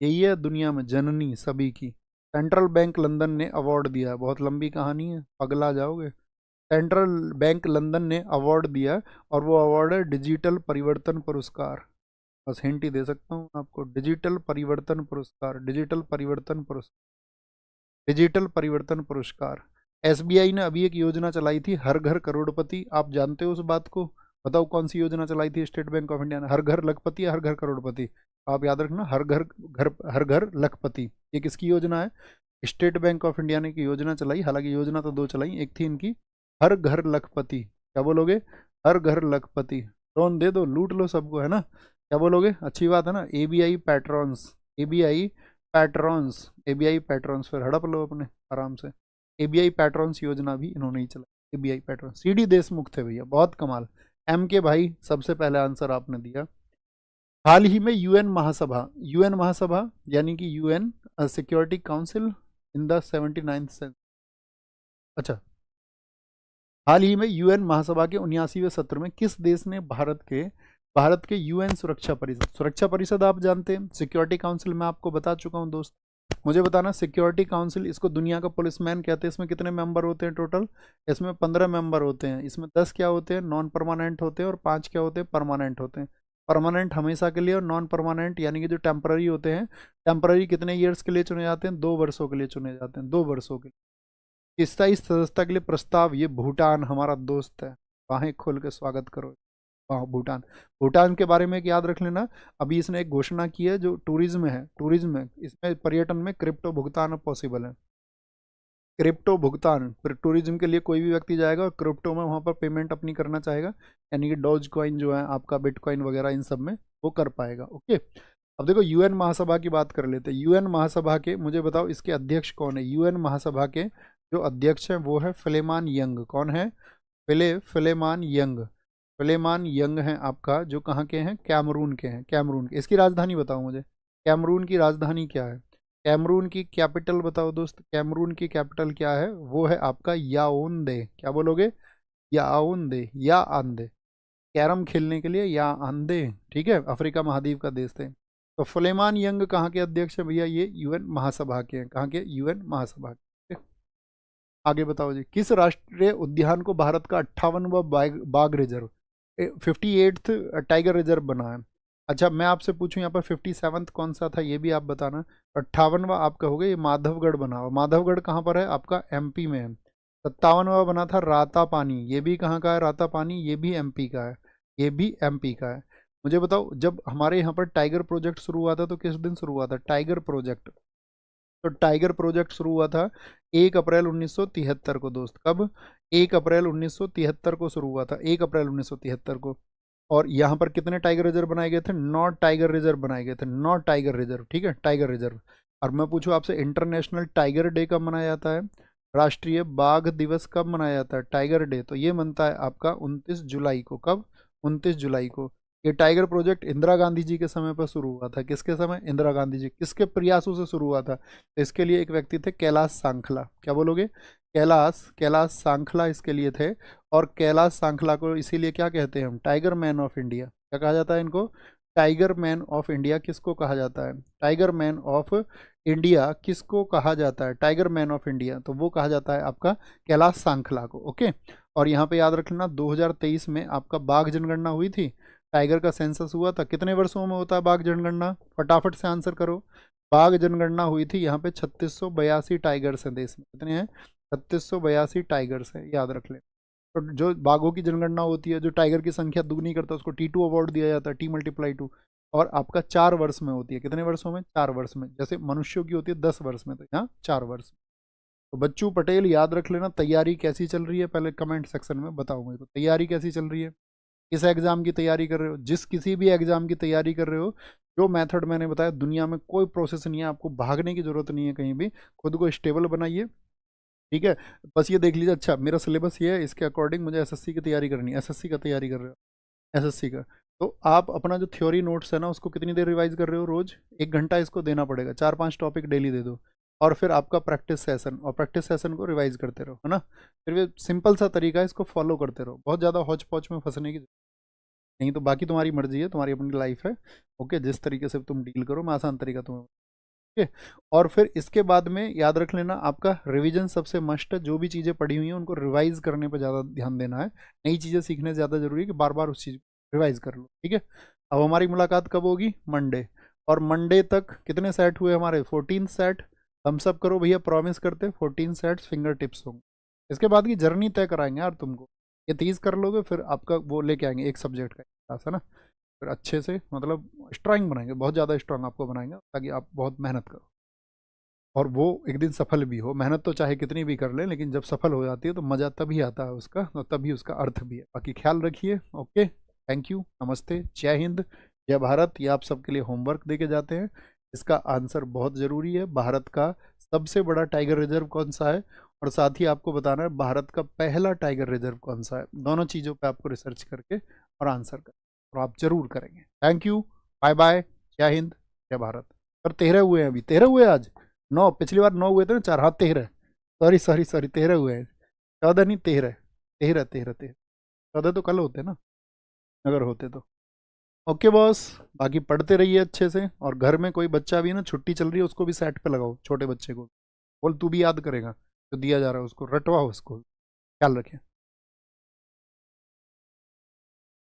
यही है दुनिया में जननी सभी की। सेंट्रल बैंक लंदन ने अवार्ड दिया है, बहुत लंबी कहानी है, पगला जाओगे। सेंट्रल बैंक लंदन ने अवार्ड दिया, और वो अवार्ड है डिजिटल परिवर्तन पुरस्कार। बस हिंट ही दे सकता हूँ आपको, डिजिटल परिवर्तन पुरस्कार, डिजिटल परिवर्तन पुरस्कार, डिजिटल परिवर्तन पुरस्कार। एसबीआई ने अभी एक योजना चलाई थी, हर घर करोड़पति, आप जानते हो उस बात को? बताओ कौन सी योजना चलाई थी स्टेट बैंक ऑफ इंडिया ने? हर घर लखपति या हर घर करोड़पति? आप याद रखना, हर घर लखपति। ये किसकी योजना है? स्टेट बैंक ऑफ इंडिया ने की योजना चलाई। हालांकि योजना तो दो चलाई, एक थी इनकी हर घर लखपति, क्या बोलोगे? हर घर लखपति। लोन दे दो, लूट लो सबको, है ना? क्या बोलोगे? अच्छी बात है ना? ABI patrons, ABI patrons, ABI patrons, फिर हड़प लो अपने आराम से। एबीआई पैट्रॉन्स योजना भी इन्होंने ही चलाई, एबीआई पैट्रॉन्स। सीडी देशमुख थे भैया, बहुत कमाल। एम के भाई सबसे पहले आंसर आपने दिया। हाल ही में यूएन महासभा, यूएन महासभा यानी कि UN security council in the 79th century, अच्छा, हाल ही में यूएन महासभा के 79वें सत्र में किस देश ने भारत के यूएन सुरक्षा परिषद, सुरक्षा परिषद आप जानते हैं, सिक्योरिटी काउंसिल मैं आपको बता चुका हूं दोस्त। मुझे बताना, सिक्योरिटी काउंसिल, इसको दुनिया का पुलिसमैन कहते हैं। इसमें कितने मेंबर होते हैं टोटल? इसमें 15 मेंबर होते हैं। इसमें 10 क्या होते हैं? नॉन परमानेंट होते हैं, और 5 क्या होते हैं? परमानेंट होते हैं। परमानेंट हमेशा के लिए, और नॉन परमानेंट यानी कि जो टेम्पररी होते हैं, टेम्पररी कितने ईयर्स के लिए चुने जाते हैं? 2 वर्षों के लिए चुने जाते हैं, 2 वर्षों के लिए। स्थायी सदस्यता के लिए प्रस्ताव, ये भूटान हमारा दोस्त है, बाहें खोल के स्वागत करो। हाँ भूटान, भूटान के बारे में एक याद रख लेना। अभी इसने एक घोषणा की है, जो टूरिज्म है, टूरिज्म है, इसमें पर्यटन में क्रिप्टो भुगतान अब पॉसिबल है। क्रिप्टो भुगतान, फिर टूरिज्म के लिए कोई भी व्यक्ति जाएगा और क्रिप्टो में वहाँ पर पेमेंट अपनी करना चाहेगा, यानी कि डॉज कॉइन जो है आपका, बिटकॉइन वगैरह, इन सब में वो कर पाएगा। ओके, अब देखो यूएन महासभा की बात कर लेते हैं। यूएन महासभा के, मुझे बताओ इसके अध्यक्ष कौन है? यूएन महासभा के जो अध्यक्ष हैं वो है फिलेमान यंग। कौन है? फिलेमान यंग, फिलेमान यंग हैं आपका, जो कहाँ के हैं? कैमरून के हैं, कैमरून के। इसकी राजधानी बताओ मुझे, कैमरून की राजधानी क्या है? कैमरून की कैपिटल बताओ दोस्त, कैमरून की कैपिटल क्या है? वो है आपका याओंदे। क्या बोलोगे? याओंदे, या आंदे, कैरम खेलने के लिए या आंदे। ठीक है, अफ्रीका महाद्वीप का देश थे। तो फुलेमान यंग कहाँ के अध्यक्ष है भैया? ये यूएन महासभा के हैं। कहाँ के? यूएन महासभा के। आगे बताओ जी, किस राष्ट्रीय उद्यान को भारत का 58वां बाघ रिजर्व, 58th टाइगर रिजर्व बना है? अच्छा, मैं आपसे पूछूं यहाँ पर 57th कौन सा था, ये भी आप बताना। 58वां आपका हो गया ये माधवगढ़ बना हुआ। माधवगढ़ कहाँ पर है? आपका एमपी में है। 57वां बना था रातापानी, ये भी कहाँ का है? रातापानी, ये भी एमपी का है, ये भी एमपी का है। मुझे बताओ, जब हमारे यहाँ पर टाइगर प्रोजेक्ट शुरू हुआ था तो किस दिन शुरू हुआ था टाइगर प्रोजेक्ट? तो टाइगर प्रोजेक्ट शुरू हुआ था 1 अप्रैल 1973 को दोस्त। कब? 1 अप्रैल 1973 को शुरू हुआ था, 1 अप्रैल 1973 को। और यहाँ पर कितने टाइगर रिजर्व बनाए गए थे? 9 टाइगर रिजर्व बनाए गए थे, 9 टाइगर रिजर्व, ठीक है, टाइगर रिजर्व। और मैं पूछूं आपसे, इंटरनेशनल टाइगर डे कब मनाया जाता है? राष्ट्रीय बाघ दिवस कब मनाया जाता है? टाइगर डे तो ये मनता है आपका 29 जुलाई को। कब? 29 जुलाई को। ये टाइगर प्रोजेक्ट इंदिरा गांधी जी के समय पर शुरू हुआ था। किसके समय? इंदिरा गांधी जी। किसके प्रयासों से शुरू हुआ था? तो इसके लिए एक व्यक्ति थे, कैलाश सांखला। क्या बोलोगे? कैलाश सांखला इसके लिए थे। और कैलाश सांखला को इसीलिए क्या कहते हैं हम? Tiger man of India. क्या कहा जाता है इनको? टाइगर मैन ऑफ इंडिया किसको कहा जाता है? टाइगर मैन ऑफ इंडिया किसको कहा जाता है? टाइगर मैन ऑफ इंडिया तो वो कहा जाता है आपका कैलाश सांखला को। ओके। और यहाँ पे याद रखना 2023 में आपका बाघ जनगणना हुई थी, टाइगर का सेंसस हुआ था। कितने वर्षों में होता है बाघ जनगणना? फटाफट से आंसर करो। बाघ जनगणना हुई थी यहाँ पे 3682 टाइगर्स हैं देश में। कितने हैं? 3682 टाइगर्स है, याद रख ले। तो जो बाघों की जनगणना होती है, जो टाइगर की संख्या दुगनी करता है, उसको T2 अवार्ड दिया जाता है, T×2। और आपका 4 वर्ष में होती है। कितने वर्षों में? 4 वर्ष में। जैसे मनुष्यों की होती है 10 वर्ष में, तो यहाँ 4 वर्ष। तो बच्चू पटेल याद रख लेना। तैयारी कैसी चल रही है पहले कमेंट सेक्शन में बताओ मुझे, तैयारी कैसी चल रही है? किस एग्जाम की तैयारी कर रहे हो? जिस किसी भी एग्जाम की तैयारी कर रहे हो, जो मेथड मैंने बताया, दुनिया में कोई प्रोसेस नहीं है, आपको भागने की जरूरत नहीं है कहीं भी। खुद को स्टेबल बनाइए, ठीक है। बस ये देख लीजिए, अच्छा मेरा सिलेबस ये है, इसके अकॉर्डिंग मुझे एसएससी की तैयारी करनी है। एसएससी का तैयारी कर रहे हो? एसएससी का तो आप अपना जो थ्योरी नोट्स है ना, उसको कितनी देर रिवाइज कर रहे हो? रोज 1 घंटा इसको देना पड़ेगा। 4-5 टॉपिक डेली दे दो। और फिर आपका प्रैक्टिस सेशन, और प्रैक्टिस सेशन को रिवाइज करते रहो, है ना। फिर ये सिंपल सा तरीका है, इसको फॉलो करते रहो। बहुत ज़्यादा हौच पौच में फंसने की नहीं। तो बाकी तुम्हारी मर्जी है, तुम्हारी अपनी लाइफ है। ओके, जिस तरीके से तुम डील करो, मैं आसान तरीका तुम्हें। ओके। और फिर इसके बाद में याद रख लेना, आपका रिवीजन सबसे मस्ट है। जो भी चीज़ें पढ़ी हुई हैं उनको रिवाइज करने पर ज़्यादा ध्यान देना है। नई चीज़ें सीखने से ज़्यादा जरूरी है कि बार बार उस चीज़ को रिवाइज कर लो, ठीक है। अब हमारी मुलाकात कब होगी? मंडे। और मंडे तक कितने सेट हुए हमारे? 14 सेट। हम सब करो भैया, प्रॉमिस करते 14 सेट्स फिंगर टिप्स होंगे। इसके बाद की जर्नी तय कराएंगे यार तुमको। ये 30 कर लोगे, फिर आपका वो लेके आएंगे एक सब्जेक्ट का क्लास, है ना। फिर अच्छे से मतलब स्ट्रांग बनाएंगे, बहुत ज़्यादा स्ट्रांग आपको बनाएंगे, ताकि आप बहुत मेहनत करो और वो एक दिन सफल भी हो। मेहनत तो चाहे कितनी भी कर ले, लेकिन जब सफल हो जाती है तो मज़ा तभी आता है उसका, और तभी उसका अर्थ भी है। बाकी ख्याल रखिए। ओके, थैंक यू, नमस्ते, जय हिंद, जय भारत। ये आप सबके लिए होमवर्क दे के जाते हैं। इसका आंसर बहुत ज़रूरी है। भारत का सबसे बड़ा टाइगर रिजर्व कौन सा है, और साथ ही आपको बताना है भारत का पहला टाइगर रिजर्व कौन सा है। दोनों चीज़ों पे आपको रिसर्च करके और आंसर कर, और आप जरूर करेंगे। थैंक यू, बाय बाय, जय हिंद, जय भारत। और 13 हुए हैं अभी, 13 हुए आज। 9, पिछली बार 9 हुए थे ना, 4, हाँ 13। सॉरी सॉरी सॉरी, 13 हुए हैं। 14 नहीं, 13। 13 13 13। 14 तो कल होते ना, अगर होते तो। ओके बॉस, बाकी पढ़ते रहिए अच्छे से। और घर में कोई बच्चा भी है ना, छुट्टी चल रही है, उसको भी सेट पे लगाओ, छोटे बच्चे को बोल, तू भी याद करेगा जो दिया जा रहा है, उसको रटवाओ, उसको। ख्याल रखें।